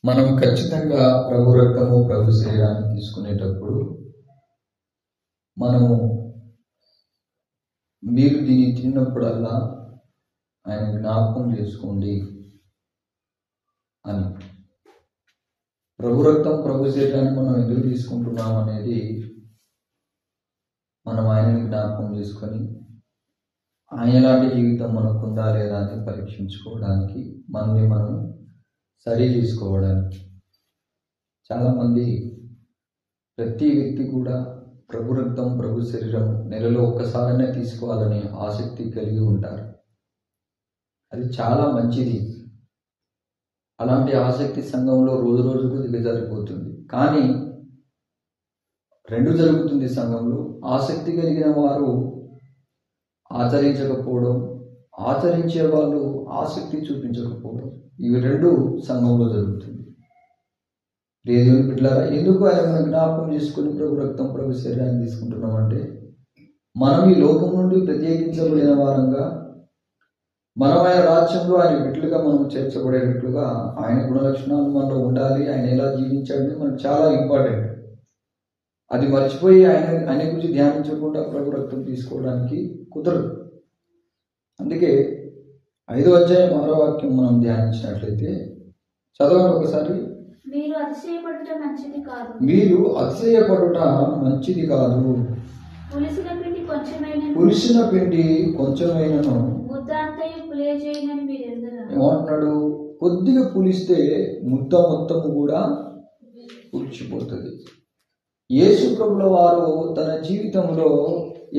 మనం ఖచ్చితంగా ప్రభు రక్తము ప్రభు శరీరాన్ని తీసుకునేటప్పుడు మనము మీరు దీన్ని తిన్నప్పుడల్లా ఆయన జ్ఞాపకం చేసుకోండి అని. ప్రభు రక్తం ప్రభు శరీరాన్ని మనం ఎందుకు తీసుకుంటున్నాం అనేది మనం ఆయనని జ్ఞాపకం చేసుకొని ఆయన లాంటి జీవితం మనకు ఉందా లేదా అని పరీక్షించుకోవడానికి, మనల్ని మనం సరి చేసుకోవడానికి. చాలామంది ప్రతి వ్యక్తి కూడా ప్రభు రక్తం ప్రభు శరీరం నెలలో ఒక్కసారైనా తీసుకోవాలనే ఆసక్తి కలిగి ఉంటారు. అది చాలా మంచిది. అలాంటి ఆసక్తి సంఘంలో రోజు రోజుకు దిగజారిపోతుంది. కానీ రెండు జరుగుతుంది సంఘంలో. ఆసక్తి కలిగిన వారు ఆచరించకపోవడం, ఆచరించే వాళ్ళు ఆసక్తి చూపించకపోవడం, ఇవి రెండు సంఘంలో జరుగుతుంది. దేవుని బిడ్డలారా, ఎందుకు ఆయన మనం జ్ఞాపకం చేసుకుని ప్రభు రక్తం ప్రభు శరీరాన్ని తీసుకుంటున్నామంటే, మనం ఈ లోకం నుండి ప్రత్యేకించబడిన వారంగా, మనం ఆయన రాజ్యంలో ఆయన బిడ్డలుగా మనం చేర్చబడేటట్లుగా ఆయన గుణలక్షణాలు మనలో ఉండాలి. ఆయన ఎలా జీవించాడని మనకు చాలా ఇంపార్టెంట్. అది మర్చిపోయి ఆయన గురించి ధ్యానించకుండా ప్రభు రక్తం తీసుకోవడానికి కుదరదు. అందుకే 5వ అధ్యాయం 6వ వాక్యం మనం ధ్యానించినట్లయితే చదవండి ఒకసారి. మీరు అతిశయపడుట మంచిది కాదు. మీరు అతిశయపడుట మంచిది కాదు. పులిసిన పిండి కొంచెమైనను ముద్ద అంతయు పులియజేయునని మీరు ఎరుగరా. ఏమంటున్నాడు? కొద్దిగా పులిస్తే ముద్ద మొత్తము కూడా పులిచిపోతుంది. యేసు ప్రభుల వారు తన జీవితంలో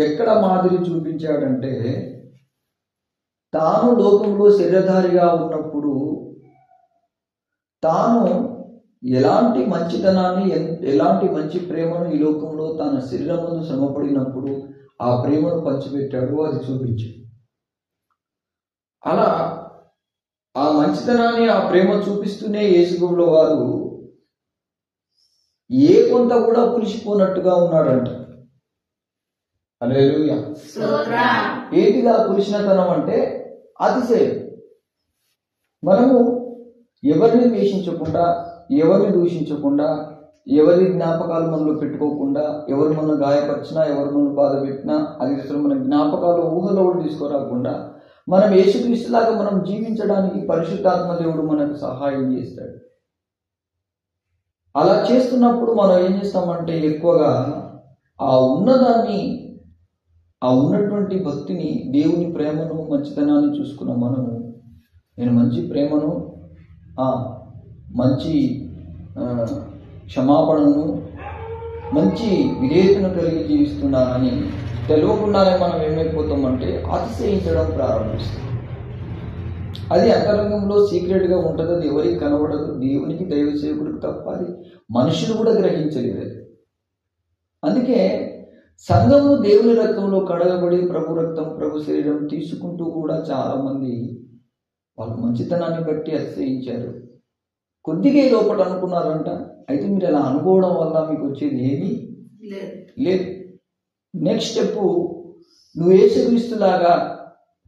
ఎక్కడ మాదిరి చూపించాడంటే, తాను లోకంలో శరీరధారిగా ఉన్నప్పుడు తాను ఎలాంటి మంచితనాన్ని, ఎలాంటి మంచి ప్రేమను ఈ లోకంలో తన శరీరం ముందు శ్రమపడినప్పుడు ఆ ప్రేమను పంచిపెట్టాడు, అది చూపించాడు. అలా ఆ మంచితనాన్ని, ఆ ప్రేమ చూపిస్తూనే యేసు ప్రభుల వారు ఏ కొంత కూడా పులిసిపోనట్టుగా ఉన్నాడంట. హల్లెలూయా. ఏంటిగా పులిసినతనం అంటే అతిశయం. మనము ఎవరిని ద్వేషించకుండా, ఎవరిని దూషించకుండా, ఎవరి జ్ఞాపకాలు మనలో పెట్టుకోకుండా, ఎవరు మనం గాయపరిచినా, ఎవరు మనం బాధ పెట్టినా అది అసలు మన జ్ఞాపకాలు ఊహలో కూడా తీసుకురాకుండా మనం యేసుక్రీస్తులాగా మనం జీవించడానికి పరిశుద్ధాత్మ దేవుడు మనకు సహాయం చేస్తాడు. అలా చేస్తున్నప్పుడు మనం ఏం చేస్తామంటే, ఎక్కువగా ఆ ఉన్నదాన్ని, ఆ ఉన్నటువంటి భక్తిని, దేవుని ప్రేమను, మంచితనాన్ని చూసుకున్న మనము, నేను మంచి ప్రేమను, మంచి క్షమాపణను, మంచి విధేయతను కలిగి జీవిస్తున్నానని తెలియకుండానే మనం ఏమైపోతామంటే అతిశయించడం ప్రారంభిస్తాం. అది అంతరంగంలో సీక్రెట్గా ఉంటుంది. అది ఎవరికి కనబడదు. దేవునికి, దైవ సేవకుడికి తప్ప అది మనుషులు కూడా గ్రహించలేదు. అందుకే సంఘము దేవుని రక్తంలో కడగబడి ప్రభు రక్తం ప్రభు శరీరం తీసుకుంటూ కూడా చాలామంది వాళ్ళ మంచితనాన్ని బట్టి అతిశయించారు. కొద్దిగా లోపల అనుకున్నారంట. అయితే మీరు అలా అనుకోవడం వల్ల మీకు వచ్చేది ఏమీ లేదు. నెక్స్ట్ స్టెప్, నువ్వు యేసుక్రీస్తులాగా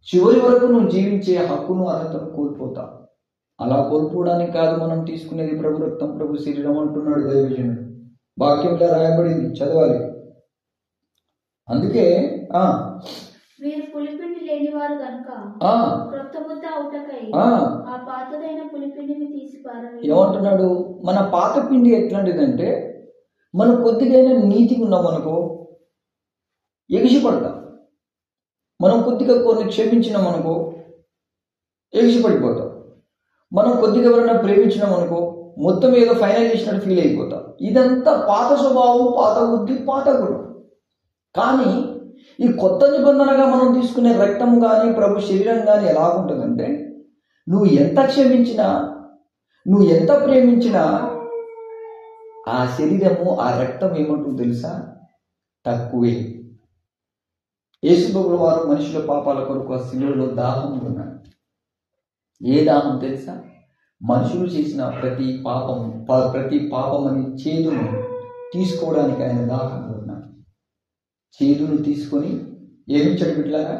చివరి వరకు నువ్వు జీవించే హక్కును, అర్హతను కోల్పోతావు. అలా కోల్పోవడానికి కాదు మనం తీసుకునేది ప్రభు రక్తం ప్రభు శరీరం అంటున్నాడు దైవజనుడు. వాక్యంలో రాయబడింది, చదవాలి. అందుకే మీరు పులిపిండి లేనివారు గనుక క్రొత్త ముద్ద అవుటకై ఆ పాతదైన పులిపిండిని తీసి పారవేయండి. ఏమంటున్నాడు? మన పాత పిండి ఎట్లాంటిదంటే, మనం కొద్దిగా నీతిగా ఉన్నామనుకో ఎగిసిపడతాం. మనం కొద్దిగా కొన్ని క్షమించినామనుకో ఎగిసిపడిపోతాం. మనం కొద్దిగా ఎవరైనా ప్రేమించినామనుకో మొత్తం ఏదో ఫైనల్ చేసినట్టు ఫీల్ అయిపోతాం. ఇదంతా పాత స్వభావం, పాత బుద్ధి, పాత గుణం. కానీ ఈ కొత్త నిబంధనగా మనం తీసుకునే రక్తం కానీ ప్రభు శరీరం కానీ ఎలాగుంటుందంటే, నువ్వు ఎంత క్షమించినా, నువ్వు ఎంత ప్రేమించినా ఆ శరీరము, ఆ రక్తం ఏమంటుంది తెలుసా? తక్కువే. యేసుప్రభుల వారు మనుషుల పాపాల కొరకు ఆ శిలువలో దాహం ఉన్నాడు. ఏ దాహం తెలుసా? మనుషులు చేసిన ప్రతి పాపమని చేదును తీసుకోవడానికి ఆయన దాహం ఉన్నాడు. చేదును తీసుకొని ఏమిచ్చాడు బిడ్డలారా?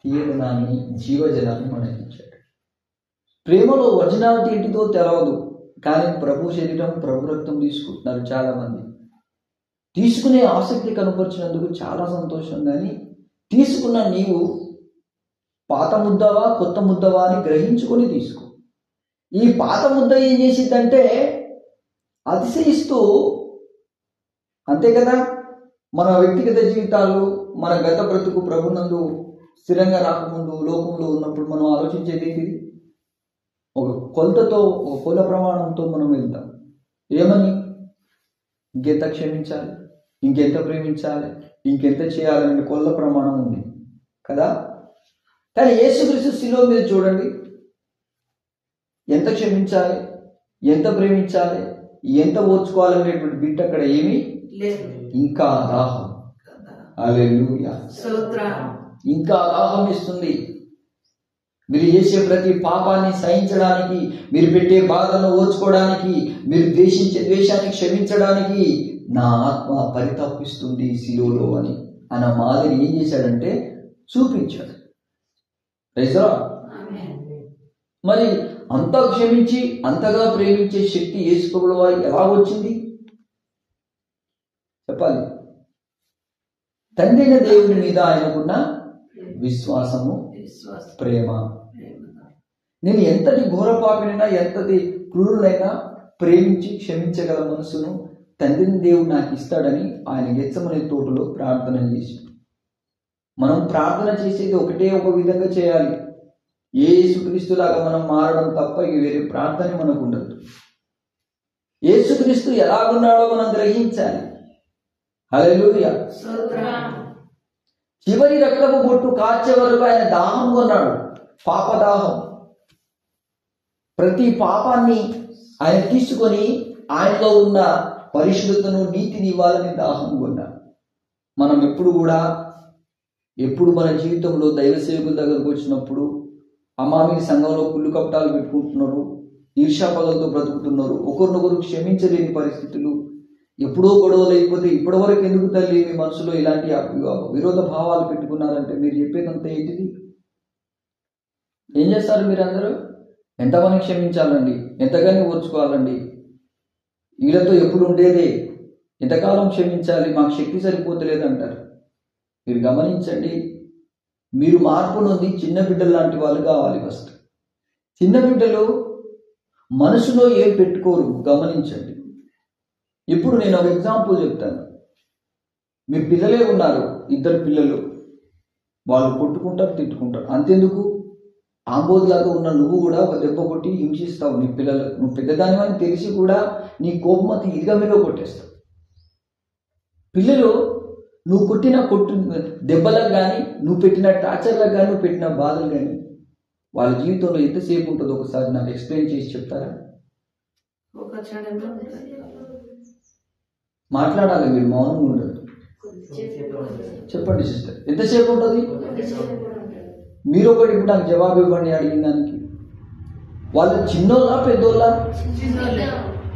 తీయదనాన్ని, జీవజలాన్ని మనకిచ్చాడు. ప్రేమలో ఒరిజినాలిటీ ఏంటిదో తెలవదు, కానీ ప్రభు శరీరం, ప్రభు రక్తం తీసుకుంటున్నారు చాలామంది. తీసుకునే ఆసక్తి కనపరిచినందుకు చాలా సంతోషం. కానీ తీసుకున్న నీవు పాత ముద్దవా కొత్త ముద్దవా అని గ్రహించుకొని తీసుకో. ఈ పాత ముద్ద ఏం చేసిద్దంటే అతిశయిస్తూ, అంతే కదా, మన వ్యక్తిగత జీవితాలు, మన గత బ్రతుకు ప్రభునందు స్థిరంగా రాకముందు లోకంలో ఉన్నప్పుడు మనం ఆలోచించేది ఏంటిది? ఒక కొలతతో, ఒక కుల ప్రమాణంతో మనం వెళ్తాం. ఏమని? ఇంకెంత క్షమించాలి, ఇంకెంత ప్రేమించాలి, ఇంకెంత చేయాలనే కొల్ల ప్రమాణం ఉంది కదా. కానీ యేసుక్రీస్తు శిలువ మీద చూడండి, ఎంత క్షమించాలి, ఎంత ప్రేమించాలి, ఎంత ఓర్చుకోవాలనేటువంటి బిట్ అక్కడ ఏమీ లేదు. ఇంకా దాహం. హల్లెలూయా. ఇంకా దాహం ఇస్తుంది. మీరు చేసే ప్రతి పాపాన్ని సహించడానికి, మీరు పెట్టే బాధను ఓర్చుకోవడానికి, మీరు ద్వేషించే ద్వేషాన్ని క్షమించడానికి నా ఆత్మ పరితపిస్తుంది శిలువలో అని అన్న మాదిరి ఏం చేశాడంటే చూపించాడు. మరి అంతా క్షమించి అంతగా ప్రేమించే శక్తి యేసు ప్రభువు వారికి ఎలా వచ్చింది చెప్పాలి? తండ్రి అయిన దేవుని మీద ఆయనకున్న విశ్వాసము, ప్రేమ. నేను ఎంతటి ఘోరపాపినైనా, ఎంతటి క్రూరులైనా ప్రేమించి క్షమించగల మనసును తండ్రిని దేవుడు నాకు ఇస్తాడని ఆయన గెత్సెమనే తోటలో ప్రార్థన చేసి, మనం ప్రార్థన చేసేది ఒకటే ఒక విధంగా చేయాలి. యేసుక్రీస్తులాగా మనం మారడం తప్ప ఇక వేరే ప్రార్థన మనకు ఉండదు. యేసుక్రీస్తు ఎలాగున్నాడో మనం గ్రహించాలి. హల్లెలూయా. చివరి రక్తపు బొట్టు కార్చే వరకు ఆయన దాహం కొన్నాడు, పాపదాహం. ప్రతి పాపాన్ని ఆయన తీసుకొని ఆయనలో ఉన్న పరిశుద్ధతను, నీతిని ఇవ్వాలని దాహం కొన్నాడు. మనం ఎప్పుడు మన జీవితంలో దైవ సేవకుల దగ్గరకు వచ్చినప్పుడు అమామిని సంఘంలో కుళ్ళు కపటాలు పెట్టుకుంటున్నారు, ఈర్ష్యాపగలతో బ్రతుకుతున్నారు, ఒకరినొకరు క్షమించలేని పరిస్థితులు, ఎప్పుడో గొడవలు అయిపోతే ఇప్పటి వరకు ఎందుకు తల్లి మీ మనసులో ఇలాంటి విరోధ భావాలు పెట్టుకున్నారంటే మీరు చెప్పేదంతా ఏంటిది? ఏం చేస్తారు మీరందరూ? ఎంతమంది క్షమించాలండి, ఎంతగానో ఓర్చుకోవాలండి, వీళ్ళతో ఎప్పుడు ఉండేదే, ఎంతకాలం క్షమించాలి, మాకు శక్తి సరిపోతలేదు అంటారు. మీరు గమనించండి, మీరు మార్పు నొంది చిన్న బిడ్డలు లాంటి వాళ్ళు కావాలి. ఫస్ట్ చిన్న బిడ్డలు మనసులో ఏం పెట్టుకోరు, గమనించండి. ఇప్పుడు నేను ఒక ఎగ్జాంపుల్ చెప్తాను. మీ పిల్లలే ఉన్నారు, ఇద్దరు పిల్లలు, వాళ్ళు కొట్టుకుంటారు, తిట్టుకుంటారు. అంతెందుకు, ఆంబోతులాగా ఉన్న నువ్వు కూడా ఒక దెబ్బ కొట్టి హింసిస్తావు నీ పిల్లలు. నువ్వు పెద్దదానివని తెలిసి కూడా నీ కోపమతి ఇదిగా మీద కొట్టేస్తావు. పిల్లలు నువ్వు కొట్టిన దెబ్బలకు కానీ, నువ్వు పెట్టిన టార్చర్లకు కానీ, నువ్వు పెట్టిన బాధలు కానీ వాళ్ళ జీవితంలో ఎంతసేపు ఉంటుందో ఒకసారి నాకు ఎక్స్ప్లెయిన్ చేసి చెప్తారా? మాట్లాడాలి, మీరు మౌనంగా ఉండదు. చెప్పండి సిస్టర్, ఎంతసేపు ఉంటుంది? మీరు ఒకటి ఇప్పుడు నాకు జవాబు ఇవ్వండి అడిగిన దానికి. వాళ్ళు చిన్నోళ్ళ పెద్దోళ్ళ?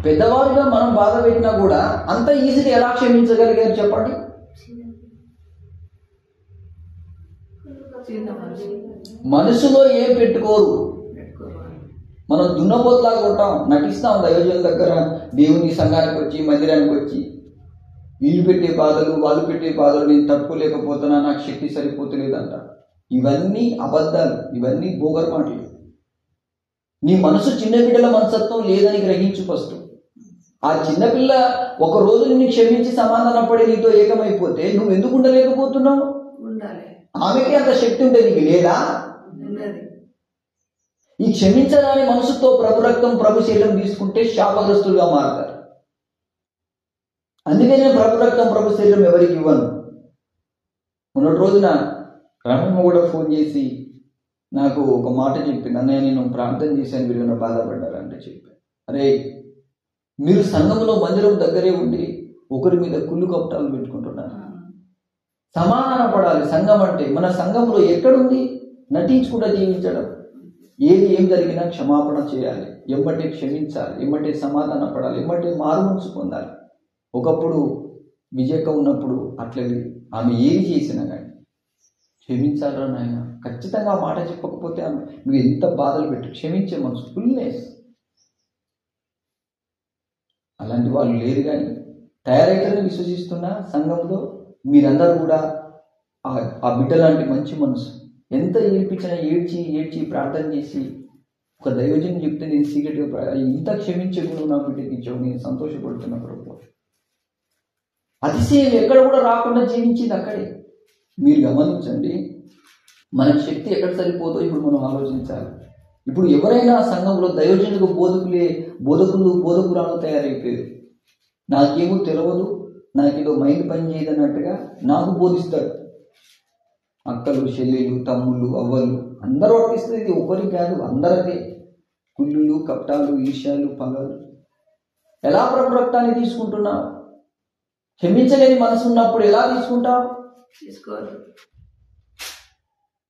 పెద్దవాళ్ళుగా మనం బాధ పెట్టినా కూడా అంత ఈజీగా ఎలా క్షమించగలిగారు చెప్పండి? మనసులో ఏం పెట్టుకోరు. మనం దున్నపోతులాగా ఉంటాం, నటిస్తాం దైవజనుల దగ్గర, దేవుని సంఘానికి వచ్చి, మందిరానికి వచ్చి, వీళ్ళు పెట్టే బాధలు, వాళ్ళు పెట్టే బాధలు నేను తట్టుకోలేకపోతున్నా, నాకు శక్తి సరిపోతలేదంట. ఇవన్నీ అబద్ధాలు, ఇవన్నీ బోగర్ మాటలు. నీ మనసు చిన్నపిల్లల మనసత్వం లేదని గ్రహించు ఫస్ట్. ఆ చిన్నపిల్ల ఒక రోజు నిన్ను క్షమించి సమాధానం పడి నీతో ఏకమైపోతే నువ్వు ఎందుకు ఉండలేకపోతున్నావు? ఆమెకి అంత శక్తి ఉంటే నీకు లేదా? ఈ క్షమించడాని మనసుతో ప్రభు రక్తం, ప్రభు శరీరం తీసుకుంటే శాపగ్రస్తులుగా మారుతారు. అందుకే నేను ప్రభు రక్తం, ప్రభు శరీరం ఎవరికి ఇవ్వను. మొన్నటి రోజున రమణ కూడా ఫోన్ చేసి నాకు ఒక మాట చెప్పింది. అన్నయ్య, నేను ప్రార్థన చేశాను, మీరు ఏమైనా బాధపడ్డారంటే చెప్పాను. అరే, మీరు సంఘంలో మందిరం దగ్గరే ఉండి ఒకరి మీద కుళ్ళు కపటాలు పెట్టుకుంటున్నారు. సమాధాన పడాలి. సంఘం అంటే మన సంఘంలో ఎక్కడుంది? నటించుకుంటూ జీవించడం. ఏం జరిగినా క్షమాపణ చేయాలి, ఎమ్మటే క్షమించాలి, ఎమ్మటే సమాధాన పడాలి, ఎమ్మటే మారు మనసు పొందాలి. ఒకప్పుడు విజయక్క ఉన్నప్పుడు అట్లే ఆమె ఏది చేసినా కానీ క్షమించాలరా నాయన, ఖచ్చితంగా ఆ మాట చెప్పకపోతే నువ్వు ఎంత బాధలు పెట్టు. క్షమించే మనసు, ఫుల్నెస్. అలాంటి వాళ్ళు లేరు. కానీ తయారైతే విశ్వసిస్తున్న సంఘంలో మీరందరూ కూడా ఆ బిడ్డ లాంటి మంచి మనసు, ఎంత ఏడ్పించినా ఏడ్చి ఏడ్చి ప్రార్థన చేసి ఒక దైవజనం చెప్తే నేను సీక్రెట్గా ఇంత క్షమించే గుణం నా బిడ్డకి ఇచ్చావు, నేను సంతోషపడుతున్నా ప్రభు. అతిశయం ఎక్కడ కూడా రాకుండా జీవించింది అక్కడే. మీరు గమనించండి, మన శక్తి ఎక్కడ సరిపోదో ఇప్పుడు మనం ఆలోచించాలి. ఇప్పుడు ఎవరైనా సంఘంలో దైవజనులకు బోధకురాలు తయారైపోయారు. నాకేమో తెలియదు, నాకేదో మైండ్ పని చేయదన్నట్టుగా నాకు బోధిస్తారు. అక్కలు, చెల్లెలు, తమ్ముళ్ళు, అవ్వలు అందరూ వర్తిస్తుంది. ఇది ఒకరికి కాదు, అందరికీ. కుళ్ళులు, కప్టాలు, ఈర్ష్యాలు, పగలు. ఎలా ప్రభు రక్తాన్ని తీసుకుంటున్నావు? క్షమించలేని మనసు ఉన్నప్పుడు ఎలా తీసుకుంటావు? తీసుకోవాలి.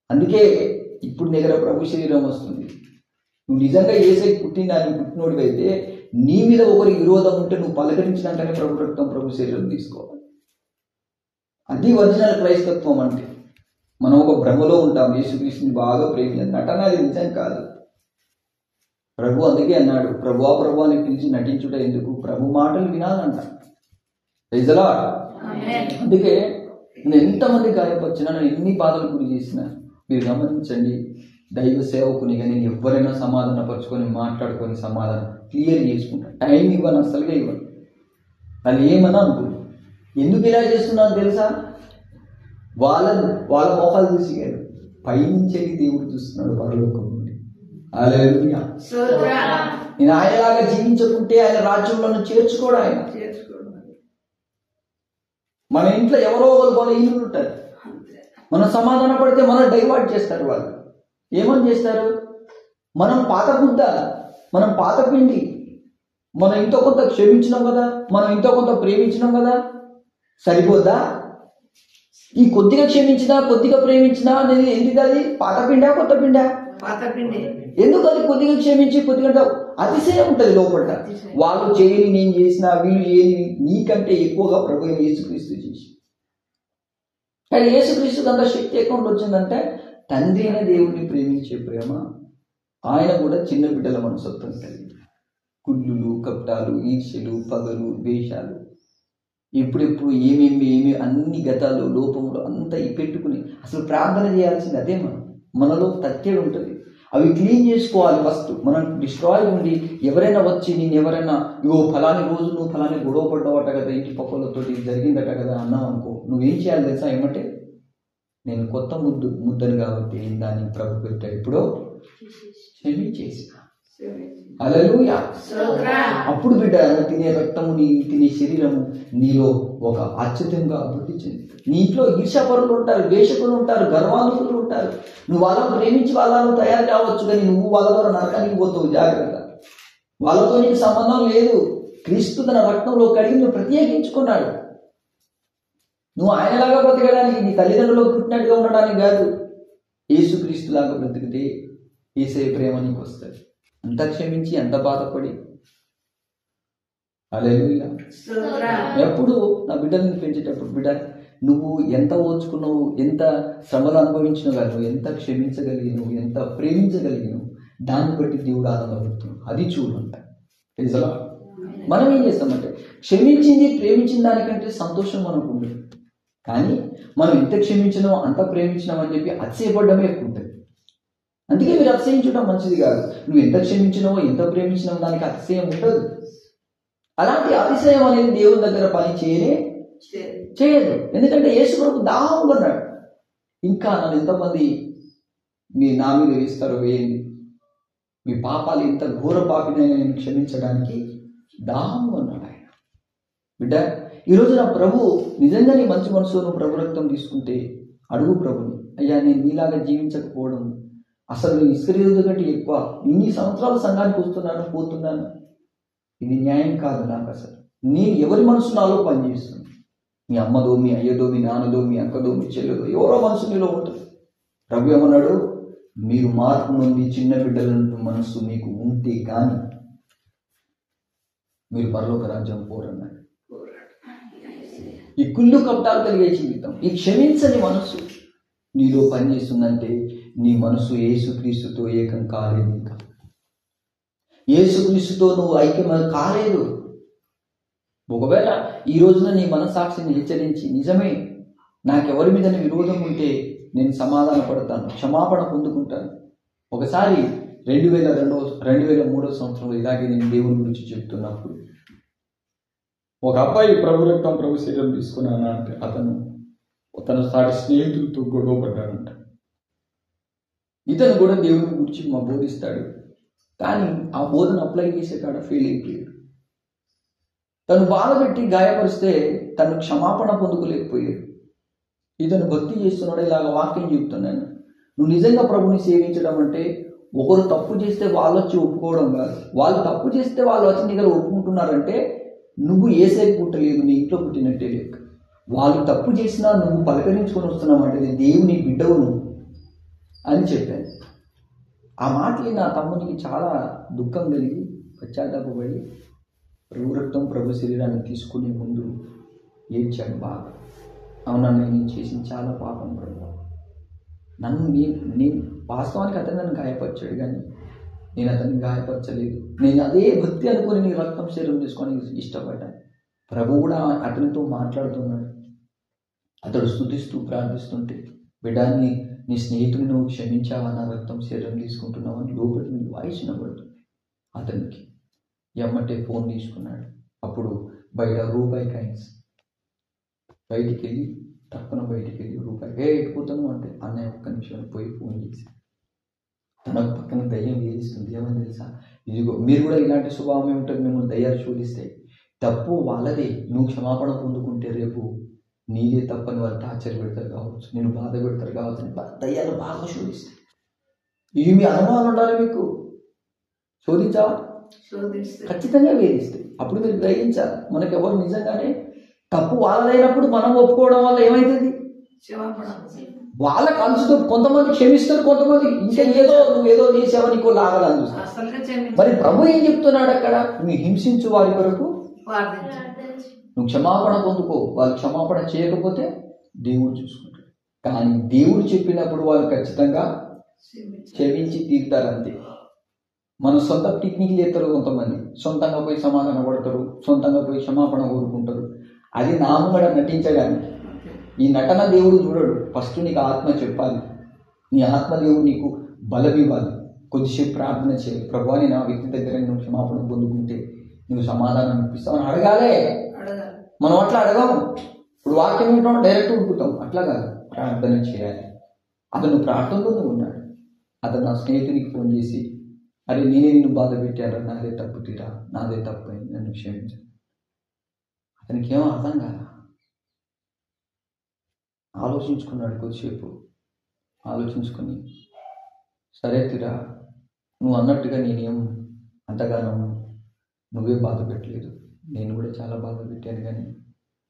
అందుకే ఇప్పుడు దగ్గర ప్రభు శరీరం వస్తుంది. నువ్వు నిజంగా యేసయ్యకి పుట్టినోడివైతే నీ మీద ఒకరికి విరోధం ఉంటే నువ్వు పలకరించినాకనే ప్రభు రక్తం, ప్రభు శరీరం తీసుకోవాలి. అది ఒరిజినల్ క్రైస్తత్వం అంటే. మనం ఒక భ్రమలో ఉంటాం, యేసుక్రీస్తుని బాగా ప్రేమించాలి, నటన, అది నిజం కాదు. ప్రభు అందుకే అన్నాడు, ప్రభువా ప్రభు అని పిలిచి నటించుట ఎందుకు, ప్రభు మాటలు వినాలంట. అందుకే నేను ఎంతమంది గాయపరిచినా, నేను ఎన్ని బాధలు గురి చేసినా మీరు గమనించండి, దైవ సేవకునిగా నేను ఎవరైనా సమాధానపరుచుకొని మాట్లాడుకొని సమాధానం క్లియర్ చేసుకుంటా. టైం ఇవ్వను, అసలుగా ఇవ్వను. వాళ్ళు ఏమన్నా అనుకో. ఎందుకు ఇలా చేస్తున్నాను తెలుసా? వాళ్ళ మోకాలు చూసి కాదు, పైనుంచి దేవుడు చూస్తున్నాడు పరలోకం నుండి. హల్లెలూయా. నేను ఆయనలాగా జీవించకుంటే ఆయన రాజ్యంలో చేర్చుకోడు. ఆయన మన ఇంట్లో ఎవరో ఒకరు ఇల్లు ఉంటారు. మనం సమాధాన పడితే మనం డైవర్ట్ చేస్తారు. వాళ్ళు ఏమని చేస్తారు? మనం పాత బుద్ధ, మనం పాత పిండి, మనం ఇంతో కొంత క్షమించినాం కదా, మనం ఇంతో కొంత ప్రేమించినాం కదా, సరిపోద్దా? ఈ కొద్దిగా క్షమించినా కొద్దిగా ప్రేమించినా అనేది ఎందుకు? అది పాత పిండా కొత్త పిండా? పాత పిండి. ఎందుకు అది కొద్దిగా క్షమించి కొద్దిగా అతిశయం ఉంటుంది లోపల. వాళ్ళు చేయని నేను చేసినా, వీళ్ళు చేయని నీకంటే ఎక్కువగా ప్రభు యేసుక్రీస్తు చేసి. కానీ యేసుక్రీస్తుకి అంత శక్తి ఎక్కడ వచ్చిందంటే తండ్రి అయిన దేవుడిని ప్రేమించే ప్రేమ. ఆయన కూడా చిన్న బిడ్డల మనసత్వం కలిగి, కుళ్ళులు, కప్టాలు, ఈర్ష్యలు, పగలు, ద్వేషాలు, ఎప్పుడెప్పుడు ఏమేమి అన్ని గతాలు, లోపములు అంతా పెట్టుకుని అసలు ప్రార్థన చేయాల్సింది అదే. మనలో తట్టేడు ఉంటుంది, అవి క్లీన్ చేసుకోవాలి ఫస్ట్. మనం డిస్ట్రాయ్ ఉండి ఎవరైనా వచ్చి నేను ఎవరైనా ఇగో ఫలాని రోజు నువ్వు ఫలాని గొడవ పడ్డావట కదా, ఇంటి పక్కలతో జరిగిందట కదా అన్నావు అనుకో, నువ్వేం చేయాలి తెలుసా? ఏమంటే నేను కొత్త ముద్దను కాబట్టి దాన్ని ప్రభు పెట్టాడు, ఎప్పుడో క్షమించేసిన. హల్లెలూయా. అప్పుడు బిడ్డ తినే రక్తము, నీ తినే శరీరము నీలో ఒక అత్యుతంగా అభివృద్ధి చెంది. నీ ఇంట్లో ఈర్ష్యాపరులు ఉంటారు, ద్వేషకులు ఉంటారు, గర్వాంధులు ఉంటారు. నువ్వు వాళ్ళను ప్రేమించి వాళ్ళను తయారు కావచ్చు, కానీ నువ్వు వాళ్ళ ద్వారా నరకానికి పోతావు. జాగ్రత్త. వాళ్ళతో నీకు సంబంధం లేదు. క్రీస్తు తన రక్తంలో కడిగి నువ్వు ప్రత్యేకించుకున్నాడు. నువ్వు ఆయనలాగా బ్రతకడానికి, నీ తల్లిదండ్రులు పుట్టినట్టుగా ఉండడానికి కాదు. యేసుక్రీస్తులాగా బ్రతికితే యేసయ్య ప్రేమ నీకు వస్తుంది. అంత క్షమించి, అంత బాధపడి. హల్లెలూయా. ఎప్పుడు నా బిడ్డలను పెంచేటప్పుడు, బిడ్డ నువ్వు ఎంత ఓర్చుకున్నావు, ఎంత శ్రమలు అనుభవించినావు కదా, నువ్వు ఎంత క్షమించగలిగినవు, ఎంత ప్రేమించగలిగినవు, దాన్ని బట్టి దేవుడు ఆనందపడుతున్నావు. అది చూడంట. మనం ఏం చేస్తామంటే క్షమించింది, ప్రేమించిన దానికంటే సంతోషం మనకు ఉండదు. కానీ మనం ఎంత క్షమించినామో అంత ప్రేమించినాం అని చెప్పి అతిశయపడమే ఎక్కువ ఉంటుంది. అందుకే మీరు అతిశయించడం మంచిది కాదు. నువ్వు ఎంత క్షమించినావో ఎంత ప్రేమించినావో దానికి అతిశయం ఉండదు. అలాంటి అతిశయం అనేది దేవుని దగ్గర పని చేయదు. ఎందుకంటే యేసు ప్రభు దాహంగా ఉన్నాడు. ఇంకా నన్ను ఎంతమంది నా మీద వేస్తారో వేయండి, మీ పాపాలు ఇంత ఘోర పాపినైనా నేను క్షమించడానికి దాహంగా ఉన్నాడు ఆయన. బిడ్డ, ఈరోజు నా ప్రభు నిజంగా నీ మంచి మనసులో ప్రభు రక్తం తీసుకుంటే అడుగు ప్రభుని, అయ్యా నేను నీలాగా జీవించకపోవడం, అసలు నేను ఇస్కరియోతు కంటే ఎక్కువ ఇన్ని సంవత్సరాల సంఘానికి వస్తున్నాను పోతున్నాను, ఇది న్యాయం కాదు నాకు. అసలు నేను ఎవరి మనసు నాలో పనిచేస్తుంది? మీ అమ్మదో, మీ అయ్యదో, మీ నాన్నదో, మీ అక్కదో, మీ చెల్లెదో, ఎవరో మనసు మీలో ఉంటుంది. ప్రభు ఏమన్నాడు? మీరు మార్పు నుండి చిన్న బిడ్డలంటూ మనసు మీకు ఉంటే కానీ మీరు పరలోక రాజ్యం పోరన్నాడు. ఈ కుళ్ళు కప్టాలు కలిగే జీవితం, ఈ క్షమించని మనసు నీలో పనిచేస్తుందంటే నీ మనసు యేసుక్రీస్తుతో ఏకం కాలేదు. ఇంకా యేసుక్రీస్తుతో నువ్వు ఐక్యం కాలేదు. ఒకవేళ ఈ రోజున నీ మనసాక్షిని హెచ్చరించి, నిజమే నాకెవరి మీద విరోధం ఉంటే నేను సమాధాన పడతాను, క్షమాపణ పొందుకుంటాను. ఒకసారి 2003 సంవత్సరంలో ఇలాగే నేను దేవుని గురించి చెప్తున్నప్పుడు ఒక అబ్బాయి ప్రభు రక్తం ప్రభు శరీరం తీసుకున్నాను అంటే తన సాటి స్నేహితులతో గొడవ పడ్డాడంట. ఇతను కూడా దేవుని గురించి బోధిస్తాడు, కానీ ఆ బోధన అప్లై చేసే కాడ ఫెయిల్ అయిపోయాడు. తను బాధ పెట్టి గాయపరిస్తే తను క్షమాపణ పొందుకోలేకపోయాడు. ఇతను భక్తి చేస్తున్నాడు, ఇలాగ వాక్యం చెప్తున్నాను. నువ్వు నిజంగా ప్రభుని సేవించడం అంటే ఒకరు తప్పు చేస్తే వాళ్ళు వచ్చి ఒప్పుకోవడం కాదు. వాళ్ళు తప్పు చేస్తే వాళ్ళు వచ్చి నీ దగ్గర ఒప్పుకుంటున్నారంటే నువ్వు ఏసై పుట్టలేదు, నీ ఇంట్లో పుట్టినట్టే లేక. వాళ్ళు తప్పు చేసినా నువ్వు పలకరించుకొని వస్తున్నావు అంటే దేవుని బిడ్డవు నువ్వు అని చెప్పాను. ఆ మాటలు నా తమ్మునికి చాలా దుఃఖం కలిగి పశ్చాత్తాపడి ప్రభు రక్తం ప్రభు శరీరాన్ని తీసుకునే ముందు ఏడ్చాడు బాగా. అవునా, నేను చేసిన చాలా పాపం ప్రభు. నేను వాస్తవానికి అతను నన్ను గాయపరిచాడు, కానీ నేను అతన్ని గాయపరచలేదు. నేను అదే భక్తి అనుకుని నీ రక్తం శరీరం తీసుకొని ఇష్టపడ్డాను. ప్రభు కూడా అతనితో మాట్లాడుతున్నాడు. అతడు స్తుతిస్తూ ప్రార్థిస్తుంటే, బిడ్డాన్ని నీ స్నేహితుని నువ్వు క్షమించావా, నా రక్తం శరీరం తీసుకుంటున్నావు అని లోపలి నీ వాయిస్ వినబడుతుంది. అతనికి ఎమ్మటే ఫోన్ తీసుకున్నాడు. అప్పుడు బయట రూపాయి కాయిన్స్ బయటికి వెళ్ళి రూపాయి ఎక్కిపోతాను అంటే అన్నయ్య ఒక్క నిమిషం పోయి ఫోన్ చేసి తనకు పక్కన దయ్యం వేధిస్తుంది. ఏమని తెలుసా, ఇదిగో మీరు కూడా ఇలాంటి స్వభావం ఏమిటో మిమ్మల్ని దయ్యాలు శోధిస్తే తప్పు వాళ్ళదే, నువ్వు క్షమాపణ పొందుకుంటే రేపు నీదే తప్పని వాళ్ళు టార్చర్ పెడతారు కావచ్చు, నేను బాధ పెడతారు కావచ్చు అని దయ్యాలు బాగా శోధిస్తాయి. ఇవి మీ అనుభవాలు ఉండాలి. మీకు శోధించావా? ఖచ్చితంగా వేధిస్తాయి. అప్పుడు మీరు గ్రహించాలి, మనకెవరు నిజంగానే తప్పు వాళ్ళదైనప్పుడు మనం ఒప్పుకోవడం వల్ల ఏమవుతుంది, వాళ్ళ కలుసుతో కొంతమంది క్షమిస్తారు, కొంతమంది ఇంకా నువ్వేదో చేసావని నీకు లాగాలని చూస్తారు. మరి ప్రభు ఏం చెప్తున్నాడు అక్కడ, నువ్వు హింసించు వారి వరకు నువ్వు క్షమాపణ పొందుకో. వాళ్ళు క్షమాపణ చేయకపోతే దేవుడు చూసుకుంటాడు. కానీ దేవుడు చెప్పినప్పుడు వాళ్ళు ఖచ్చితంగా క్షమించి తీరుతారు. అంతే. మన సొంత టెక్నిక్లు చేస్తారు. కొంతమంది సొంతంగా పోయి సమాధాన పడతారు, సొంతంగా పోయి క్షమాపణ కోరుకుంటారు. అది నామగడ నటించడానికి. ఈ నటన దేవుడు చూడడు. ఫస్ట్ నీకు ఆత్మ చెప్పాలి, నీ ఆత్మ దేవుడు నీకు బలం ఇవ్వాలి. కొద్దిసేపు ప్రార్థన చేయాలి, ప్రభువా నేను ఆ వ్యక్తి దగ్గర నువ్వు క్షమాపణ పొందుకుంటే నువ్వు సమాధానం ఇప్పిస్తావని అడగాలే. మనం అట్లా అడగాము. ఇప్పుడు వాక్యం వింటాం, డైరెక్ట్ ఉడుకుతాం. అట్లా కాదు, ప్రార్థన చేయాలి. అతను ప్రార్థనలోనే ఉన్నాడు. అతను నా స్నేహితునికి ఫోన్ చేసి, అరే నేనే నిన్ను బాధ పెట్టారా, నాదే తప్పు తీరా, నాదే తప్పు అయింది, నన్ను క్షమించు. అతనికి ఏమో అర్థం కాదు. ఆలోచించుకున్నాడు కొద్దిసేపు. ఆలోచించుకొని, సరే తీరా, నువ్వు అన్నట్టుగా నేనేం అంతగానో నువ్వే బాధ పెట్టలేదు, నేను కూడా చాలా బాధ పెట్టాను, కానీ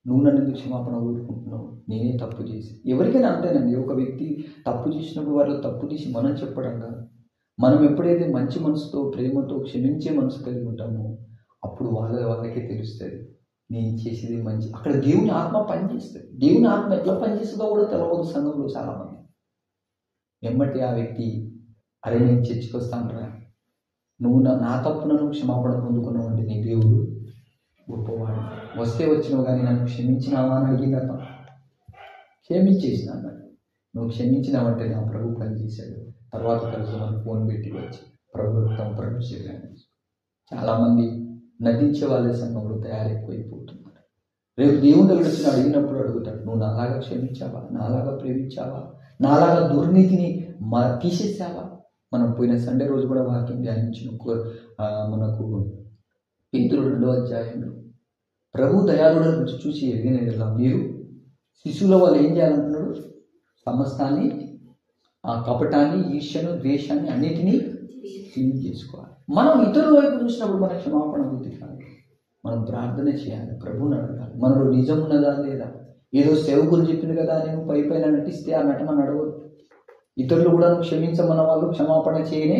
నువ్వు నన్ను ఎందుకు క్షమాపణ కోరుకుంటున్నావు, నేనే తప్పు చేసి. ఎవరికైనా అంతేనండి. ఒక వ్యక్తి తప్పు చేసినప్పుడు వాళ్ళు తప్పు తీసి మనం చెప్పడం కాదు. మనం ఎప్పుడైతే మంచి మనసుతో ప్రేమతో క్షమించే మనసు కలిగి ఉంటామో అప్పుడు వాళ్ళకే తెలుస్తుంది నేను చేసేది మంచి. అక్కడ దేవుని ఆత్మ పనిచేస్తుంది. దేవుని ఆత్మ ఎట్లా పనిచేస్తుందో కూడా తెలవదు సంఘంలో చాలామంది. ఎమ్మటి ఆ వ్యక్తి, అరే నేను చర్చికి వస్తాను రా, నువ్వు నా తప్పున నువ్వు క్షమాపణ పొందుకున్నావు అంటే నీ దేవుడు గొప్పవాడు. వస్తే వచ్చినావు కానీ నన్ను క్షమించినావా అని అడిగిన క్షమించేసిన అన్నాడు. నువ్వు క్షమించినావంటే నా ప్రభు పనిచేశాడు. తర్వాత కలిసి మనం ఫోన్ పెట్టి వచ్చి ప్రభు శరీరాన్ని. చాలామంది నటించే వాళ్ళ సంఘంలో తయారెక్కువైపోతున్నారు. రేపు దేవుని దగ్గర వచ్చి అడిగినప్పుడు అడుగుతాడు, నువ్వు నాలాగా క్షమించావా, నాలాగా ప్రేమించావా, నాలాగా దుర్నీతిని తీసేసావా. మనం పోయిన సండే రోజు కూడా వాక్యం ధ్యానించిన మనకు పేతురు 2వ అధ్యాయంలో ప్రభు దయాళులను రుచి చూసి ఎదిగిన మీరు శిశువుల వాళ్ళు ఏం చేయాలంటున్నాడు, సమస్తాన్ని, ఆ కపటాన్ని, ఈర్ష్యను, ద్వేషాన్ని అన్నిటినీ క్లీన్ చేసుకోవాలి. మనం ఇతరుల వైపు చూసినప్పుడు మన క్షమాపణ బుద్ధి కాదు. మనం ప్రార్థన చేయాలి, ప్రభువుని అడగాలి, మనలో నిజం ఉన్నదా లేదా. ఏదో సేవకులు చెప్పింది కదా నేను పైన నటిస్తే ఆ నటన నడవదు. ఇతరులు కూడా క్షమించమన్న వాళ్ళు క్షమాపణ చేయనే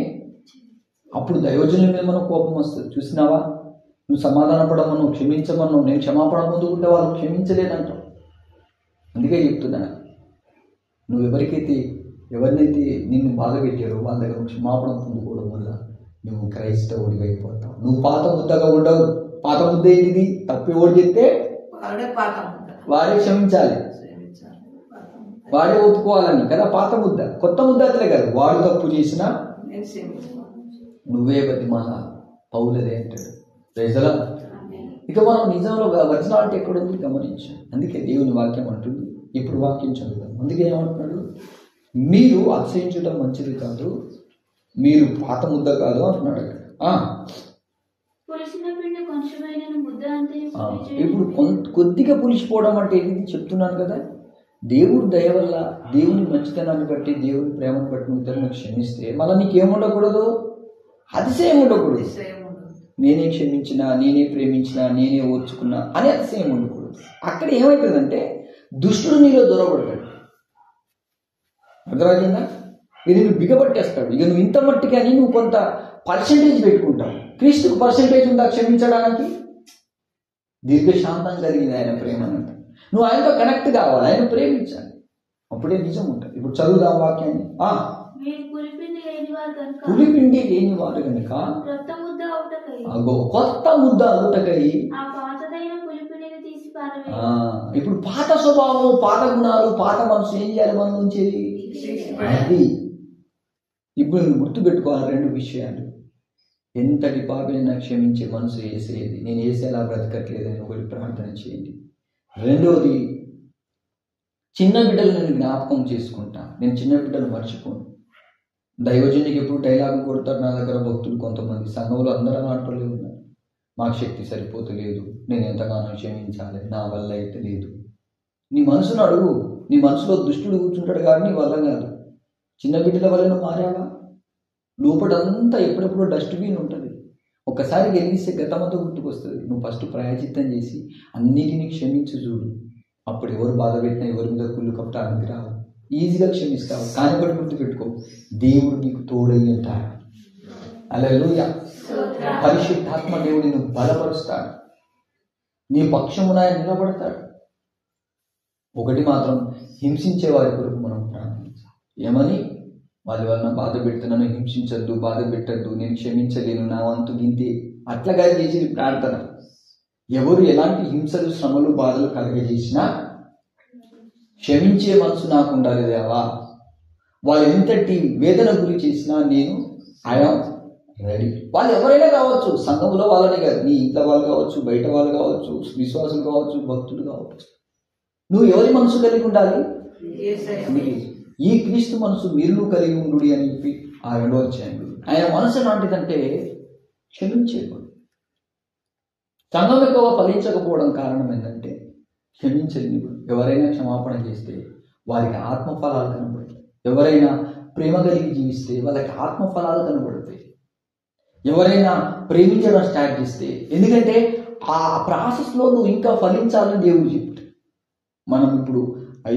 అప్పుడు దైవజనుల మీద మనకు కోపం వస్తుంది. చూసినావా, నువ్వు సమాధాన పడమను, నువ్వు క్షమించమన్నావు, నేను క్షమాపణ పొందుకుంటే వాళ్ళు క్షమించలేదంటావు. అందుకే చెప్తున్నా, నువ్వు ఎవరినైతే నిన్ను బాధ పెట్టారో వాళ్ళ దగ్గర క్షమాపణ పొందుకోవడం వల్ల నువ్వు క్రైస్తవుడిగా అయిపోతావు. నువ్వు పాత ముద్దగా ఉండవు. పాత ముద్ద ఏంటిది? తప్పు ఎవరు చెప్తే వాడే క్షమించాలి, వాడే ఒప్పుకోవాలని కదా పాత ముద్ద. కొత్త ముద్ద అట్లే కాదు, వాడు తప్పు చేసినా నువ్వే బతిమాల పౌలదే అంటాడు. ప్రజల ఇక మనం నిజంలో ఒరిజినాలిటీ ఎక్కడ ఉంది గమనించు. అందుకే దేవుని వాక్యం అంటుంది. ఇప్పుడు వాక్యం చదువుతాం. అందుకే ఏమంటున్నాడు? మీరు అతిశయించడం మంచిది కాదు, మీరు పాత ముద్ద కాదు అంటున్నాడు అక్కడ. ఇప్పుడు కొద్దిగా పులిసిపోవడం అంటే ఏంటి చెప్తున్నాను కదా. దేవుడు దయ వల్ల, దేవుని మంచితనాన్ని బట్టి, దేవుని ప్రేమను బట్టి నువ్వు ఇతరులను క్షమిస్తే మళ్ళీ నీకేముండకూడదు? అతిశయం ఉండకూడదు. నేనే క్షమించినా, నేనే ప్రేమించినా, నేనే ఓర్చుకున్నా అని అతిశయం ఉండకూడదు. అక్కడ ఏమవుతుందంటే దుష్టుడు నీలో దొరబడతాడు. అర్థమైందా? ఇది నువ్వు బిగబట్టేస్తాడు. ఇక నువ్వు ఇంత మట్టికి అని నువ్వు కొంత పర్సెంటేజ్ పెట్టుకుంటావు. క్రీస్తుకు పర్సెంటేజ్ ఉందా క్షమించడానికి? దీర్ఘశాంతం కలిగింది ఆయన ప్రేమనంట. నువ్వు ఆయనతో కనెక్ట్ కావాలి, ఆయన ప్రేమించాలి, అప్పుడే నిజం ఉంటుంది. ఇప్పుడు చదువుదాం వాక్యాన్ని. పులిపిండి లేని వారు కనుక కొత్త ముద్ద అవుటకై. ఇప్పుడు పాత స్వభావం, పాత గుణాలు, పాత మనసు ఏం చేయాలి? మనం ఉంచేది అది. ఇప్పుడు నేను గుర్తుపెట్టుకోవాలి రెండు విషయాలు. ఎంతటి పాపైనా క్షమించే మనసు వేసేది. నేను వేసేలా బ్రతకట్లేదని ఒకటి ప్రార్థన చేయండి. రెండోది, చిన్న బిడ్డలు నేను జ్ఞాపకం చేసుకుంటా. నేను చిన్న బిడ్డలు మర్చిపోను. దైవజనునికి ఎప్పుడు డైలాగ్ కొడతారు నా దగ్గర భక్తులు కొంతమంది. సంఘంలో అందరూ మాటలే ఉన్నారు. మాకు శక్తి సరిపోతలేదు, నేను ఎంతగానో క్షమించాలి, నా వల్ల అయితే లేదు. నీ మనసును అడుగు. నీ మనసులో దుష్టుడు కూర్చుంటాడు కానీ నీ వల్ల కాదు. చిన్న బిడ్డల వల్ల నువ్వు మారావా? లోపడంతా ఎప్పుడెప్పుడు డస్ట్బిన్ ఉంటుంది. ఒక్కసారి గెలిగిస్తే గతమంతా గుర్తుకొస్తుంది. నువ్వు ఫస్ట్ ప్రాయచిత్తం చేసి అన్నిటినీ క్షమించి చూడు. అప్పుడు ఎవరు బాధ పెట్టినా, ఎవరి మీద కుళ్ళు కప్పటానికి రావు, ఈజీగా క్షమిస్తావు. కానీ ఒకటి గుర్తుపెట్టుకో, దేవుడు నీకు తోడై ఉంటాడు. హల్లెలూయా. పరిశుద్ధాత్మ దేవుడు నిన్ను బలపరుస్తాడు, నీ పక్షమున ఆయన నిలబడతాడు. ఒకటి మాత్రం, హింసించే వారి కొరకు మనం ప్రార్థించాలి. ఏమని? వాళ్ళ వలన బాధ పెడుతున్నాను, హింసించద్దు, బాధ పెట్టద్దు, నేను క్షమించలేను, నా వంతు గింతే, అట్లగా చేసేది ప్రార్థన. ఎవరు ఎలాంటి హింసలు, శ్రమలు, బాధలు కలగజేసినా క్షమించే మనసు నాకు ఉండాలి దేవా. వాళ్ళు ఎంతటి వేదన గురి చేసినా నేను ఐఎమ్ రెడీ. వాళ్ళు ఎవరైనా కావచ్చు, సంఘంలో వాళ్ళనే కాదు, నీ ఇంట్లో వాళ్ళు కావచ్చు, బయట వాళ్ళు కావచ్చు, విశ్వాసులు కావచ్చు, భక్తులు కావచ్చు. నువ్వు ఎవరి మనసు కలిగి ఉండాలి? ఈ క్రీస్తు మనసు మీరు కలిగి ఉండు అని చెప్పి ఆ 2వ అధ్యాయంలో ఆయన మనసు ఎలాంటిదంటే క్షమించేవాడు. సంఘం ఎక్కువ ఫలించకపోవడం కారణం ఏంటంటే క్షమించలేని. ఎవరైనా క్షమాపణ చేస్తే వారికి ఆత్మఫలాలు కనబడతాయి. ఎవరైనా ప్రేమ కలిగి జీవిస్తే వాళ్ళకి ఆత్మఫలాలు కనబడతాయి. ఎవరైనా ప్రేమించడం స్టార్ట్ చేస్తే, ఎందుకంటే ఆ ప్రాసెస్లో నువ్వు ఇంకా ఫలించాలని దేవుడు చెప్తాడు. మనం ఇప్పుడు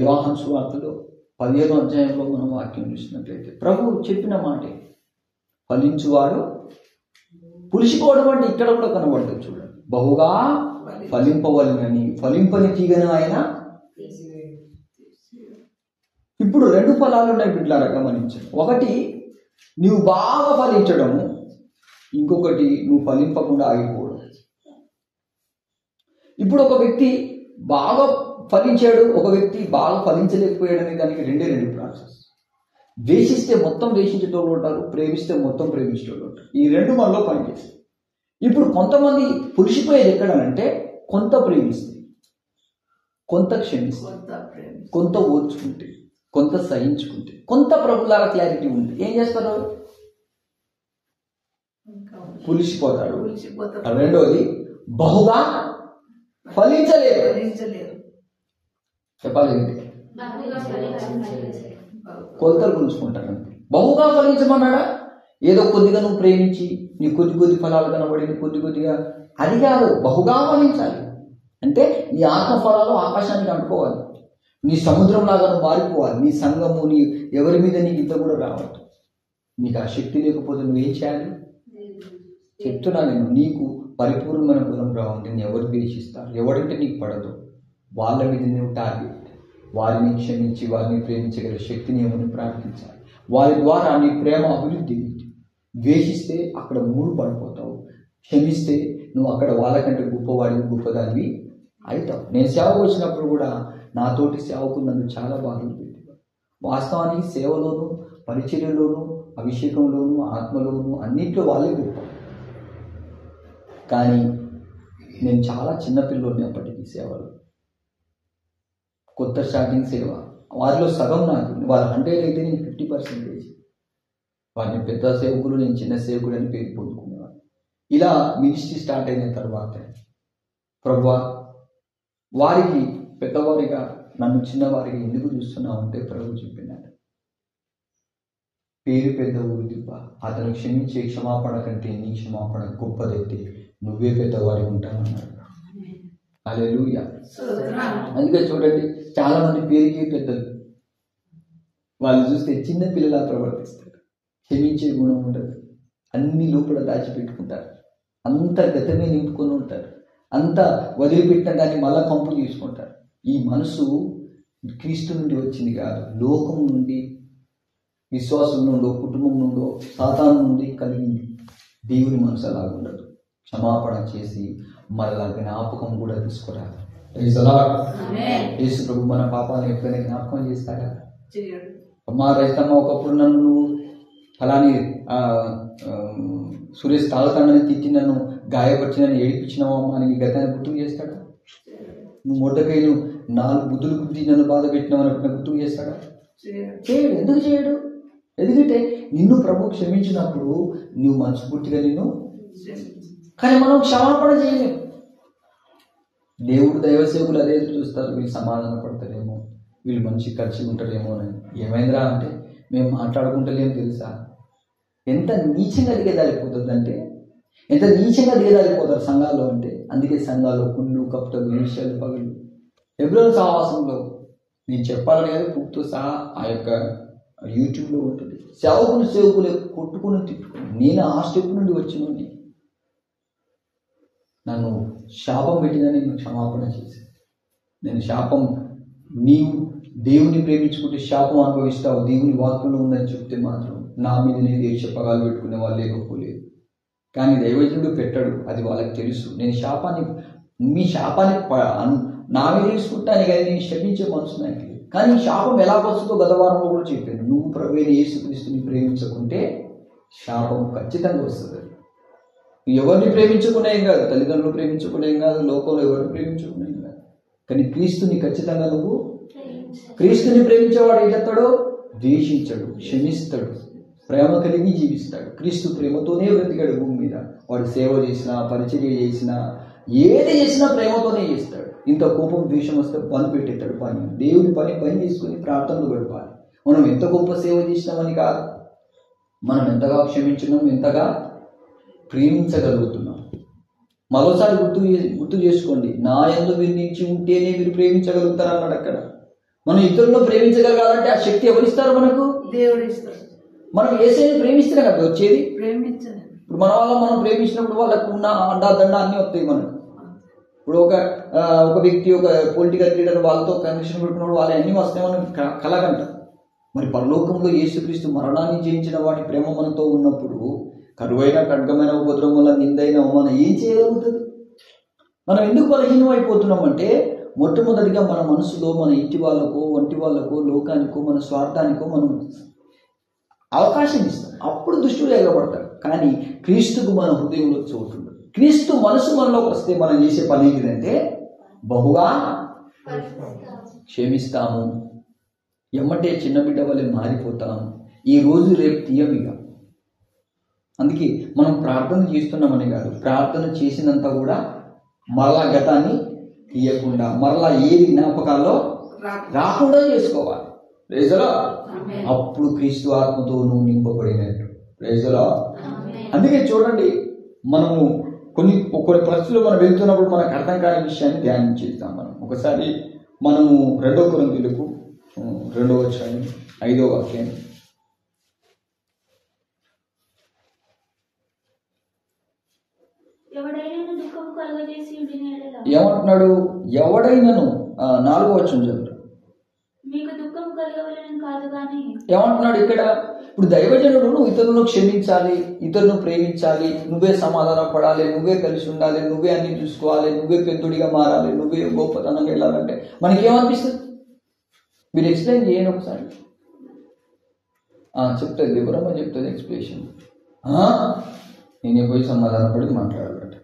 యోహాను సువార్తలో 15వ అధ్యాయంలో మనం వాక్యం చూసినట్లయితే ప్రభువు చెప్పిన మాటే, ఫలించువాడు పులిసిపోవడం అంటే ఇక్కడ కూడా కనబడుతుంది. చూడండి, బహుగా ఫలింపవలనని, ఫలింపని తీగను ఆయన. ఇప్పుడు 2 ఫలాలు ఉన్నాయి బిడ్డలారా, గమనించండి. ఒకటి నువ్వు బాగా ఫలించడము, ఇంకొకటి నువ్వు ఫలింపకుండా ఆగిపోవడం. ఇప్పుడు ఒక వ్యక్తి బాగా ఫలించాడు, ఒక వ్యక్తి బాగా ఫలించలేకపోయాడనే దానికి 2 ప్రాసెస్. ద్వేషిస్తే మొత్తం ద్వేషించేటోళ్ళు ఉంటారు, ప్రేమిస్తే మొత్తం ప్రేమించేటోళ్ళు ఉంటారు. ఈ 2 మనలో పనిచేస్తాయి. ఇప్పుడు కొంతమంది పులిసిపోయేది ఎక్కడనంటే, కొంత ప్రేమిస్తే, కొంత క్షమిస్తే, కొంత ఓర్చుకుంటే, కొంత సహించుకుంటే, కొంత ప్రభులాల క్లారిటీ ఉంది. ఏం చేస్తారు? పులిసిపోతాడు. రెండోది బహుగా ఫలించలేదు. చెప్పాలి ఏంటి? కొలతలు గుంచుకుంటారు. బహుగా ఫలించమన్నాడా? ఏదో కొద్దిగా నువ్వు ప్రేమించి నీ కొద్ది ఫలాలు కనబడి కొద్దిగా, అది కాదు. బహుగా ఫలించాలి అంటే నీ ఆత్మఫలాలు ఆకాశానికి అంటుకోవాలి. నీ సముద్రం లాగా నువ్వు మారిపోవాలి. నీ సంఘము, నీ ఎవరి మీద నీకు ఇంత కూడా రావద్దు. నీకు ఆ శక్తి లేకపోతే నువ్వేం చేయాలి చెప్తున్నా నేను. నీకు పరిపూర్ణమైన గుణం రావాలి. నేను ఎవరు ద్వేషిస్తారు, ఎవరంటే నీకు పడదు, వాళ్ళ మీద నువ్వు టార్గెట్. వారిని క్షమించి వారిని ప్రేమించగల శక్తిని ఏమని ప్రార్థించాలి. వారి ద్వారా నీ ప్రేమ అభివృద్ధి. ద్వేషిస్తే అక్కడ మూడు పడిపోతావు, క్షమిస్తే నువ్వు అక్కడ వాళ్ళకంటే గొప్పవాడివి గొప్పదానివి అవుతావు. నేను సేవకు వచ్చినప్పుడు కూడా నాతోటి సేవకు నన్ను చాలా బాధలు పెట్టారు. వాస్తవానికి సేవలోను, పరిచర్యలోను, అభిషేకంలోను, ఆత్మలోను అన్నింటిలో వాళ్ళే గొప్ప. కానీ నేను చాలా చిన్నపిల్లోని అప్పటికి సేవలు, కొత్త స్టార్టింగ్ సేవ. వారిలో సగం నాకు, వారు 100 అయితే నేను 50%. వారిని పెద్ద సేవకులు, నేను చిన్న సేవకుడు అని పేరు పొందుకునేవాడిని. ఇలా మినిస్ట్రీ స్టార్ట్ అయిన తర్వాత ప్రభువా వారికి పెద్దవారిగా నన్ను చిన్నవారికి ఎందుకు చూస్తున్నావు అంటే ప్రభు చెప్పినాడు, పేరు పెద్ద ఊరు దిబ్బ, అతను క్షమించే క్షమాపణ కంటే నీ క్షమాపణ గొప్పదైతే నువ్వే పెద్దవారి ఉంటానన్నాడు. హల్లెలూయా. అందుకే చూడండి, చాలా మంది పేరుకి పెద్దలు, వాళ్ళు చూస్తే చిన్న పిల్లలా ప్రవర్తిస్తారు. క్షమించే గుణం ఉండదు, అన్ని లోపల దాచిపెట్టుకుంటారు, అంత గతమే నింపుకొని ఉంటారు, అంత వదిలిపెట్టిన దాన్ని మళ్ళా పంపు తీసుకుంటారు. ఈ మనసు క్రీస్తు నుండి వచ్చింది కాదు, లోకం నుండి, విశ్వాసం నుండో, కుటుంబం నుండో, సాతాను నుండి కలిగింది. దేవుని మనసు అలాగ ఉండదు. క్షమాపణ చేసి మరలా జ్ఞాపకం కూడా తీసుకురాలి. యేసు ప్రభు మన పాపాలను ఎప్పుడైనా జ్ఞాపకం చేస్తాడా? అమ్మా రైతమ్మ, ఒకప్పుడు నన్ను నువ్వు ఫలాని సురేష్ తాగుతాడని తిట్టి నన్ను గాయపరిచి నన్ను ఏడిపించినావమ్మా అని గతాన్ని గుర్తుకు చేస్తాడా? నువ్వు మొట్టకైను 4 బుద్ధులు గుద్ది నన్ను బాధ పెట్టినావు అని గుర్తుకు చేస్తాడా? చేయడు. ఎందుకు చేయడు? ఎందుకంటే నిన్ను ప్రభు క్షమించినప్పుడు నువ్వు మనస్ఫూర్తిగా నిన్ను, కానీ మనం క్షమాపణ చేయలేము. దేవుడు దైవ సేవకులు అదే చూస్తారు, వీళ్ళు సమాధాన పడతారేమో, వీళ్ళు మంచి ఖర్చు ఉంటారేమో అని. ఏమైందిరా అంటే మేము మాట్లాడుకుంటలేము తెలుసా. ఎంత నీచంగా దిగజారిపోతుంది అంటే, ఎంత నీచంగా దిగజారిపోతారు సంఘాల్లో అంటే. అందుకే సంఘాల్లో కుళ్ళు, కపటలు, ఈర్ష్యలు, పగలు. హెబ్రోను సహవాసంలో నేను చెప్పాలని కానీ పూర్తితో సహా ఆ యొక్క యూట్యూబ్లో ఉంటుంది. సేవకులు కొట్టుకుని తిట్టుకుని, నేను ఆ స్టెప్ నుండి వచ్చినోని, నన్ను శాపం పెట్టినా నేను క్షమాపణ చేశాను. నేను శాపం, నీవు దేవుని ప్రేమించుకుంటే శాపం అనుభవిస్తావు, దేవుని వాక్యంలో ఉందని చెప్తే మాత్రం నా మీద నేను పగాలు పెట్టుకునే వాళ్ళు లేకపోలేదు. కానీ దైవజనుడు పెట్టాడు, అది వాళ్ళకి తెలుసు. నేను మీ శాపాన్ని నా మీద తీసుకుంటాను, కానీ నేను క్షమించే మనసు నాకు లేదు. కానీ శాపం ఎలా వస్తుందో గత వారంలో కూడా చెప్పాను. నువ్వు ప్రభువైన యేసుక్రీస్తుని ప్రేమించకుంటే శాపం ఖచ్చితంగా వస్తుంది. ఎవరిని ప్రేమించుకునే ఏం కాదు, తల్లిదండ్రులు ప్రేమించుకునే ఏం కాదు, లోకంలో ఎవరిని ప్రేమించుకునే ఏం కాదు. కానీ క్రీస్తుని ఖచ్చితంగా నువ్వు, క్రీస్తుని ప్రేమించేవాడు ఏం చేస్తాడో, ద్వేషించడు, క్షమిస్తాడు, ప్రేమ కలిగి జీవిస్తాడు. క్రీస్తు ప్రేమతోనే బ్రతికాడు భూమి మీద. వాడు సేవ చేసినా, పరిచర్య చేసినా, ఏది చేసినా ప్రేమతోనే చేస్తాడు. ఇంత కోపం, ద్వేషం వస్తే పని పెట్టేస్తాడు. దేవుని పని చేసుకుని ప్రార్థనలు గడపాలి. మనం ఎంత గొప్ప సేవ చేసినామని కాదు, మనం ఎంతగా క్షమించినాం, ఎంతగా ప్రేమించగలుగుతున్నాం. మరోసారి గుర్తు చేసుకోండి, నా యందు మీరు నిలిచి ఉంటేనే మీరు ప్రేమించగలుగుతారు అన్నాడు అక్కడ. మనం ఇతరులను ప్రేమించగలగాలంటే ఆ శక్తి ఎవరిస్తారు? మనకు దేవుడు ఇస్తారు. మనం యేసుని ప్రేమిస్తేనే కదా వచ్చేది. ప్రేమించాలి. ఇప్పుడు మన వాళ్ళ మనం ప్రేమించినప్పుడు వాళ్ళకు ఉన్న అండా దండ అన్నీ వస్తాయి మనకు. ఇప్పుడు ఒక వ్యక్తి, ఒక పొలిటికల్ లీడర్ వాళ్ళతో కనెక్షన్ పెట్టుకున్నప్పుడు వాళ్ళ అన్నీ వస్తాయి మనకు కలగంట. మరి పరలోకంలో యేసుక్రీస్తు మరణాన్ని జయించిన వాడి ప్రేమ మనతో ఉన్నప్పుడు కరువైన, ఖడ్గమైన, ఉపద్రవం వల్ల, నిందైన, అవమానం ఏం చేయగలుగుతుంది? మనం ఎందుకు బలహీనం అయిపోతున్నామంటే, మొట్టమొదటిగా మన మనసులో మన ఇంటి వాళ్ళకో, వంటి వాళ్ళకో, లోకానికో, మన స్వార్థానికో మనం అవకాశం ఇస్తాం. అప్పుడు దుష్టులు ఎగబడతారు. కానీ క్రీస్తుకు మన హృదయంలో చోటు ఉండదు. క్రీస్తు మనసు మనలోకి వస్తే మనం చేసే పని ఏంటిదంటే బహుగా క్షమిస్తాము, ఎమ్మటే చిన్న బిడ్డ వల్లే మారిపోతాము. ఈ రోజు రేపు తీయమిగా. అందుకే మనం ప్రార్థన చేస్తున్నామని కాదు, ప్రార్థన చేసినంత కూడా మరలా గతాన్ని తీయకుండా, మరలా ఏది జ్ఞాపకాల్లో రాకుండా చేసుకోవాలి. ప్రైజులా. అప్పుడు క్రీస్తు ఆత్మతో నువ్వు నింపబడినట్టు. ప్రైజులా. అందుకే చూడండి, మనము కొన్ని పరిస్థితుల్లో మనం వెళ్తున్నప్పుడు మనకు అర్థం కాని విషయాన్ని ధ్యానం చేస్తాం. ఒకసారి మనము 2 కొరింథీయులకు 2వ అధ్యాయం 5వ వాక్యం, ఏమంటున్నాడు? ఎవడైనను 4వ వచనం చదువు. ఏమంటున్నాడు ఇక్కడ? ఇప్పుడు దైవజనుడు నువ్వు ఇతరులను క్షమించాలి, ఇతరులను ప్రేమించాలి, నువ్వే సమాధాన పడాలి, నువ్వే కలిసి ఉండాలి, నువ్వే అన్ని చూసుకోవాలి, నువ్వే పెద్దడిగా మారాలి, నువ్వే గొప్పతనంగా వెళ్ళాలంటే మనకేమనిపిస్తుంది? మీరు ఎక్స్ప్లెయిన్ చేయండి ఒకసారి. చెప్తుంది వివరంగా చెప్తుంది ఎక్స్ప్లెనేషన్. నేనే పోయి సమాధానపడి మాట్లాడాలట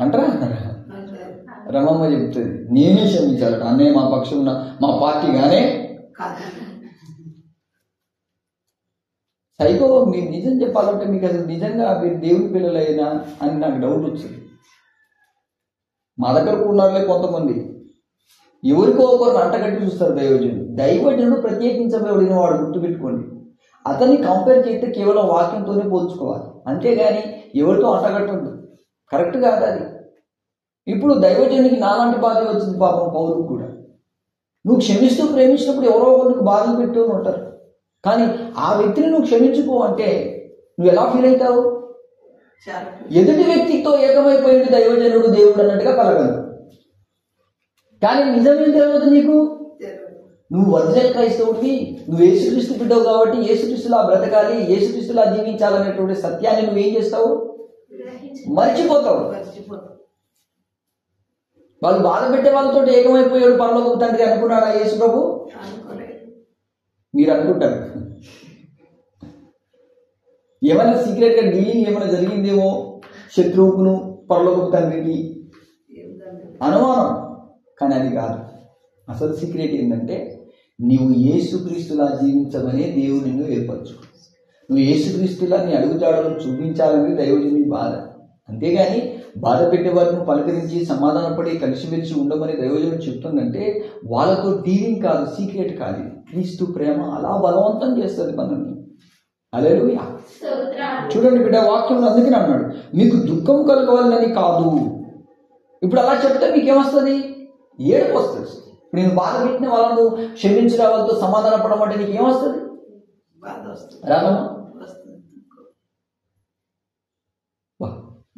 అంటారా? రమమ్మ చెప్తుంది నేనే క్షమించాలట. అన్నయ్య మా పక్షం మా పార్టీగానే సైకో. మీరు నిజం చెప్పాలంటే మీకు అసలు నిజంగా మీరు దేవుని పిల్లలైనా అని నాకు డౌట్ వచ్చింది. మా దగ్గర ఉన్నారులే కొంతమంది, ఎవరికో ఒకరు అంటగట్టి చూస్తారు దైవజనుడు. దైవజనుడు ప్రత్యేకించబడిన వాడు, గుర్తుపెట్టుకోండి. అతన్ని కంపేర్ చేస్తే కేవలం వాక్యంతోనే పోల్చుకోవాలి, అంతేగాని ఎవరితో అంటగట్టద్దు. కరెక్ట్ కాదు అది. ఇప్పుడు దైవజనుడికి నాలాంటి బాధ వచ్చింది పాపం, పౌరుకు కూడా. నువ్వు క్షమిస్తూ ప్రేమించినప్పుడు ఎవరో ఒకరికి బాధలు పెట్టు ఉంటారు, కానీ ఆ వ్యక్తిని నువ్వు క్షమించుకో అంటే నువ్వు ఎలా ఫీల్ అవుతావు? ఎదుటి వ్యక్తితో ఏకమైపోయింది దైవజనుడు దేవుడు అన్నట్టుగా కలగదు. కానీ నిజమేం తెలియదు నీకు. నువ్వు ఒరిజినల్ క్రైస్తవుడివి, నువ్వు యేసుక్రీస్తు బిడ్డవు కాబట్టి యేసుక్రీస్తులా బ్రతకాలి, యేసుక్రీస్తులా జీవించాలనేటువంటి సత్యాన్ని నువ్వేం చేస్తావు? మర్చిపోతావు. వాళ్ళు బాధ పెట్టే వాళ్ళతో ఏకమైపోయాడు పరలోకపు తండ్రి అనుకున్నాడా యేసు ప్రభు? మీరు అనుకుంటారు. ఏమైనా సీక్రెట్ గా డీలింగ్ ఏమైనా జరిగిందేమో శత్రువుకును పరలోకపు తండ్రికి అనుమానం, కానీ అది కాదు. అసలు సీక్రెట్ ఏంటంటే నువ్వు యేసుక్రీస్తులా జీవించమనే దేవుడు నిన్ను ఏర్పరచు. నువ్వు యేసుక్రీస్తులా నీ అడుగుజాడలను చూపించాలని దైవజనుని బాధ, అంతేగాని బాధ పెట్టే వారిని పలకరించి సమాధానపడి కలిసిమెలిసి ఉండమని దైవజనుడు చెప్తుందంటే వాళ్ళతో డీలింగ్ కాదు, సీక్రెట్ కాదు. క్రీస్తు ప్రేమ అలా బలవంతం చేస్తుంది మనల్ని. హల్లెలూయా. చూడండి బిడ్డ, వాక్యంలో అందుకని అన్నాడు మీకు దుఃఖం కలగవాలని కాదు. ఇప్పుడు అలా చెప్తే మీకేమొస్తుంది? ఏడుపు వస్తుంది. ఇప్పుడు నేను బాధ పెట్టిన వాళ్ళను క్షమించిన వాళ్ళతో సమాధాన పడమంటే నీకేమొస్తుంది? రాగమ్మా,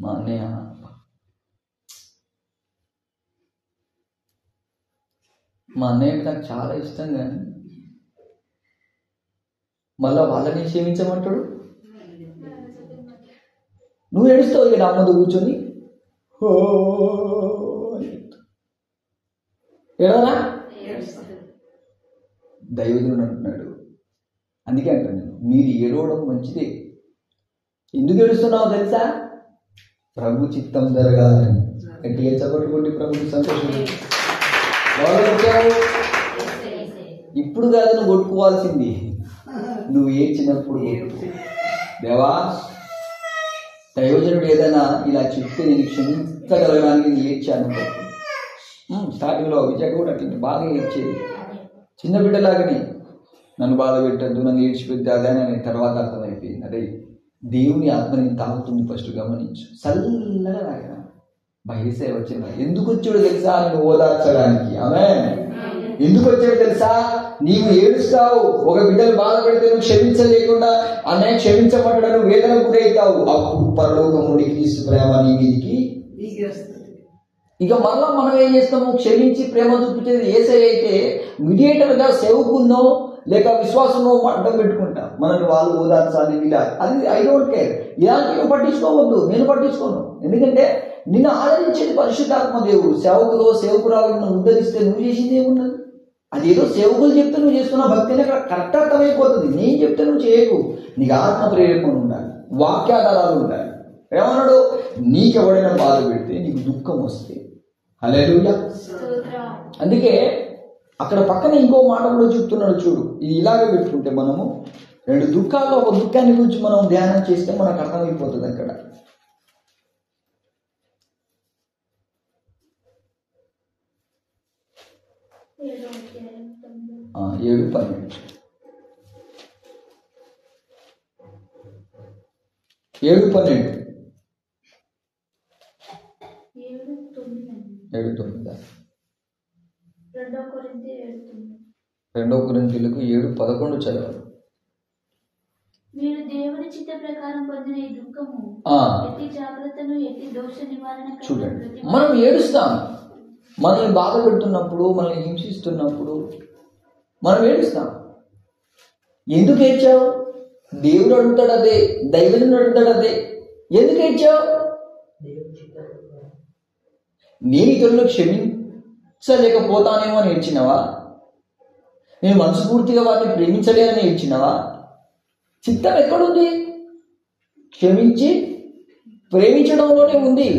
మా అన్నయ్య అంటే నాకు చాలా ఇష్టం, కానీ మళ్ళా వాళ్ళని క్షమించమంటాడు. నువ్వు ఏడుస్తావు ఇక నా ముందు కూర్చొని ఏడవరా? దైవజనుడు అంటున్నాడు. అందుకే అంటాను నేను, మీరు ఏడవడం మంచిదే. ఎందుకు ఏడుస్తున్నావు తెలుసా? ప్రభు చిత్తం జరగాలని. గట్టిగా చప్పట్టుకోండి, ప్రభుకి సంతోషం. ఇప్పుడు కాదు నువ్వు కొట్టుకోవాల్సింది, నువ్వు ఏడ్చినప్పుడు కొట్టుకో. దేవా, దైవజనుడు ఏదైనా ఇలా చెప్తే నేను క్షమించగలగడానికి నేను ఏడ్చాను. స్టార్టింగ్లో విజయ్ కూడా అట్లా బాగా ఏడ్చేది, చిన్న బిడ్డలాగానే. నన్ను బాధ పెట్టద్దు, నన్ను ఏడ్చిపెద్దా అని అని తర్వాత అర్థమైపోయింది. అదే దేవుని ఆత్మని తాగుతుంది. ఫస్ట్ గమనించు, చల్లగా తాగిన బయసే వచ్చిన. ఎందుకు వచ్చాడు తెలుసా? నేను ఓదార్చడానికి. ఆమేన్. ఎందుకు వచ్చాడు తెలుసా? నీవు ఏడుస్తావు, ఒక బిడ్డలు బాధ పెడితే నువ్వు క్షమించలేకుండా అన్నయ్య క్షమించబడ్డా నువ్వు వేదన గురవుతావు. అప్పుడు పరలోకం నుండి క్రీస్తు ప్రేమ నీ మీదికి. ఇక మళ్ళా మనం ఏం చేస్తాము? క్షమించి ప్రేమ చూపించేది యేసయ్య అయితే మీడియేటర్ గా సేవకున్నో లేక విశ్వాసంలో అడ్డం పెట్టుకుంటాం. మనల్ని వాళ్ళు ఓదార్చాలి ఇలా, అది ఐ డోంట్ కేర్. ఇలాంటివి పట్టించుకోవద్దు, నేను పట్టించుకోను. ఎందుకంటే నిన్ను ఆదరించేది పరిశుద్ధాత్మ దేవుడు. సేవకురాలను ఉద్ధరిస్తే నువ్వు చేసింది ఏమున్నది? అదేదో సేవకులు చెప్తే నువ్వు చేస్తున్న భక్తి అని అక్కడ కరెక్ట్ అర్థమైపోతుంది. నేను చెప్తే నువ్వు చేయకు. నీకు ఆత్మ ప్రేరేపణ ఉండాలి, వాక్యాధారాలు ఉండాలి. ఏమన్నాడు? నీకెవడైనా బాధ పెడితే నీకు దుఃఖం వస్తే. హల్లెలూయా. అందుకే అక్కడ పక్కన ఇంకో మాట కూడా చెప్తున్నాడు చూడు. ఇది ఇలాగే పెట్టుకుంటే మనము రెండు దుఃఖాల్లో ఒక దుఃఖాన్ని గురించి మనం ధ్యానం చేస్తే మనకు అర్థమైపోతుంది. అక్కడ 7:12 7:12 2 కొరింథీయులకు 7:11 చదవాలి. మీరు దేవుని చిత్త ప్రకారం పొందిన ఈ దుఃఖము ఎట్టి జాగ్రత్తను ఎట్టి దోష నివారణ. చూడండి, మనం ఏడుస్తాం. మనల్ని బాధ పెడుతున్నప్పుడు, మనల్ని హింసిస్తున్నప్పుడు మనం ఏడుస్తాం. ఎందుకు ఏడ్చావు? దేవుడు అడుగుతాడు అదే, దైవజనుడు అడుగుతాడు అదే. ఎందుకు ఏడ్చావు? నేను ఇతరులు క్షమించలేకపోతానేమో అని ఏడ్చినవా? నేను మనస్ఫూర్తిగా వారిని ప్రేమించలేనని ఏడ్చినవా? చిత్తం ఎక్కడుంది? క్షమించి ప్రేమించడంలోనే ఉంది.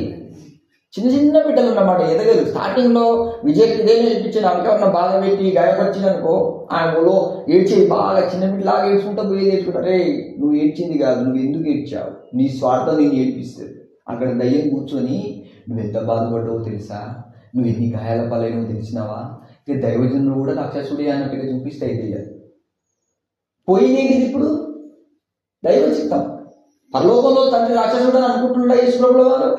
చిన్న చిన్న బిడ్డలు అన్నమాట, ఎదగదు. స్టార్టింగ్లో విజయ్ ఇదే నేర్పించిన అంకన్న బాధ పెట్టి గాయపరిచిననుకో, ఆయనలో ఏడ్చి బాగా చిన్న బిడ్డలాగా ఏడ్చుకుంటా పోయి ఏడ్చుకుంటా. రే, నువ్వు ఏడ్చింది కాదు, నువ్వు ఎందుకు ఏడ్చావు? నీ స్వార్థం నేను ఏడ్పిస్తుంది. అక్కడ దయ్యం కూర్చొని నువ్వు ఎంత బాధపడ్డావో తెలుసా, నువ్వు ఎన్ని గాయాల పాలైనవో తెలిసినావా? ఇక దైవజనులు కూడా రాక్షసుడే అన్నట్టుగా చూపిస్తే అయితే పోయినేది ఇప్పుడు దైవ చిత్తం. పరలోకంలో తండ్రి రాక్షసుడు అని అనుకుంటున్నాడా యేసుప్రభుల వారు?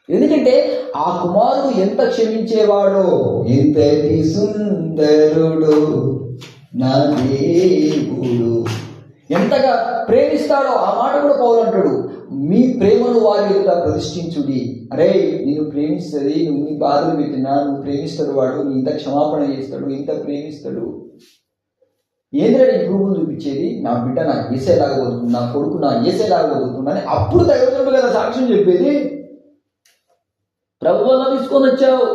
ఎందుకంటే ఆ కుమారుడు ఎంత క్షమించేవాడో, ఎంతటి సుందరుడు నా దేవుడు, ఎంతగా ప్రేమిస్తాడో ఆ మాట కూడా పౌలు అంటాడు. మీ ప్రేమను వారి యొక్క ప్రతిష్ఠించుడి. అరే, నిన్ను ప్రేమిస్తుంది, నువ్వు నీ బాధలు పెట్టినా నువ్వు ప్రేమిస్తాడు వాడు, నీ ఇంత క్షమాపణ చేస్తాడు, ఇంత ప్రేమిస్తాడు. ఏంద్రా నీ ప్రూఫ్లు చూపించేది? నా బిడ్డ నా ఏసేలాగా బతుకుతుంది, నా కొడుకు నా ఏసేలాగా బతుకుతుంది అని అప్పుడు దైవజనుడు కదా సాక్ష్యం చెప్పేది. ప్రభువులో తీసుకొని వచ్చావు,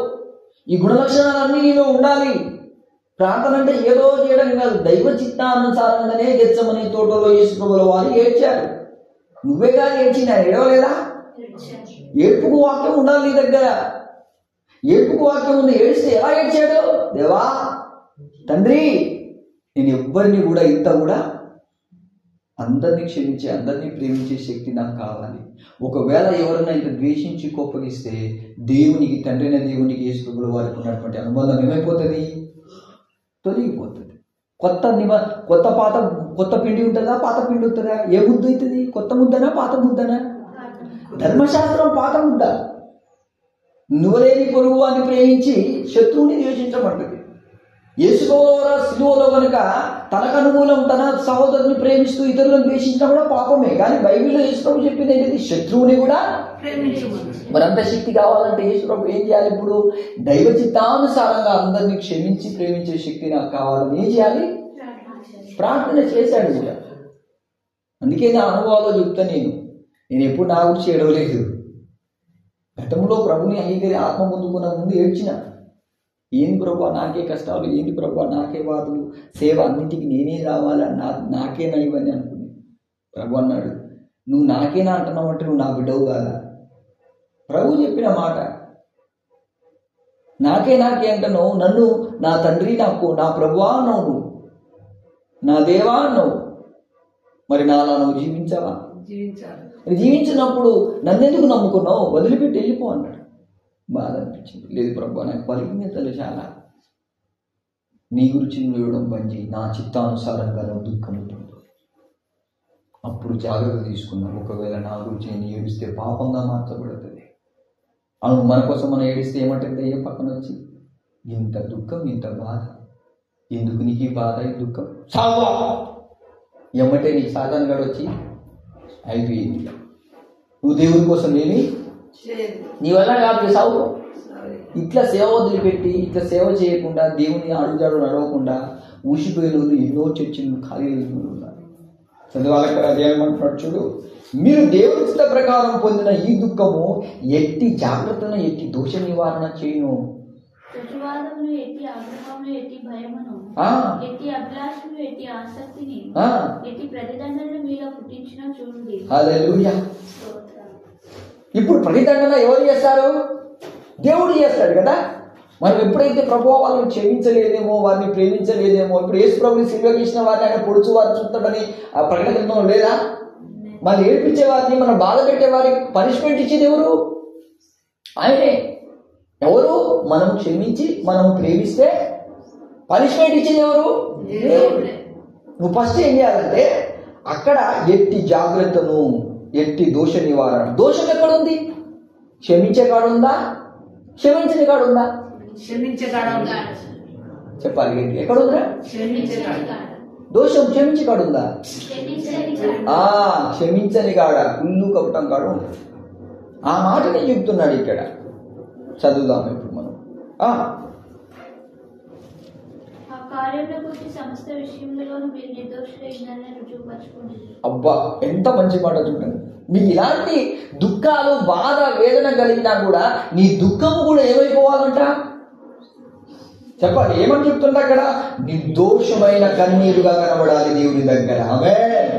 ఈ గుణలక్షణాలన్నీ నీలో ఉండాలి. ప్రార్థన అంటే ఏదో చేయడం కాదు, దైవ చిత్తానుసారంగానే గెచ్చమని తోటలో యేసుప్రభుల వారు ఏడ్చారు. నువ్వే కానీ ఏడ్చింది, ఆయన ఏడవలేదా? ఏడుపుకు వాక్యం ఉండాలి నీ దగ్గర. ఏడుపుకు వాక్యం ఉంది. ఏడిస్తే ఎలా ఏడ్చాడు? దేవా తండ్రి, నేను ఎవ్వరిని కూడా ఇంత కూడా అందరినీ క్షమించే, అందరినీ ప్రేమించే శక్తి నాకు కావాలి. ఒకవేళ ఎవరైనా ఇంత ద్వేషించి కోపగిస్తే దేవునికి, తండ్రి అయిన దేవునికి, యేసుప్రభుల వారికి ఉన్నటువంటి అనుబంధం ఏమైపోతుంది? తొలగిపోతుంది. కొత్త పిండి ఉంటుందా, పాత పిండి ఉంటుందా? ఏ ముద్ద అవుతుంది? కొత్త ముద్దనా, పాత ముద్దనా? ధర్మశాస్త్రం పాత ముద్ద. నువ్వులేని పొరుగు అని ప్రేమించి శత్రువుని ద్వేషించమంటుంది. యేసుప్రభుల సిలువలో కనుక తనకు అనుకూలం తన సహోదరుని ప్రేమిస్తూ ఇతరులను ద్వేషించినా కూడా పాపమే. కానీ బైబిల్లో యేసుప్రభు చెప్పింది ఏంటంటే శత్రువుని కూడా ప్రేమించమని. మరి అంత శక్తి కావాలంటే యేసుప్రభు ఏం చేయాలి? ఇప్పుడు దైవ చిత్తానుసారంగా అందరినీ క్షమించి ప్రేమించే శక్తి నాకు కావాలని ఏం చేయాలి? ప్రార్థన చేశాడు కూడా. అందుకే నా అనుభవాల్లో చెప్తా, నేను ఎప్పుడు నా గురించి ఏడవలేదు. గతంలో ప్రభుని అంగీకరి ఆత్మ ముందుకున్న ముందు ఏడ్చిన, ఏంది ప్రభు నాకే కష్టాలు, ఏంది ప్రభు నాకే బాధలు, సేవ అన్నింటికి నేనే రావాలా, నాకేనా ఇవన్నీ అనుకుని. ప్రభు అన్నాడు, నువ్వు నాకేనా అంటున్నావు అంటే నువ్వు నా బిడ్డవు కాదా? ప్రభు చెప్పిన మాట, నాకే అంటున్నావు, నన్ను నా తండ్రి నా ప్రభువా అన్నావు, నా దేవా అన్నావు. మరి నాలా నువ్వు జీవించావా? జీవించినప్పుడు నన్నెందుకు నమ్ముకున్నావు? వదిలిపెట్టి వెళ్ళిపో అన్నాడు. బాధ అనిపించింది. లేదు ప్రభు, నాకు బలహీనతలు చాలా, నీ గురించి నువ్వు ఇవ్వడం పని, నా చిత్తానుసారంగా నువ్వు దుఃఖం ఉంటుంది. అప్పుడు జాగ్రత్త తీసుకున్నావు. ఒకవేళ నా గురించి నేను ఏడిస్తే పాపంగా మార్చబడుతుంది. అవును, మన కోసం మనం ఏడిస్తే ఏమంటుంది? ఏ పక్కన వచ్చి ఇంత దుఃఖం, ఇంత బాధ ఎందుకు? నీకు ఈ బాధ, ఈ దుఃఖం సావా ఎమ్మటే నీకు సాధారణంగా వచ్చి అయిపోయింది. నువ్వు దేవుడి కోసం ఏమి నీ వల్ల కాదు సావు. ఇట్లా సేవ వదిలిపెట్టి ఇట్లా సేవ చేయకుండా దేవుని అడుగుజాడు నడవకుండా ఊసిపోయిన ఎన్నో చర్చలు ఖాళీ ఉన్నారు. చదివాలక్కడ అదేమంటున్నాడు చూడు, మీరు దేవుని చిత్త ప్రకారం పొందిన ఈ దుఃఖము ఎట్టి జాగ్రత్తను, ఎట్టి దోష నివారణ చేయను. హల్లెలూయా. ఇప్పుడు ప్రతిదండన ఎవరు చేస్తారు? దేవుడు చేస్తాడు కదా. మనం ఎప్పుడైతే ప్రభువా వాళ్ళని క్షమించలేదేమో, వారిని ప్రేమించలేదేమో, ఇప్పుడు యేసు ప్రభుని సిలువకి ఇచ్చిన వారిని ఆయన పొడుచు వారు చూస్తాడని ఆ ప్రకటన గ్రంథంలో లేదా? మనం ఏడ్పించే వారిని, మనం బాధ పెట్టే వారికి పనిష్మెంట్ ఇచ్చేది ఎవరు? ఆయనే. ఎవరు? మనం క్షమించి మనం ప్రేమిస్తే పనిష్మెంట్ ఇచ్చేది ఎవరు? దేవుడే. నువ్వు ఫస్ట్ ఏం చేయాలంటే అక్కడ ఎట్టి జాగ్రత్తను, ఎట్టి దోష నివారణ. దోషం ఎక్కడుంది? క్షమించే కాడుందా, క్షమించని కాడుందా? చెప్పాలి, ఎక్కడుందా దోషం? క్షమించే కాడుందా? క్షమించని కాడ, కుళ్ళు కపటం కాడ ఉంటుంది. ఆ మాటనే చెప్తున్నాడు ఇక్కడ. చదువుదాం ఇప్పుడు మనం. కార్యంలో గురించి సమస్త విషయంలోనూ మీరు నిర్దోషులైందని రుజువుపరచుకోండి. అబ్బా, ఎంత మంచి మాట చూడండి. మీకు ఇలాంటి దుఃఖాలు, బాధ, వేదన కలిగినా కూడా నీ దుఃఖము కూడా ఏమైపోవాలంట చెప్పాలి. ఏమని చెప్తుంటే అక్కడ నిర్దోషమైన కన్నీరుగా కనబడాలి దేవుని దగ్గర. ఆమేన్.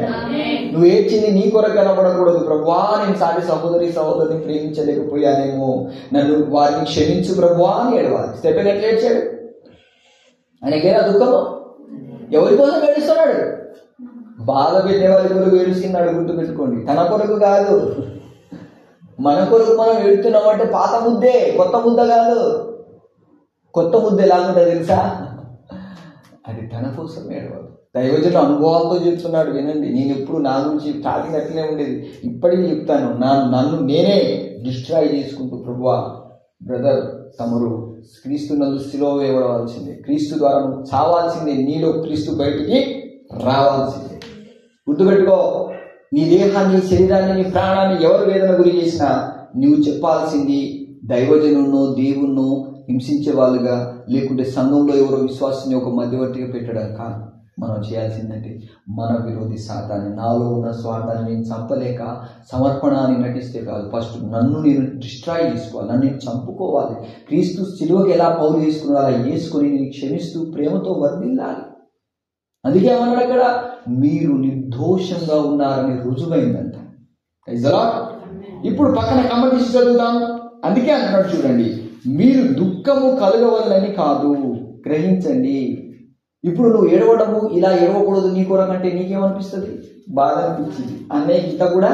నువ్వు ఏడ్చింది నీ కొరకు కనబడకూడదు. ప్రభువా, నేను సాటి సహోదరిని ప్రేమించలేకపోయానేమో, నన్ను వారిని క్షమించు ప్రభువా అని ఏడవాలి. స్టెఫెన్ ఎట్లా ఏడ్చాడు? ఆయనకేనా దుఃఖము? ఎవరి కోసం ఏడుస్తున్నాడు? బాధ పెట్టే వారి కొరకు ఏడుస్తున్నాడు. గుర్తు పెట్టుకోండి, తన కొరకు కాదు. మన కొరకు మనం ఏడుతున్నామంటే పాత ముద్దే, కొత్త ముద్ద కాదు. కొత్త ముద్ద ఎలాగుంటుందో తెలుసా? అది తన కోసం ఏడవాలి. దైవజనుడు అనుభవాలతో చెప్తున్నాడు, వినండి. నేను ఎప్పుడు నా గురించి స్టార్టింగ్ అట్లనే ఉండేది, ఇప్పటికీ చెప్తాను. నన్ను నేనే డిస్ట్రాయ్ చేసుకుంటూ, ప్రభువా బ్రదర్ తమరు క్రీస్తు నందు సిలువ వేయబడవలసిందే, క్రీస్తు ద్వారా నువ్వు చావాల్సిందే, నీలో క్రీస్తు బయటికి రావాల్సిందే. గుర్తుపెట్టుకో, నీ దేహాన్ని, శరీరాన్ని, నీ ప్రాణాన్ని ఎవరు వేదన గురి చేసినా నువ్వు చెప్పాల్సింది దైవజనున్నో దేవుణ్ణో హింసించే వాళ్ళుగా, లేకుంటే సంఘంలో ఎవరో విశ్వాసాన్ని ఒక మధ్యవర్తిగా పెట్టడం కాదు. మనం చేయాల్సిందంటే మన విరోధి సాతాన్ని, నాలో ఉన్న స్వార్థాన్ని నేను చంపలేక సమర్పణ అని నటిస్తే కాదు, ఫస్ట్ నన్ను నేను డిస్ట్రాయ్ చేసుకోవాలి, నన్ను నేను చంపుకోవాలి. క్రీస్తు సిలువకి ఎలా పౌలు వేసుకున్నాడు అలా వేసుకొని నేను క్షమిస్తూ ప్రేమతో వర్ధిల్లాలి. అందుకే ఏమన్నాడు అక్కడ? మీరు నిర్దోషంగా ఉన్నారని రుజువైందంట. ఇప్పుడు పక్కన కమ్మటిసి చదువుతాం. అందుకే అంటున్నాడు చూడండి, మీరు దుఃఖము కలగవలని కాదు, గ్రహించండి. ఇప్పుడు నువ్వు ఏడవడము, ఇలా ఏడవకూడదు నీ కొరకంటే నీకేమనిపిస్తుంది? బాధ అనిపించింది. అన్నయ్య గీత కూడా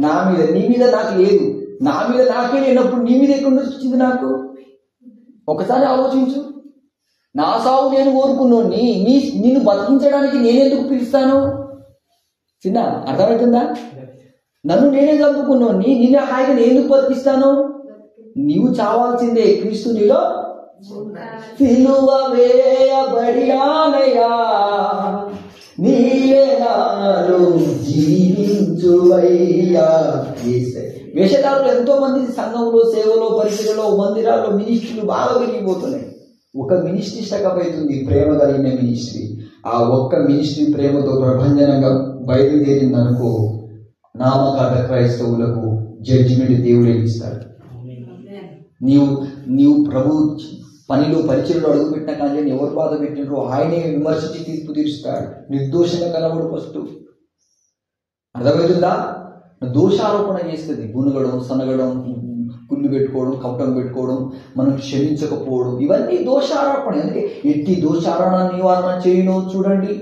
నా మీద, నీ మీద నాకు లేదు, నా మీద నాకే లేనప్పుడు నీ మీద ఎక్కడ వచ్చింది నాకు? ఒకసారి ఆలోచించు. నా సావు నేను కోరుకున్నోని నిన్ను బతికించడానికి నేనెందుకు పిలుస్తాను? చిన్న అర్థమవుతుందా? నన్ను నేనే చంపుకున్నోని నిన్నే హాయిగా నేను ఎందుకు బతికిస్తాను? నీవు చావాల్సిందే, క్రీస్తు నీలో సిలువ వేయబడినానయ్యా, నీవే నాలో జీవించువయ్యా. వేషధారులు ఎంతో మంది సంఘంలో, సేవలో, పరిచయలో, మందిరాల్లో మినిస్ట్రీలు బాగా పెరిగిపోతున్నాయి. ఒక మినిస్ట్రీ స్టకప్ అవుతుంది, ప్రేమ కలిగిన మినిస్ట్రీ. ఆ ఒక్క మినిస్ట్రీ ప్రేమతో ప్రభంజనంగా బయలుదేరిందనుకో, నామకార్థ క్రైస్తవులకు జడ్జిమెంట్ దేవుడే ఇస్తాడు. నీవు ప్రభు పనిలో పరిచయలో అడుగుపెట్టిన కానీ ఎవరు బాధ పెట్టినరో ఆయనే విమర్శించి తీర్పు తీరుస్తాడు. నిర్దోషంగా కనబడు ఫస్ట్. అర్థమవుతుందా? దోషారోపణ చేస్తుంది. గునుగడం, సనగడం, కుళ్ళు పెట్టుకోవడం, కపటం పెట్టుకోవడం, మనం క్షమించకపోవడం, ఇవన్నీ దోషారోపణ. అందుకే ఎట్టి దోషారోపణ నివారణ చేయను. చూడండి,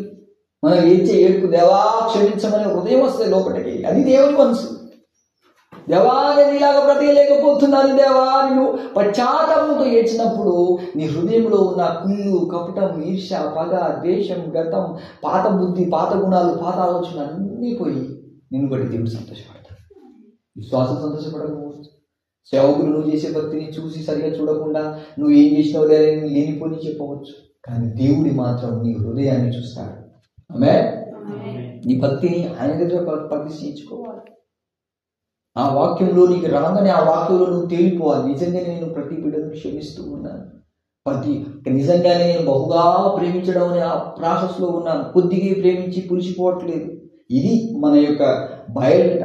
మనం ఏం ఏడుపు దేవా క్షమించమని హృదయం వస్తే లోపలికి, అది దేవుని మనసు. దేవా నేను ఇలాగ బ్రతకలేకపోతున్నాను దేవా, నువ్వు పశ్చాత్తాపంతో ఏడ్చినప్పుడు నీ హృదయంలో ఉన్న కుళ్ళు, కపటం, ఈర్ష్య, పగ, ద్వేషం, గతం, పాత బుద్ధి, పాత గుణాలు, పాత ఆలోచనలు అన్నీ పోయి నిన్ను బట్టి దేవుడు సంతోషపడతాడు. విశ్వాసం సంతోషపడకపోవచ్చు. సేవకులు నువ్వు చేసే భక్తిని చూసి సరిగా చూడకుండా నువ్వు ఏం చేసినావు లేనిపోని చెప్పవచ్చు. కానీ దేవుడి మాత్రం నీ హృదయాన్ని చూస్తాడు. ఆమేన్. నీ భక్తిని ఆయన దగ్గర పరిశీలించుకోవాలి. ఆ వాక్యంలో నీకు రాగానే ఆ వాక్యంలో నువ్వు తేలిపోవాలి. నిజంగానే నేను ప్రతి బిడ్డను క్షమిస్తూ ఉన్నాను, నిజంగానే నేను బహుగా ప్రేమించడం అనే ఆ ప్రాసెస్లో ఉన్నాను, కొద్దిగా ప్రేమించి పులిసిపోవట్లేదు. ఇది మన యొక్క బయట,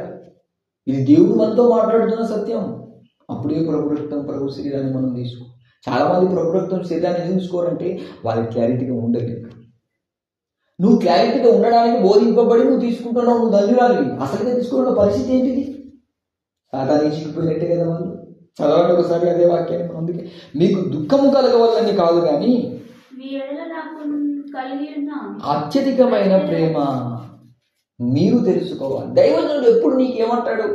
ఇది దేవుడు మనతో మాట్లాడుతున్న సత్యం. అప్పుడే ప్రభు రక్తం, ప్రభు శరీరాన్ని మనం తీసుకో. చాలా మంది ప్రభు రక్తం, శరీరాన్ని తీసుకోవాలంటే వాళ్ళకి క్లారిటీగా ఉండలేదు. నువ్వు క్లారిటీగా ఉండడానికి బోధింపబడి నువ్వు తీసుకుంటున్నావు, నువ్వు ధన్యురాలివి. అసలుగా తీసుకున్న పరిస్థితి ఏంటిది? సాతానికి చిక్కిపోయినట్టే కదా వాళ్ళు. చదవండి ఒకసారి అదే వాక్యాన్ని. అందుకే మీకు దుఃఖము కలగవాలని కాదు కానీ అత్యధికమైన ప్రేమ మీరు తెలుసుకోవాలి. దైవజనుడు ఎప్పుడు నీకేమంటాడు?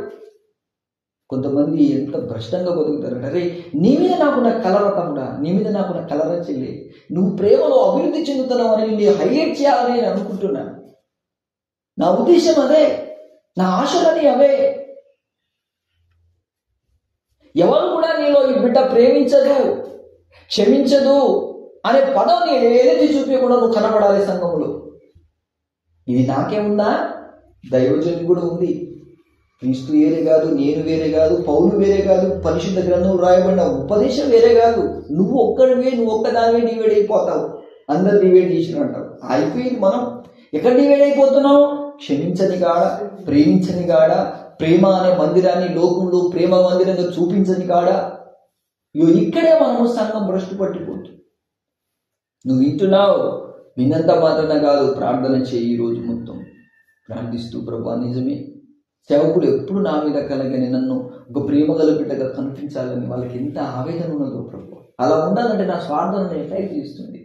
కొంతమంది ఎంత భ్రష్టంగా బతుకుతారంటే, అరే నీ మీద నాకున్న కలర తమ్ముడా, నీ మీద నాకున్న కలర చెల్లి, నువ్వు ప్రేమలో అభివృద్ధి చెందుతున్నావు అని నేను హైలైట్ చేయాలని నేను అనుకుంటున్నాను. నా ఉద్దేశం అదే, నా ఆశలని అవే. ఎవరు కూడా నీలో ఈ బిడ్డ ప్రేమించదు, క్షమించదు అనే పదం నేను ఏదైతే చూపించకుండా నువ్వు కనబడాలి సంఘంలో. ఇది నాకేముందా? దైవజనుడు కూడా ఉంది. క్రీస్తు వేరే కాదు, నేను వేరే కాదు, పౌలు వేరే కాదు, పరిశుద్ధ గ్రంథంలో రాయబడిన ఉపదేశం వేరే కాదు. నువ్వు ఒక్కడివే, నువ్వు ఒక్కదానివే డివైడ్ అయిపోతావు. అందరు డివైడ్ చేసిన అంటారు. అయిపోయింది. మనం ఎక్కడ డివైడ్ అయిపోతున్నాం? క్షమించని కాడ, ప్రేమించని కాడ, ప్రేమ అనే మందిరాన్ని లోకంలో ప్రేమ మందిరంగా చూపించని కాడ, ఇక్కడే మనము సంఘం భ్రష్టు పట్టిపోతుంది. నువ్వు వింటున్నావు, విన్నంత మాత్రమే కాదు, ప్రార్థన చేయి. ఈ రోజు మొత్తం ప్రార్థిస్తూ, ప్రభా నిజమే సేవకుడు ఎప్పుడు నా మీద కలగని నన్ను ఒక ప్రేమ గల బిడ్డగా కనిపించాలని వాళ్ళకి ఎంత ఆవేదన ఉన్నదో ప్రభు. అలా ఉండాలంటే నా స్వార్థం నన్ను ఎఫెక్ట్ చేస్తుంది,